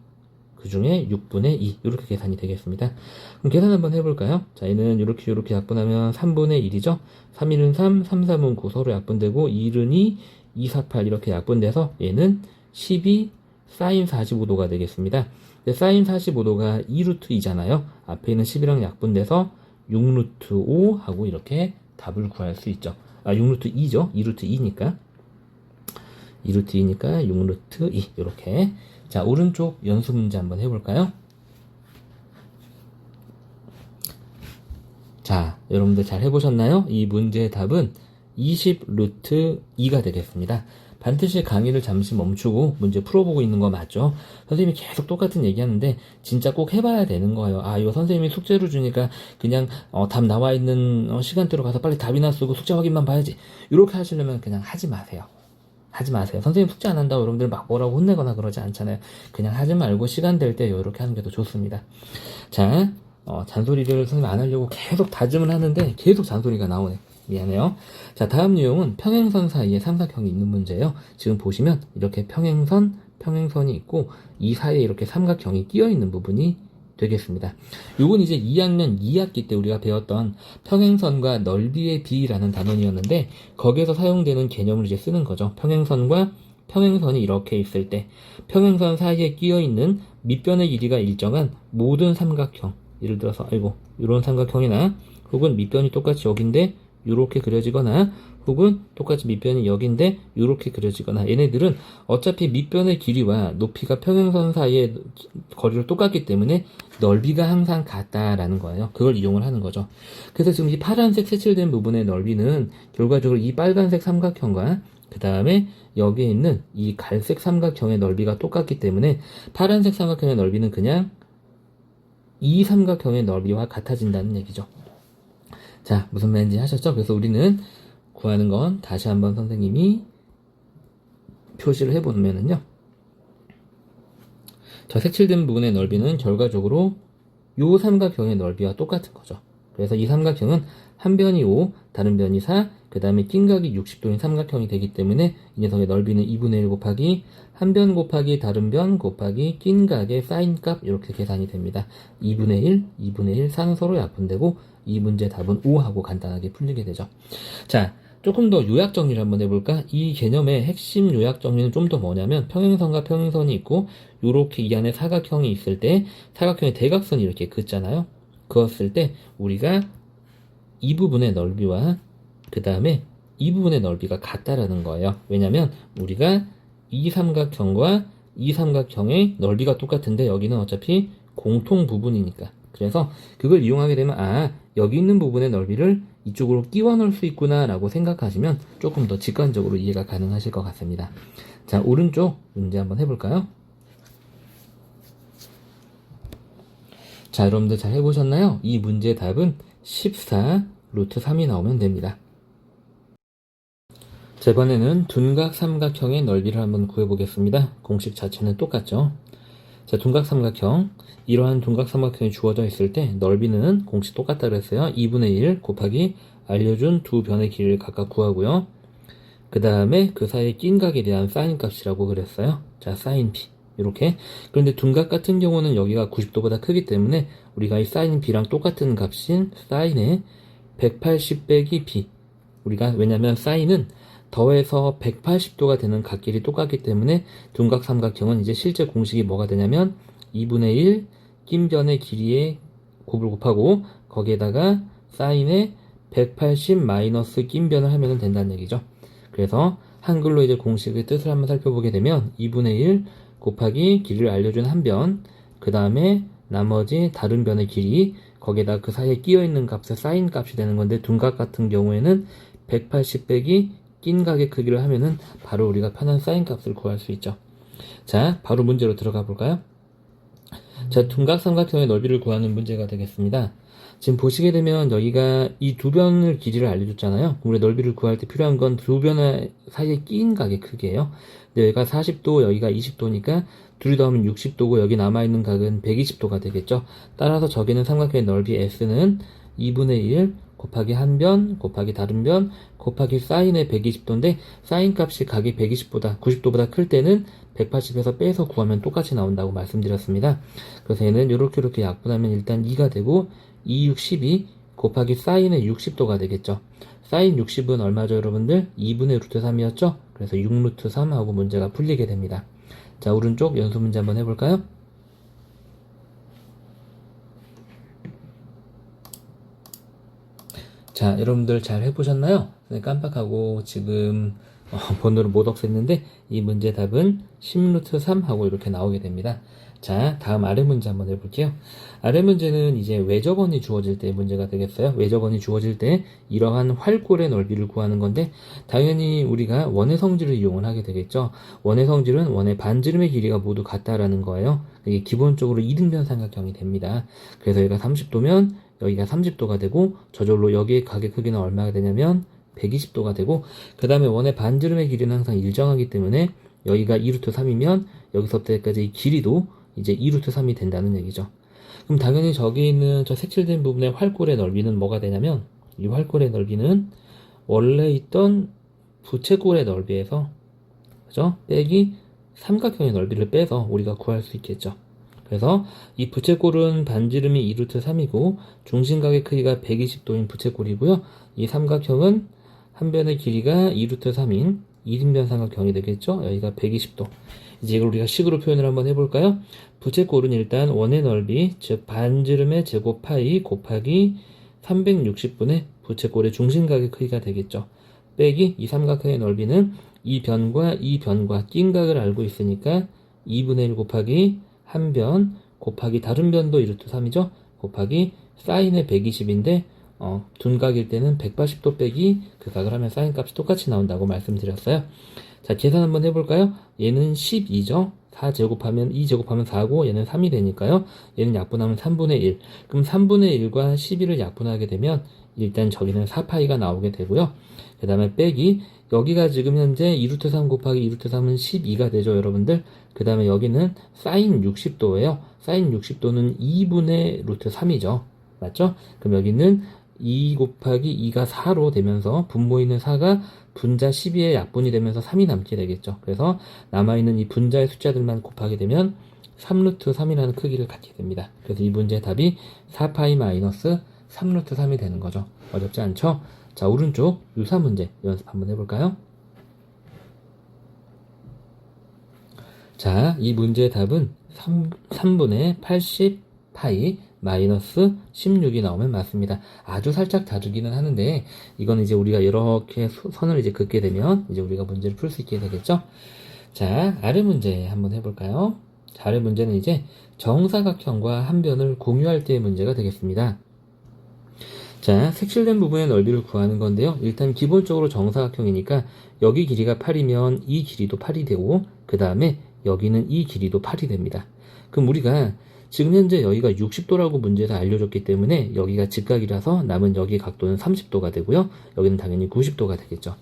그 중에 6분의 2 이렇게 계산이 되겠습니다. 그럼 계산 한번 해볼까요? 자, 얘는 이렇게 약분하면 3분의 1이죠. 3, 1은 3, 3, 3은 9 서로 약분되고 1은 2, 2, 4, 8 이렇게 약분돼서 얘는 12 사인 45도가 되겠습니다. 사인 45도가 2루트 2잖아요. 앞에 있는 10이랑 약분돼서 6루트 5 하고 이렇게 답을 구할 수 있죠. 6루트 2죠. 2루트 2니까 2루트 2니까 6루트 2 이렇게. 자, 오른쪽 연습 문제 한번 해볼까요? 자, 여러분들 잘 해보셨나요? 이 문제의 답은 20루트 2가 되겠습니다. 반드시 강의를 잠시 멈추고 문제 풀어보고 있는 거 맞죠? 선생님이 계속 똑같은 얘기하는데 진짜 꼭 해봐야 되는 거예요. 이거 선생님이 숙제로 주니까 그냥 답 나와 있는 시간대로 가서 빨리 답이나 쓰고 숙제 확인만 봐야지 이렇게 하시려면 그냥 하지 마세요. 하지 마세요. 선생님 숙제 안 한다고 여러분들 막 뭐라고 혼내거나 그러지 않잖아요. 그냥 하지 말고 시간 될 때 이렇게 하는 게 더 좋습니다. 자, 잔소리를 선생님 안 하려고 계속 다짐을 하는데 계속 잔소리가 나오네. 미안해요. 자, 다음 유형은 평행선 사이에 삼각형이 있는 문제예요. 지금 보시면 이렇게 평행선이 있고 이 사이에 이렇게 삼각형이 끼어 있는 부분이 되겠습니다. 요건 이제 2학년 2학기 때 우리가 배웠던 평행선과 넓이의 비라는 단원이었는데 거기에서 사용되는 개념을 이제 쓰는 거죠. 평행선과 평행선이 이렇게 있을 때 평행선 사이에 끼어 있는 밑변의 길이가 일정한 모든 삼각형, 예를 들어서 이런 삼각형이나 혹은 밑변이 똑같이 여기인데 이렇게 그려지거나 혹은 똑같이 밑변이 여기인데 이렇게 그려지거나 얘네들은 어차피 밑변의 길이와 높이가 평행선 사이의 거리를 똑같기 때문에 넓이가 항상 같다라는 거예요. 그걸 이용을 하는 거죠. 그래서 지금 이 파란색 색칠된 부분의 넓이는 결과적으로 이 빨간색 삼각형과 그 다음에 여기에 있는 이 갈색 삼각형의 넓이가 똑같기 때문에 파란색 삼각형의 넓이는 그냥 이 삼각형의 넓이와 같아진다는 얘기죠. 자, 무슨 말인지 하셨죠? 그래서 우리는 구하는 건 다시 한번 선생님이 표시를 해보면은요. 저 색칠된 부분의 넓이는 결과적으로 요 삼각형의 넓이와 똑같은 거죠. 그래서 이 삼각형은 한 변이 5, 다른 변이 4, 그 다음에 낀 각이 60도인 삼각형이 되기 때문에 이 녀석의 넓이는 2분의 1 곱하기 한 변 곱하기 다른 변 곱하기 낀 각의 사인 값 이렇게 계산이 됩니다. 2분의 1, 2분의 1, 4는 서로 약분되고 이 문제 답은 5하고 간단하게 풀리게 되죠. 자, 조금 더 요약 정리를 한번 해볼까? 이 개념의 핵심 요약 정리는 좀 더 뭐냐면 평행선과 평행선이 있고 요렇게 이 안에 사각형이 있을 때 사각형의 대각선이 이렇게 긋잖아요. 그었을 때 우리가 이 부분의 넓이와 그 다음에 이 부분의 넓이가 같다라는 거예요. 왜냐면 우리가 이 삼각형과 이 삼각형의 넓이가 똑같은데 여기는 어차피 공통 부분이니까. 그래서 그걸 이용하게 되면 여기 있는 부분의 넓이를 이쪽으로 끼워 넣을 수 있구나 라고 생각하시면 조금 더 직관적으로 이해가 가능하실 것 같습니다. 자, 오른쪽 문제 한번 해볼까요? 자, 여러분들 잘 해보셨나요? 이 문제의 답은 14 루트 3이 나오면 됩니다. 자, 이번에는 둔각 삼각형의 넓이를 한번 구해보겠습니다. 공식 자체는 똑같죠. 자, 둔각 삼각형. 이러한 둔각 삼각형이 주어져 있을 때 넓이는 공식 똑같다 그랬어요. 2분의 1 곱하기 알려준 두 변의 길이를 각각 구하고요. 그 다음에 그 사이에 낀 각에 대한 사인 값이라고 그랬어요. 자, 사인 b. 이렇게. 그런데 둔각 같은 경우는 여기가 90도보다 크기 때문에 우리가 이 사인 b랑 똑같은 값인 사인의 180 빼기 b. 우리가 왜냐면 사인은 더해서 180도가 되는 각길이 똑같기 때문에 둔각 삼각형은 이제 실제 공식이 뭐가 되냐면 2분의 1 낀 변의 길이의 곱을 곱하고 거기에다가 사인의 180 마이너스 낀 변을 하면 된다는 얘기죠. 그래서 한글로 이제 공식의 뜻을 한번 살펴보게 되면 2분의 1 곱하기 길이를 알려준 한 변, 그 다음에 나머지 다른 변의 길이, 거기에다 그 사이에 끼어있는 값의 사인 값이 되는 건데 둔각 같은 경우에는 180 빼기 낀 각의 크기를 하면은 바로 우리가 편한 사인 값을 구할 수 있죠. 자, 바로 문제로 들어가 볼까요? 자, 둔각 삼각형의 넓이를 구하는 문제가 되겠습니다. 지금 보시게 되면 여기가 이 두 변을 길이를 알려줬잖아요. 우리 넓이를 구할 때 필요한 건 두 변 사이에 끼인 각의 크기예요. 근데 여기가 40도, 여기가 20도니까 둘이 더하면 60도고 여기 남아있는 각은 120도가 되겠죠. 따라서 저기는 삼각형의 넓이 S는 2분의 1 곱하기 한 변 곱하기 다른 변 곱하기 사인의 120도인데 사인 값이 각이 120보다 90도보다 클 때는 180에서 빼서 구하면 똑같이 나온다고 말씀드렸습니다. 그래서 얘는 이렇게 약분하면 일단 2가 되고 2, 6, 12 곱하기 사인의 60도가 되겠죠. 사인 60은 얼마죠, 여러분들? 2분의 루트 3이었죠? 그래서 6 루트 3하고 문제가 풀리게 됩니다. 자, 오른쪽 연수 문제 한번 해볼까요? 자, 여러분들 잘 해보셨나요? 네, 깜빡하고 지금 번호를 못 없앴는데 이 문제 답은 10 루트 3 하고 이렇게 나오게 됩니다. 자, 다음 아래 문제 한번 해볼게요. 아래 문제는 이제 외접원이 주어질 때 문제가 되겠어요. 외접원이 주어질 때 이러한 활골의 넓이를 구하는 건데 당연히 우리가 원의 성질을 이용을 하게 되겠죠. 원의 성질은 원의 반지름의 길이가 모두 같다라는 거예요. 이게 기본적으로 이등변 삼각형이 됩니다. 그래서 여기가 30도면 여기가 30도가 되고 저절로 여기의 각의 크기는 얼마가 되냐면 120도가 되고 그 다음에 원의 반지름의 길이는 항상 일정하기 때문에 여기가 2루트 3이면 여기서부터 여기까지 이 길이도 이제 2루트 3이 된다는 얘기죠. 그럼 당연히 저기 있는 저 색칠된 부분의 활골의 넓이는 뭐가 되냐면 이 활골의 넓이는 원래 있던 부채꼴의 넓이에서 그죠? 빼기 삼각형의 넓이를 빼서 우리가 구할 수 있겠죠. 그래서 이 부채꼴은 반지름이 2루트 3이고 중심각의 크기가 120도인 부채꼴이고요. 이 삼각형은 한 변의 길이가 2루트 3인 1인변 삼각형이 되겠죠. 여기가 120도. 이제 이걸 우리가 식으로 표현을 한번 해볼까요? 부채꼴은 일단 원의 넓이, 즉 반지름의 제곱 파이 곱하기 360분의 부채꼴의 중심각의 크기가 되겠죠. 빼기 이 삼각형의 넓이는 이 변과 이 변과 낀 각을 알고 있으니까 2분의 1 곱하기 한 변 곱하기 다른 변도 1루트 3이죠. 곱하기 사인의 120인데 둔각일 때는 180도 빼기 그 각을 하면 사인 값이 똑같이 나온다고 말씀드렸어요. 자, 계산 한번 해볼까요? 얘는 12죠. 4 제곱하면 2 제곱하면 4고 얘는 3이 되니까요. 얘는 약분하면 3분의 1. 그럼 3분의 1과 12를 약분하게 되면 일단 저기는 4파이가 나오게 되고요. 그 다음에 빼기 여기가 지금 현재 2루트 3 곱하기 2루트 3은 12가 되죠, 여러분들. 그 다음에 여기는 사인 60도예요. 사인 60도는 2분의 루트 3이죠. 맞죠? 그럼 여기는 2 곱하기 2가 4로 되면서 분모있는 4가 분자 12의 약분이 되면서 3이 남게 되겠죠. 그래서 남아있는 이 분자의 숫자들만 곱하게 되면 3루트 3이라는 크기를 갖게 됩니다. 그래서 이 문제의 답이 4파이 마이너스 3루트 3이 되는 거죠. 어렵지 않죠? 자, 오른쪽 유사 문제 연습 한번 해볼까요? 자, 이 문제의 답은 3분의 80파이 마이너스 16이 나오면 맞습니다. 아주 살짝 다르기는 하는데 이건 이제 우리가 이렇게 선을 이제 긋게 되면 이제 우리가 문제를 풀 수 있게 되겠죠. 자, 아래 문제 한번 해볼까요? 자, 아래 문제는 이제 정사각형과 한 변을 공유할 때의 문제가 되겠습니다. 자, 색칠된 부분의 넓이를 구하는 건데요. 일단 기본적으로 정사각형이니까 여기 길이가 8이면 이 길이도 8이 되고 그 다음에 여기는 이 길이도 8이 됩니다. 그럼 우리가 지금 현재 여기가 60도라고 문제에서 알려줬기 때문에 여기가 직각이라서 남은 여기 각도는 30도가 되고요. 여기는 당연히 90도가 되겠죠.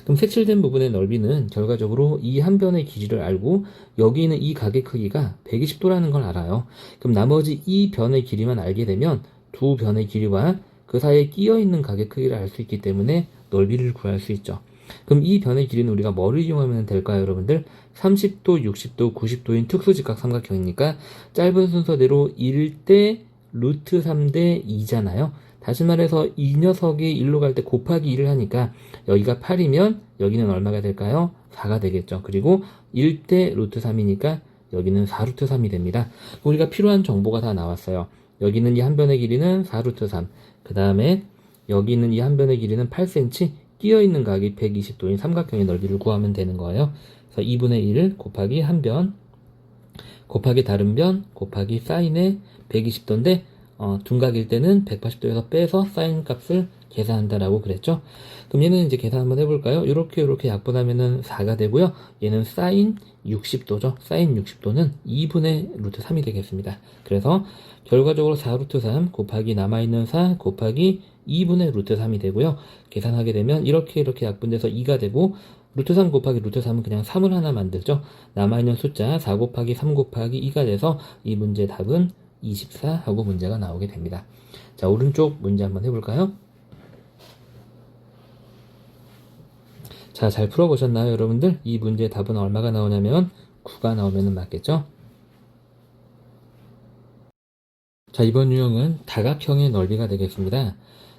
그럼 색칠된 부분의 넓이는 결과적으로 이 한 변의 길이를 알고 여기 있는 이 각의 크기가 120도라는 걸 알아요. 그럼 나머지 이 변의 길이만 알게 되면 두 변의 길이와 그 사이에 끼어있는 각의 크기를 알 수 있기 때문에 넓이를 구할 수 있죠. 그럼 이 변의 길이는 우리가 뭐를 이용하면 될까요, 여러분들? 30도, 60도, 90도인 특수직각 삼각형이니까 짧은 순서대로 1대 루트 3대 2잖아요. 다시 말해서 이 녀석이 1로 갈 때 곱하기 2를 하니까 여기가 8이면 여기는 얼마가 될까요? 4가 되겠죠. 그리고 1대 루트 3이니까 여기는 4루트 3이 됩니다. 우리가 필요한 정보가 다 나왔어요. 여기는 이 한 변의 길이는 4루트 3. 그 다음에 여기 있는 이 한 변의 길이는 8cm, 끼어있는 각이 120도인 삼각형의 넓이를 구하면 되는 거예요. 그래서 2분의 1 곱하기 한 변 곱하기 다른 변 곱하기 사인의 120도인데 둔각일 때는 180도에서 빼서 사인 값을 계산한다라고 그랬죠. 그럼 얘는 이제 계산 한번 해볼까요? 이렇게 약분하면은 4가 되고요. 얘는 사인 60도죠. 사인 60도는 2분의 루트 3이 되겠습니다. 그래서 결과적으로 4루트 3 곱하기 남아있는 4 곱하기 2분의 루트 3이 되고요. 계산하게 되면 이렇게 약분돼서 2가 되고 루트 3 곱하기 루트 3은 그냥 3을 하나 만들죠. 남아있는 숫자 4 곱하기 3 곱하기 2가 돼서 이 문제의 답은 24 하고 문제가 나오게 됩니다. 자, 오른쪽 문제 한번 해볼까요? 자, 잘 풀어보셨나요, 여러분들? 이 문제의 답은 얼마가 나오냐면 9가 나오면 맞겠죠? 자, 이번 유형은 다각형의 넓이가 되겠습니다.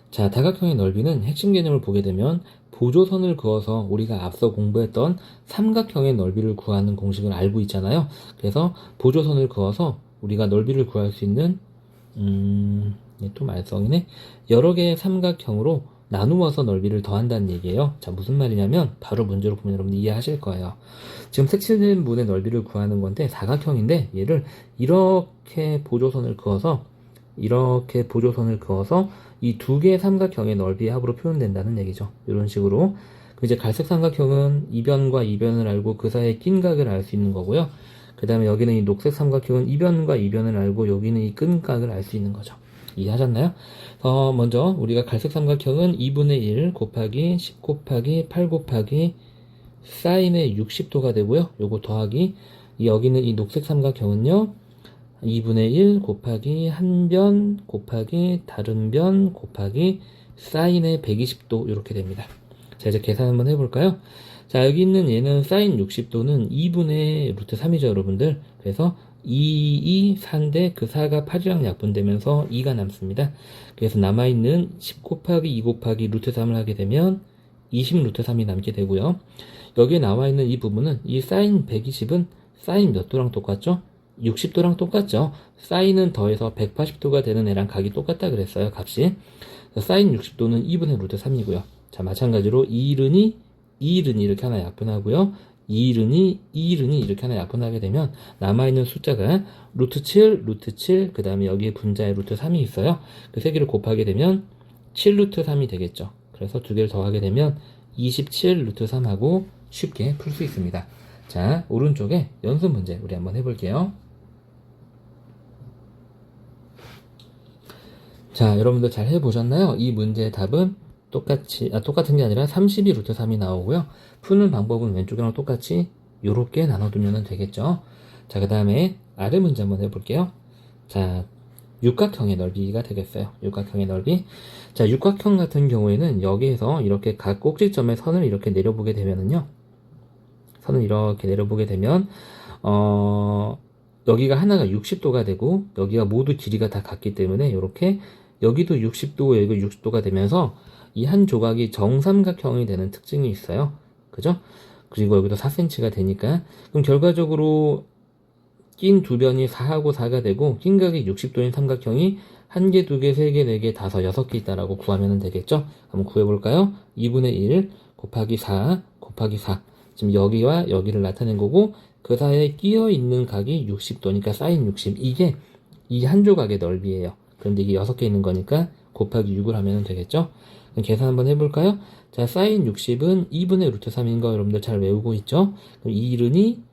자, 다각형의 넓이는 핵심 개념을 보게 되면 보조선을 그어서 우리가 앞서 공부했던 삼각형의 넓이를 구하는 공식을 알고 있잖아요. 그래서 보조선을 그어서 우리가 넓이를 구할 수 있는 또 말썽이네. 여러 개의 삼각형으로 나누어서 넓이를 더한다는 얘기예요. 자, 무슨 말이냐면 바로 문제로 보면 여러분들 이해하실 거예요. 지금 색칠된 부분의 넓이를 구하는 건데 사각형인데 얘를 이렇게 보조선을 그어서 이 두 개의 삼각형의 넓이의 합으로 표현된다는 얘기죠. 이런 식으로. 이제 갈색 삼각형은 이변과 이변을 알고 그 사이에 낀 각을 알 수 있는 거고요. 그 다음에 여기는 이 녹색 삼각형은 이변과 이변을 알고 여기는 이 끈 각을 알 수 있는 거죠. 이해하셨나요? 먼저 우리가 갈색 삼각형은 2분의 1 곱하기 10 곱하기 8 곱하기 사인의 60도가 되고요. 요거 더하기 여기는 이 녹색 삼각형은요. 2분의 1 곱하기 한 변 곱하기 다른 변 곱하기 사인의 120도 이렇게 됩니다. 자, 이제 계산 한번 해볼까요? 자, 여기 있는 얘는 사인 60도는 2분의 루트 3이죠, 여러분들. 그래서 4인데 그 4가 8이랑 약분되면서 2가 남습니다. 그래서 남아있는 10 곱하기 2 곱하기 루트 3을 하게 되면 20 루트 3이 남게 되고요. 여기에 나와있는 이 부분은 이 사인 120은 사인 몇 도랑 똑같죠? 60도랑 똑같죠? 사인은 더해서 180도가 되는 애랑 각이 똑같다 그랬어요, 값이. 사인 60도는 2분의 루트 3이고요. 자, 마찬가지로 2른이 이렇게 하나 약분하고요. 2른이 이렇게 하나 약분하게 되면 남아있는 숫자가 루트 7, 그 다음에 여기에 분자에 루트 3이 있어요. 그 세 개를 곱하게 되면 7 루트 3이 되겠죠. 그래서 두 개를 더하게 되면 27 루트 3하고 쉽게 풀 수 있습니다. 자, 오른쪽에 연습 문제 우리 한번 해볼게요. 자, 여러분들 잘 해보셨나요? 이 문제의 답은 똑같은 게 아니라 32 루트 3이 나오고요. 푸는 방법은 왼쪽이랑 똑같이 요렇게 나눠두면 되겠죠. 자, 그 다음에 아래 문제 한번 해볼게요. 자, 육각형의 넓이가 되겠어요. 육각형의 넓이. 자, 육각형 같은 경우에는 여기에서 이렇게 각 꼭지점에 선을 이렇게 내려보게 되면은요. 선을 이렇게 내려보게 되면, 여기가 하나가 60도가 되고, 여기가 모두 길이가 다 같기 때문에, 이렇게, 여기도 60도, 여기도 60도가 되면서, 이 한 조각이 정삼각형이 되는 특징이 있어요. 그죠? 그리고 여기도 4cm가 되니까, 그럼 결과적으로, 낀 두 변이 4하고 4가 되고 낀 각이 60도인 삼각형이 1개, 2개, 3개, 4개, 5, 6개 있다라고 구하면 되겠죠? 한번 구해볼까요? 2분의 1 곱하기 4 곱하기 4 지금 여기와 여기를 나타낸 거고 그 사이에 끼어 있는 각이 60도니까 사인 60 이게 이 한 조각의 넓이에요. 그런데 이게 6개 있는 거니까 곱하기 6을 하면 되겠죠? 그럼 계산 한번 해볼까요? 자, 사인 60은 2분의 루트 3인 거 여러분들 잘 외우고 있죠? 그럼 2이른이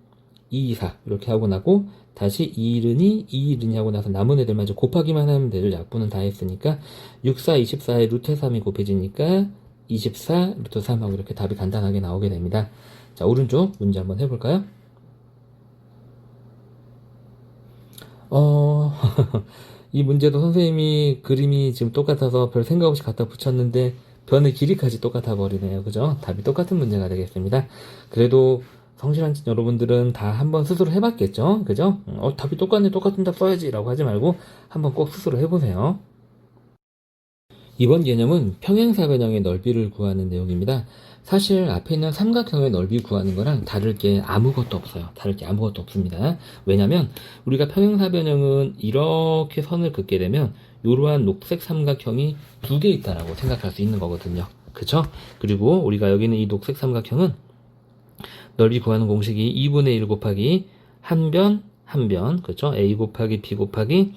2, 2, 4 이렇게 하고 나고 다시 2이른이 2, 2이른이 하고 나서 남은 애들만 이제 곱하기만 하면 되죠. 약분은 다 했으니까 6, 4, 24에 루트 3이 곱해지니까 24 루트 3하고 이렇게 답이 간단하게 나오게 됩니다. 자, 오른쪽 문제 한번 해볼까요? 이 문제도 선생님이 그림이 지금 똑같아서 별 생각 없이 갖다 붙였는데 변의 길이까지 똑같아 버리네요. 그죠? 답이 똑같은 문제가 되겠습니다. 그래도 성실한 여러분들은 다 한번 스스로 해봤겠죠? 그죠? 답이 똑같네, 똑같은 답 써야지 라고 하지 말고 한번 꼭 스스로 해보세요. 이번 개념은 평행사변형의 넓이를 구하는 내용입니다. 사실 앞에 있는 삼각형의 넓이 구하는 거랑 다를 게 아무것도 없어요. 다를 게 아무것도 없습니다. 왜냐면 우리가 평행사변형은 이렇게 선을 긋게 되면 이러한 녹색 삼각형이 두 개 있다라고 생각할 수 있는 거거든요. 그쵸? 그리고 우리가 여기 있는 이 녹색 삼각형은 넓이 구하는 공식이 2분의 1 곱하기 한 변, 그쵸? A 곱하기 B 곱하기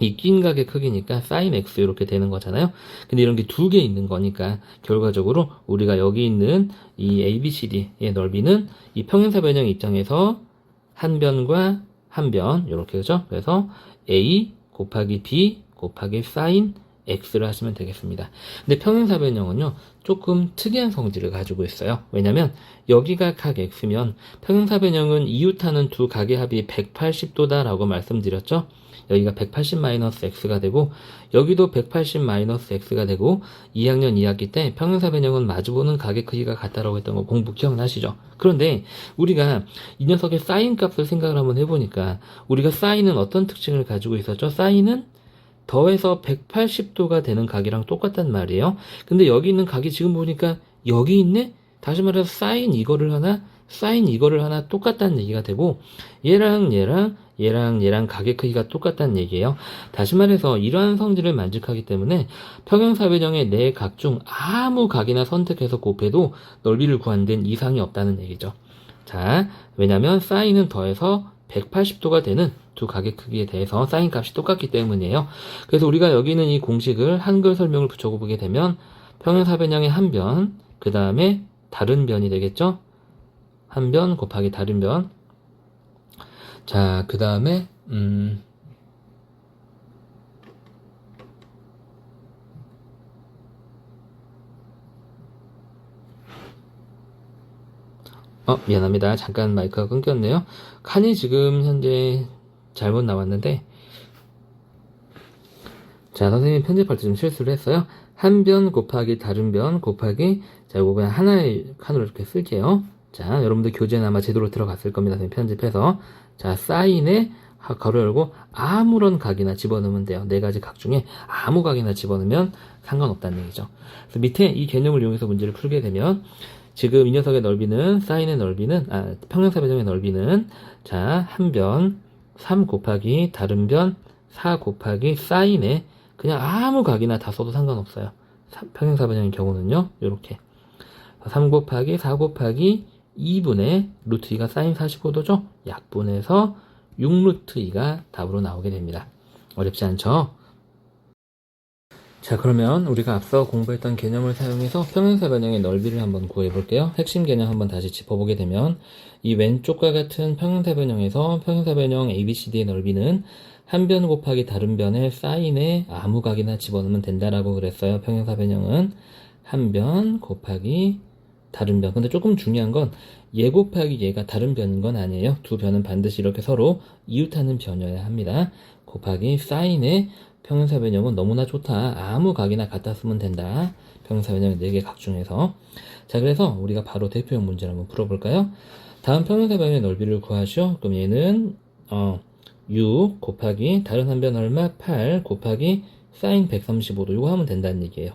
이 낀 각의 크기니까 sin x 이렇게 되는 거잖아요. 근데 이런 게 두 개 있는 거니까 결과적으로 우리가 여기 있는 이 ABCD의 넓이는 이 평행사변형 입장에서 한 변과 한 변 이렇게 그죠? 그래서 A 곱하기 B 곱하기 sin x를 하시면 되겠습니다. 근데 평행사변형은요 조금 특이한 성질을 가지고 있어요. 왜냐면 여기가 각 x면 평행사변형은 이웃하는 두 각의 합이 180도다 라고 말씀드렸죠. 여기가 180-x가 되고 여기도 180-x가 되고 2학년 2학기 때 평행사변형은 마주보는 각의 크기가 같다라고 했던 거 공부 기억나시죠? 그런데 우리가 이 녀석의 사인 값을 생각을 한번 해보니까 우리가 사인은 어떤 특징을 가지고 있었죠? 사인은 더해서 180도가 되는 각이랑 똑같단 말이에요. 근데 여기 있는 각이 지금 보니까 여기 있네? 다시 말해서 사인 이거를 하나 똑같다는 얘기가 되고 얘랑 각의 크기가 똑같다는 얘기예요. 다시 말해서 이러한 성질을 만족하기 때문에 평행사변형의 네 각 중 아무 각이나 선택해서 곱해도 넓이를 구하는 데는 이상이 없다는 얘기죠. 자, 왜냐면 사인은 더해서 180도가 되는 두 각의 크기에 대해서 사인 값이 똑같기 때문이에요. 그래서 우리가 여기 있는 이 공식을 한글 설명을 붙여보게 되면 평행사변형의 한 변, 그 다음에 다른 변이 되겠죠? 한 변 곱하기 다른 변. 자, 그 다음에 미안합니다. 잠깐 마이크가 끊겼네요. 칸이 지금 현재 잘못 나왔는데 자, 선생님이 편집할 때 좀 실수를 했어요. 한 변 곱하기 다른 변 곱하기 자, 이거 그냥 하나의 칸으로 이렇게 쓸게요. 자, 여러분들 교재는 아마 제대로 들어갔을 겁니다. 선생님 편집해서 자, 사인에 가로 열고 아무런 각이나 집어넣으면 돼요. 네 가지 각 중에 아무 각이나 집어넣으면 상관없다는 얘기죠. 그래서 밑에 이 개념을 이용해서 문제를 풀게 되면 지금 이 녀석의 넓이는 사인의 넓이는 평행사변형의 넓이는 자, 한 변 3 곱하기 다른 변 4 곱하기 사인에 그냥 아무 각이나 다 써도 상관없어요. 평행사변형의 경우는요. 이렇게 3 곱하기 4 곱하기 2분의 루트 2가 사인 45도죠. 약분해서 6루트 2가 답으로 나오게 됩니다. 어렵지 않죠? 자, 그러면 우리가 앞서 공부했던 개념을 사용해서 평행사 변형의 넓이를 한번 구해 볼게요. 핵심 개념 한번 다시 짚어보게 되면 이 왼쪽과 같은 평행사 변형에서 평행사 변형 ABCD의 넓이는 한 변 곱하기 다른 변의 사인에 아무 각이나 집어넣으면 된다라고 그랬어요. 평행사 변형은 한 변 곱하기 다른 변. 근데 조금 중요한 건 얘 곱하기 얘가 다른 변인 건 아니에요. 두 변은 반드시 이렇게 서로 이웃하는 변이어야 합니다. 곱하기 사인에 평행사 변형은 너무나 좋다. 아무 각이나 갖다 쓰면 된다. 평행사 변형 4개 각 중에서. 자, 그래서 우리가 바로 대표형 문제를 한번 풀어볼까요? 다음 평행사 변형의 넓이를 구하시오. 그럼 얘는 6 곱하기 다른 한 변 얼마? 8 곱하기 사인 135도. 이거 하면 된다는 얘기예요.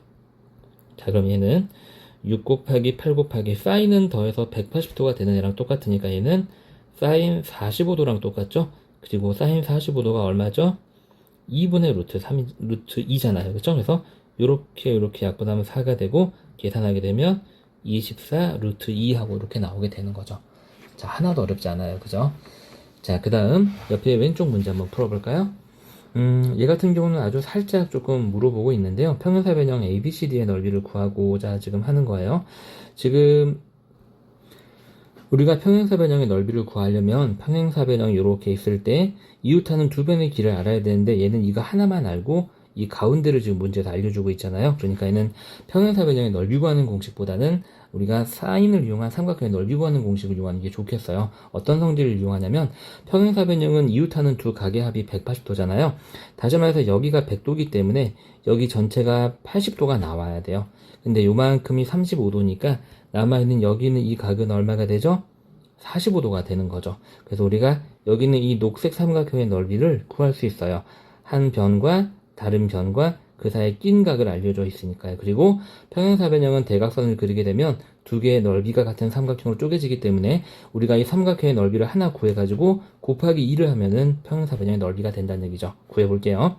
자, 그럼 얘는 6 곱하기 8 곱하기 사인은 더해서 180도가 되는 애랑 똑같으니까 얘는 사인 45도랑 똑같죠? 그리고 사인 45도가 얼마죠? 2분의 루트 3, 루트 2잖아요. 그쵸? 그래서 요렇게 약분하면 4가 되고 계산하게 되면 24 루트 2하고 이렇게 나오게 되는 거죠. 자, 하나도 어렵지 않아요. 그죠? 자, 그 다음 옆에 왼쪽 문제 한번 풀어볼까요? 얘 같은 경우는 아주 살짝 조금 물어보고 있는데요. 평행사 변형 ABCD의 넓이를 구하고자 지금 하는 거예요. 지금 우리가 평행사 변형의 넓이를 구하려면 평행사 변형이 이렇게 있을 때 이웃하는 두 변의 길을 알아야 되는데 얘는 이거 하나만 알고 이 가운데를 지금 문제에서 알려주고 있잖아요. 그러니까 얘는 평행사 변형의 넓이 구하는 공식보다는 우리가 사인을 이용한 삼각형의 넓이 구하는 공식을 이용하는 게 좋겠어요. 어떤 성질을 이용하냐면 평행사 변형은 이웃하는 두 각의 합이 180도잖아요. 다시 말해서 여기가 100도기 때문에 여기 전체가 80도가 나와야 돼요. 근데 요만큼이 35도니까 남아있는 여기는 이 각은 얼마가 되죠? 45도가 되는 거죠. 그래서 우리가 여기는 이 녹색 삼각형의 넓이를 구할 수 있어요. 한 변과 다른 변과 그 사이에 낀 각을 알려져 있으니까요. 그리고 평행사 변형은 대각선을 그리게 되면 두 개의 넓이가 같은 삼각형으로 쪼개지기 때문에 우리가 이 삼각형의 넓이를 하나 구해가지고 곱하기 2를 하면은 평행사 변형의 넓이가 된다는 얘기죠. 구해볼게요.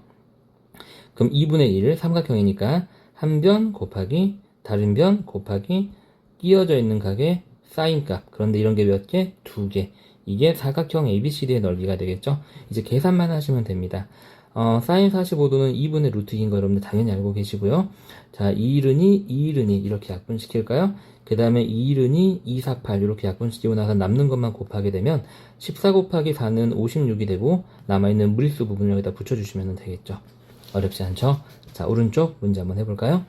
그럼 2분의 1 삼각형이니까 한 변 곱하기 다른 변 곱하기 끼어져 있는 각의 사인값. 그런데 이런 게 몇 개? 2개. 이게 사각형 ABCD의 넓이가 되겠죠? 이제 계산만 하시면 됩니다. 사인 45도는 2분의 루트 2인 거 여러분들 당연히 알고 계시고요. 자, 2른이 이렇게 약분시킬까요? 그 다음에 2른이 248 이렇게 약분시키고 나서 남는 것만 곱하게 되면 14 곱하기 4는 56이 되고 남아있는 무리수 부분을 여기다 붙여주시면 되겠죠. 어렵지 않죠? 자, 오른쪽 문제 한번 해볼까요?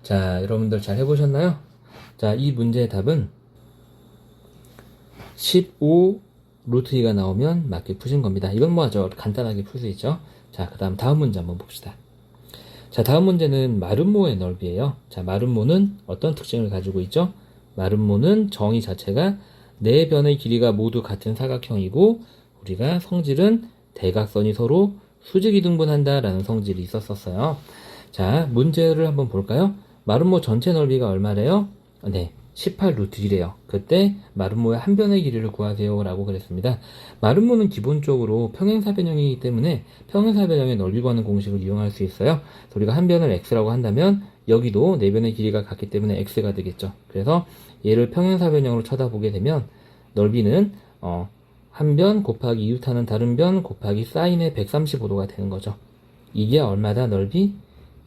자, 여러분들 잘 해보셨나요? 자, 이 문제의 답은 15 루트 2가 나오면 맞게 푸신 겁니다. 이건 뭐 아주 간단하게 풀 수 있죠. 자, 그 다음 문제 한번 봅시다. 자, 다음 문제는 마름모의 넓이에요. 자, 마름모는 어떤 특징을 가지고 있죠? 마름모는 정의 자체가 네 변의 길이가 모두 같은 사각형이고 우리가 성질은 대각선이 서로 수직이등분한다 라는 성질이 있었어요. 자, 문제를 한번 볼까요? 마름모 전체 넓이가 얼마래요? 네, 18 루트 1이에요. 그때 마름모의 한 변의 길이를 구하세요 라고 그랬습니다. 마름모는 기본적으로 평행사 변형이기 때문에 평행사 변형의 넓이 구하는 공식을 이용할 수 있어요. 우리가 한 변을 x라고 한다면 여기도 네 변의 길이가 같기 때문에 x가 되겠죠. 그래서 얘를 평행사 변형으로 쳐다보게 되면 넓이는 한 변 곱하기 이웃하는 다른 변 곱하기 사인의 135도가 되는 거죠. 이게 얼마다 넓이?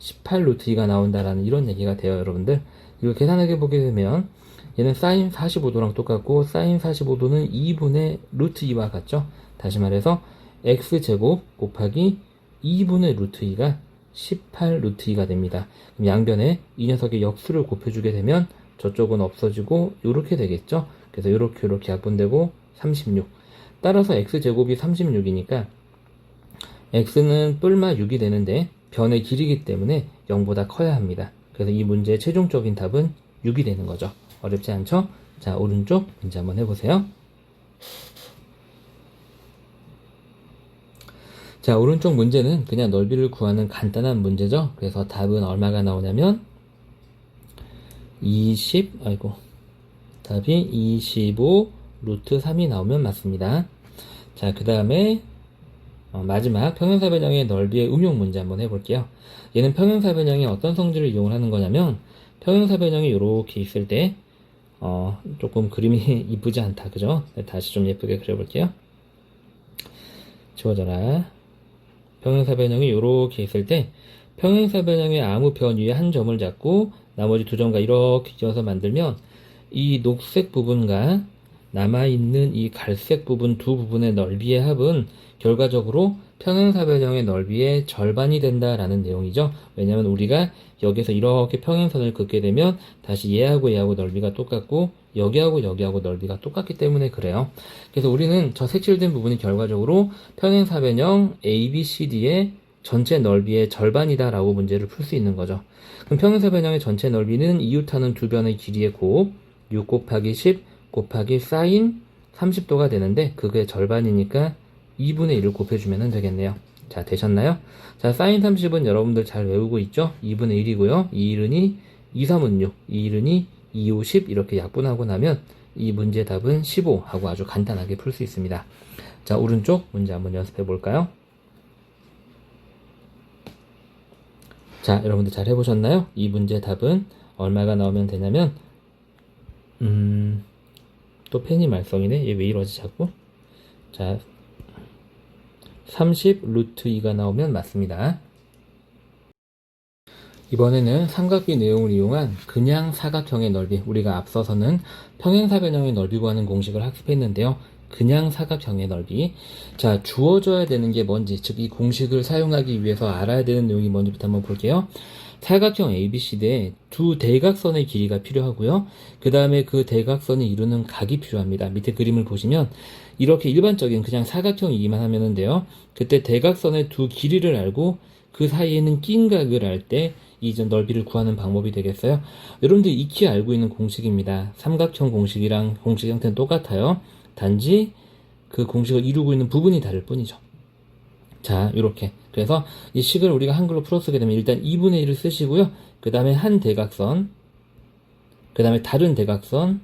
18 루트 2가 나온다라는 이런 얘기가 돼요, 여러분들. 이거 계산하게 보게 되면 얘는 사인 45도랑 똑같고 사인 45도는 2분의 루트 2와 같죠. 다시 말해서 x제곱 곱하기 2분의 루트 2가 18 루트 2가 됩니다. 그럼 양변에 이 녀석의 역수를 곱해주게 되면 저쪽은 없어지고 요렇게 되겠죠. 그래서 요렇게 약분되고 36. 따라서 x제곱이 36이니까 x는 뿔마 6이 되는데 변의 길이기 때문에 0보다 커야 합니다. 그래서 이 문제의 최종적인 답은 6이 되는 거죠. 어렵지 않죠? 자, 오른쪽 문제 한번 해보세요. 자, 오른쪽 문제는 그냥 넓이를 구하는 간단한 문제죠. 그래서 답은 얼마가 나오냐면 답이 25 루트 3이 나오면 맞습니다. 자, 그 다음에 마지막 평행사 변형의 넓이의 응용 문제 한번 해볼게요. 얘는 평행사 변형이 어떤 성질을 이용을 하는 거냐면 평행사 변형이 이렇게 있을 때 조금 그림이 이쁘지 않다. 그죠? 다시 좀 예쁘게 그려볼게요. 지워져라. 평행사 변형이 이렇게 있을 때 평행사 변형의 아무 변 위에 한 점을 잡고 나머지 두 점과 이렇게 지어서 만들면 이 녹색 부분과 남아있는 이 갈색 부분 두 부분의 넓이의 합은 결과적으로 평행사 변형의 넓이의 절반이 된다라는 내용이죠. 왜냐하면 우리가 여기서 이렇게 평행선을 긋게 되면 다시 얘하고 얘하고 넓이가 똑같고 여기하고 여기하고 넓이가 똑같기 때문에 그래요. 그래서 우리는 저 색칠된 부분이 결과적으로 평행사 변형 ABCD의 전체 넓이의 절반이다 라고 문제를 풀 수 있는 거죠. 그럼 평행사 변형의 전체 넓이는 이웃하는 두 변의 길이의 곱 6 곱하기 10 곱하기 사인 30도가 되는데 그게 절반이니까 2분의 1을 곱해주면 되겠네요. 자, 되셨나요? 자, 사인 30은 여러분들 잘 외우고 있죠? 2분의 1이고요. 2일은이 2, 3은 6, 2일은이 2, 5, 10 이렇게 약분하고 나면 이 문제 답은 15 하고 아주 간단하게 풀 수 있습니다. 자, 오른쪽 문제 한번 연습해 볼까요? 자, 여러분들 잘 해보셨나요? 이 문제 답은 얼마가 나오면 되냐면 또 펜이 말썽이네. 얘 왜 이러지 자꾸? 자, 30 루트 2가 나오면 맞습니다. 이번에는 삼각비 내용을 이용한 그냥 사각형의 넓이, 우리가 앞서서는 평행사 변형의 넓이 구하는 공식을 학습했는데요. 그냥 사각형의 넓이. 자, 주어져야 되는 게 뭔지, 즉 이 공식을 사용하기 위해서 알아야 되는 내용이 뭔지부터 한번 볼게요. 사각형 ABC대에 두 대각선의 길이가 필요하고요. 그 다음에 그 대각선을 이루는 각이 필요합니다. 밑에 그림을 보시면 이렇게 일반적인 그냥 사각형이기만 하면 돼요. 그때 대각선의 두 길이를 알고 그 사이에는 낀 각을 알 때 이 넓이를 구하는 방법이 되겠어요. 여러분들이 익히 알고 있는 공식입니다. 삼각형 공식이랑 공식 형태는 똑같아요. 단지 그 공식을 이루고 있는 부분이 다를 뿐이죠. 자, 이렇게. 그래서 이 식을 우리가 한글로 풀어쓰게 되면 일단 2분의 1을 쓰시고요. 그 다음에 한 대각선, 그 다음에 다른 대각선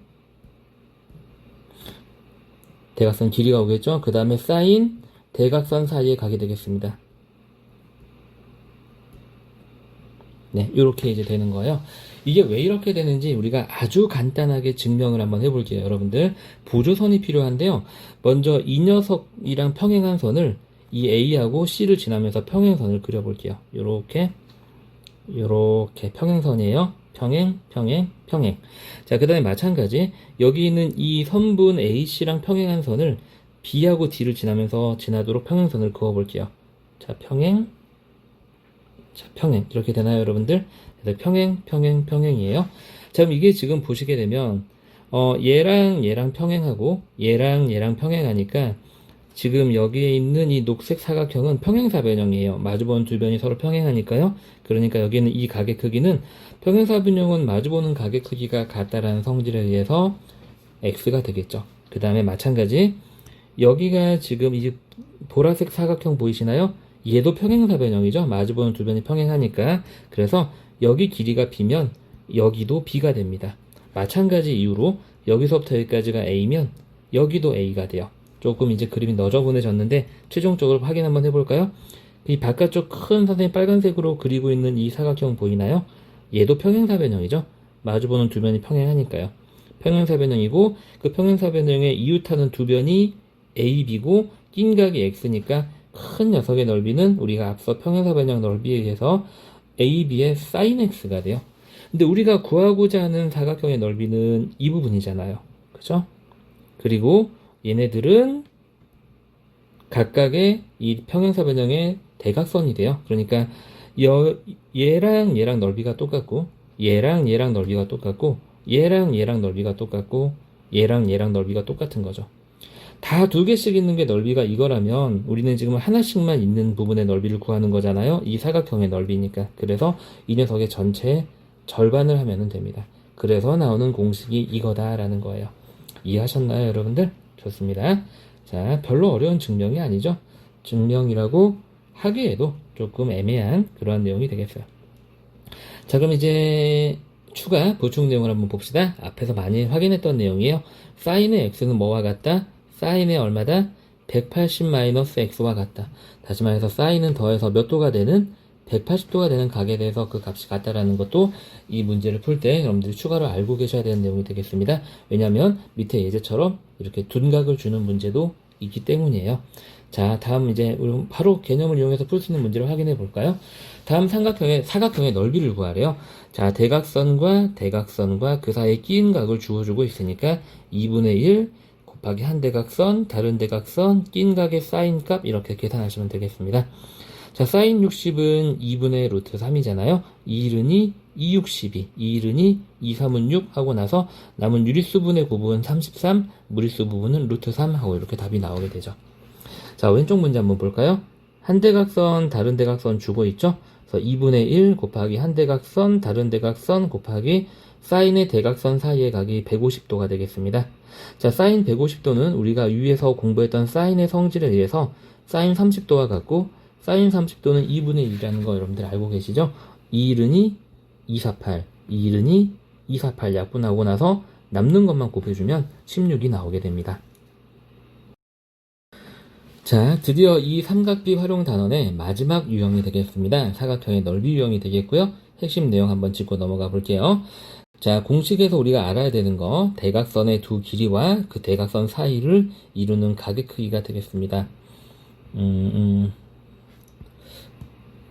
길이가 오겠죠. 그 다음에 사인 대각선 사이에 가게 되겠습니다. 네, 이렇게 이제 되는 거예요. 이게 왜 이렇게 되는지 우리가 아주 간단하게 증명을 한번 해볼게요. 여러분들 보조선이 필요한데요. 먼저 이 녀석이랑 평행한 선을 이 A하고 C를 지나면서 평행선을 그려볼게요. 요렇게 평행선이에요. 평행. 자, 그 다음에 마찬가지 평행한 있는 이 선분 AC랑 평행한 선을 B하고 D를 지나면서 지나도록 평행선을 그어볼게요. 자, 평행. 이렇게 되나요, 여러분들? 그래서 평행이에요. 자, 그럼 이게 지금 보시게 되면, 얘랑 평행하고, 얘랑 평행하니까, 지금 여기에 있는 이 녹색 사각형은 평행사 변형이에요. 마주보는 두 변이 서로 평행하니까요. 그러니까 여기는 이 각의 크기는 평행사 변형은 마주보는 각의 크기가 같다라는 성질에 의해서 x가 되겠죠. 그 다음에 마찬가지, 여기가 지금 이 보라색 사각형 보이시나요? 얘도 평행사 변형이죠. 마주보는 두 변이 평행하니까. 그래서 여기 길이가 b면 여기도 b가 됩니다. 마찬가지 이유로 여기서부터 여기까지가 a면 여기도 a가 돼요. 조금 이제 그림이 너저분해졌는데 최종적으로 확인 한번 해볼까요? 이 바깥쪽 큰 선생님 빨간색으로 그리고 있는 이 사각형 보이나요? 얘도 평행사 변형이죠. 마주보는 두 변이 평행하니까요. 평행사 변형이고 그 평행사 변형의 이웃하는 두 변이 a, b고 낀 각이 x니까 큰 녀석의 넓이는 우리가 앞서 평행사 변형 넓이에 의해서 AB의 sin x가 돼요. 근데 우리가 구하고자 하는 사각형의 넓이는 이 부분이잖아요. 그죠? 그리고 얘네들은 각각의 이 평행사 변형의 대각선이 돼요. 그러니까 얘랑 넓이가 똑같고 얘랑 넓이가 똑같고 얘랑 넓이가 똑같고 얘랑 넓이가 똑같은 거죠. 다 두 개씩 있는 게 넓이가 이거라면 우리는 지금 하나씩만 있는 부분의 넓이를 구하는 거잖아요. 이 사각형의 넓이니까. 그래서 이 녀석의 전체 절반을 하면 됩니다. 그래서 나오는 공식이 이거다라는 거예요. 이해하셨나요, 여러분들? 좋습니다. 자, 별로 어려운 증명이 아니죠. 증명이라고 하기에도 조금 애매한 그러한 내용이 되겠어요. 자, 그럼 이제 추가 보충 내용을 한번 봅시다. 앞에서 많이 확인했던 내용이에요. 사인의 x는 뭐와 같다? 사인의 얼마다? 180-x와 같다. 다시 말해서 사인은 더해서 몇 도가 되는? 180도가 되는 각에 대해서 그 값이 같다라는 것도 이 문제를 풀 때 여러분들이 추가로 알고 계셔야 되는 내용이 되겠습니다. 왜냐하면 밑에 예제처럼 이렇게 둔각을 주는 문제도 있기 때문이에요. 자, 다음 이제 우리 바로 개념을 이용해서 풀 수 있는 문제를 확인해 볼까요? 다음 사각형의 넓이를 구하래요. 자, 대각선과 그 사이에 끼인 각을 주어주고 있으니까 2분의 1 곱하기 한 대각선, 다른 대각선, 끼인 각의 사인 값 이렇게 계산하시면 되겠습니다. 자, 사인 60은 2분의 루트 3이잖아요. 2일은이 260이, 2일은이 2, 3은 6 하고 나서 남은 유리수분의 곱은 33, 무리수 부분은 루트 3 하고 이렇게 답이 나오게 되죠. 자, 왼쪽 문제 한번 볼까요? 한 대각선, 다른 대각선 주고 있죠? 그래서 2분의 1 곱하기 한 대각선, 다른 대각선 곱하기 사인의 대각선 사이의 각이 150도가 되겠습니다. 자, 사인 150도는 우리가 위에서 공부했던 사인의 성질에 의해서 사인 30도와 같고 사인 30도는 2분의 1이라는 거 여러분들 알고 계시죠? 2일은이 248, 2일은이 248 약분하고 나서 남는 것만 곱해주면 16이 나오게 됩니다. 자, 드디어 이 삼각비 활용 단원의 마지막 유형이 되겠습니다. 사각형의 넓이 유형이 되겠고요. 핵심 내용 한번 짚고 넘어가 볼게요. 자, 공식에서 우리가 알아야 되는 거, 대각선의 두 길이와 그 대각선 사이를 이루는 각의 크기가 되겠습니다.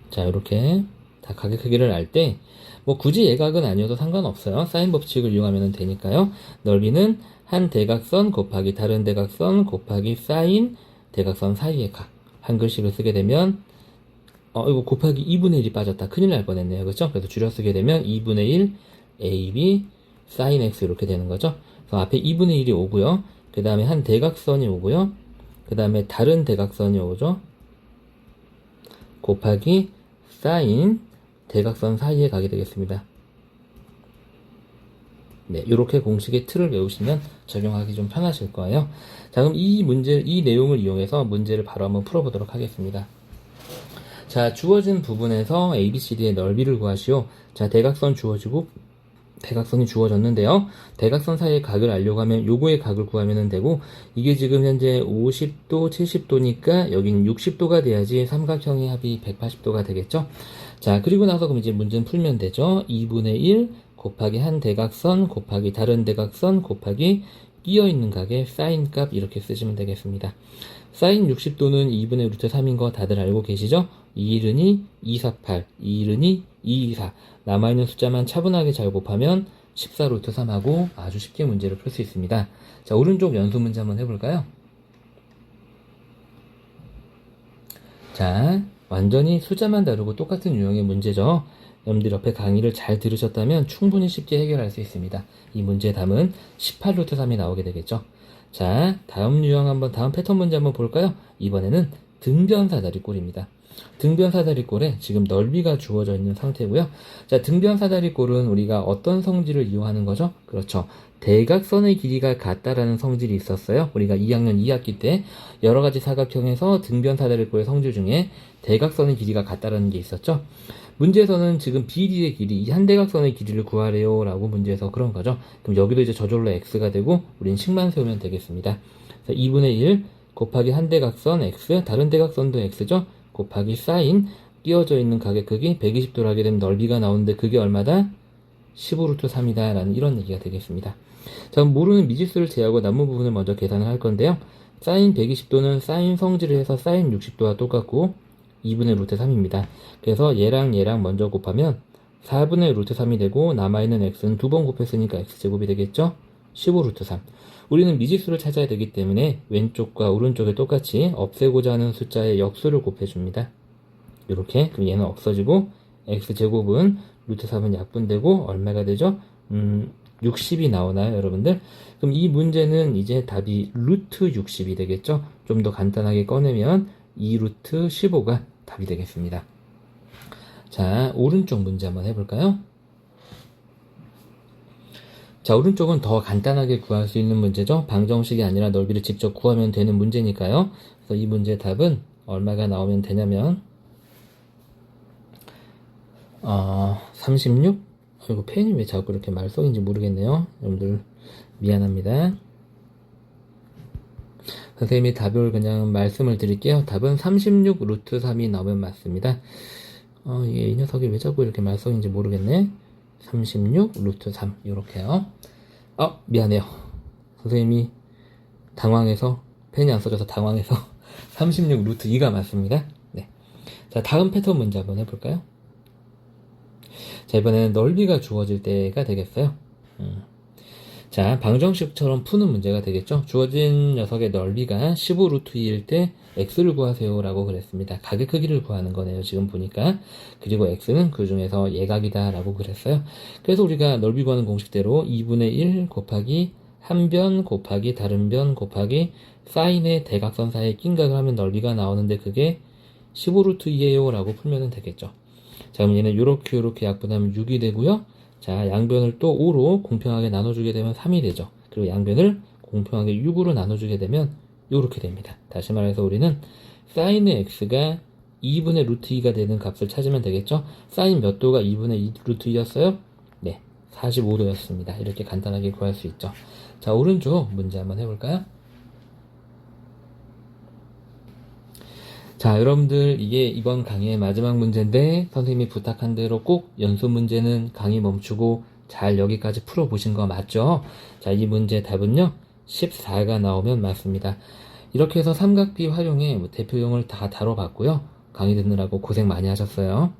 자, 이렇게 다 각의 크기를 알 때, 뭐 굳이 예각은 아니어도 상관없어요. 사인 법칙을 이용하면 되니까요. 넓이는 한 대각선 곱하기 다른 대각선 곱하기 사인 대각선 사이의 각. 한글씨를 쓰게 되면 이거 곱하기 2분의 1이 빠졌다. 큰일 날 뻔했네요. 그렇죠? 그래서 줄여 쓰게 되면 2분의 1 AB sin x 이렇게 되는 거죠. 그래서 앞에 2분의 1이 오고요. 그 다음에 한 대각선이 오고요. 그 다음에 다른 대각선이 오죠. 곱하기 sin 대각선 사이에 가게 되겠습니다. 네, 이렇게 공식의 틀을 외우시면 적용하기 좀 편하실 거예요. 자, 그럼 이 내용을 이용해서 문제를 바로 한번 풀어보도록 하겠습니다. 자, 주어진 부분에서 ABCD의 넓이를 구하시오. 자, 대각선 주어지고 대각선이 주어졌는데요. 대각선 사이의 각을 알려고 하면 요거의 각을 구하면 되고, 이게 지금 현재 50도, 70도니까 여기는 60도가 돼야지 삼각형의 합이 180도가 되겠죠. 자, 그리고 나서 그럼 이제 문제는 풀면 되죠. 2분의 1 곱하기 한 대각선 곱하기 다른 대각선 곱하기 끼어있는 각의 사인 값 이렇게 쓰시면 되겠습니다. 사인 60도는 2분의 루트 3인 거 다들 알고 계시죠? 2일은이 248, 2일은이 224. 남아있는 숫자만 차분하게 잘 곱하면 14 루트 3하고 아주 쉽게 문제를 풀 수 있습니다. 자, 오른쪽 연수 문제 한번 해볼까요? 자, 완전히 숫자만 다르고 똑같은 유형의 문제죠. 여러분들 옆에 강의를 잘 들으셨다면 충분히 쉽게 해결할 수 있습니다. 이 문제의 답은 18 루트 3이 나오게 되겠죠. 자, 다음 패턴 문제 한번 볼까요? 이번에는 등변 사다리꼴입니다. 등변 사다리꼴에 지금 넓이가 주어져 있는 상태고요. 자, 등변 사다리꼴은 우리가 어떤 성질을 이용하는 거죠? 그렇죠. 대각선의 길이가 같다라는 성질이 있었어요. 우리가 2학년 2학기 때 여러 가지 사각형에서 등변 사다리꼴의 성질 중에 대각선의 길이가 같다라는 게 있었죠. 문제에서는 지금 BD의 길이, 이 한 대각선의 길이를 구하래요 라고 문제에서 그런 거죠. 그럼 여기도 이제 저절로 x가 되고 우린 식만 세우면 되겠습니다. 2분의 1 곱하기 한 대각선 x, 다른 대각선도 x죠. 곱하기 사인 끼워져 있는 각의 크기 120도로 하게 되면 넓이가 나오는데 그게 얼마다? 15 루트 3이다 라는 이런 얘기가 되겠습니다. 자, 그럼 모르는 미지수를 제하고 남은 부분을 먼저 계산을 할 건데요. 사인 120도는 사인 성질을 해서 사인 60도와 똑같고 2분의 루트 3입니다. 그래서 얘랑 먼저 곱하면 4분의 루트 3이 되고 남아있는 x는 두 번 곱했으니까 x제곱이 되겠죠? 15 루트 3. 우리는 미지수를 찾아야 되기 때문에 왼쪽과 오른쪽에 똑같이 없애고자 하는 숫자의 역수를 곱해줍니다. 이렇게. 그럼 얘는 없어지고 x제곱은 루트 3은 약분되고 얼마가 되죠? 60이 나오나요, 여러분들? 그럼 이 문제는 이제 답이 루트 60이 되겠죠? 좀 더 간단하게 꺼내면 2 루트 15가 답이 되겠습니다. 자, 오른쪽 문제 한번 해볼까요? 자, 오른쪽은 더 간단하게 구할 수 있는 문제죠. 방정식이 아니라 넓이를 직접 구하면 되는 문제니까요. 그래서 이 문제의 답은 얼마가 나오면 되냐면 36? 이거 펜이 왜 자꾸 이렇게 말썽인지 모르겠네요. 여러분들 미안합니다. 선생님이 답을 그냥 말씀을 드릴게요. 답은 36 루트 3이 나오면 맞습니다. 이게 이 녀석이 왜 자꾸 이렇게 말썽인지 모르겠네. 36 루트 3 요렇게요. 미안해요. 선생님이 당황해서 펜이 안 써져서 당황해서 36 루트 2가 맞습니다. 네. 자, 다음 패턴 문제 한번 해볼까요? 자, 이번에는 넓이가 주어질 때가 되겠어요. 자, 방정식처럼 푸는 문제가 되겠죠. 주어진 녀석의 넓이가 15 루트 2일 때 x를 구하세요 라고 그랬습니다. 각의 크기를 구하는 거네요, 지금 보니까. 그리고 x는 그 중에서 예각이다 라고 그랬어요. 그래서 우리가 넓이 구하는 공식대로 2분의 1 곱하기 한 변 곱하기 다른 변 곱하기 사인의 대각선 사이에 낀각을 하면 넓이가 나오는데 그게 15 루트 2예요 라고 풀면 되겠죠. 자, 그럼 얘는 요렇게 약분하면 6이 되고요. 자, 양변을 또 5로 공평하게 나눠주게 되면 3이 되죠. 그리고 양변을 공평하게 6으로 나눠주게 되면 요렇게 됩니다. 다시 말해서 우리는 사인의 x가 2분의 루트 2가 되는 값을 찾으면 되겠죠. 사인 몇 도가 2분의 2 루트 2였어요? 네, 45도였습니다. 이렇게 간단하게 구할 수 있죠. 자, 오른쪽 문제 한번 해볼까요? 자, 여러분들 이게 이번 강의의 마지막 문제인데 선생님이 부탁한 대로 꼭 연습 문제는 강의 멈추고 잘 여기까지 풀어보신 거 맞죠? 자, 이 문제 답은요 14가 나오면 맞습니다. 이렇게 해서 삼각비 활용해 대표용을 다 다뤄봤고요. 강의 듣느라고 고생 많이 하셨어요.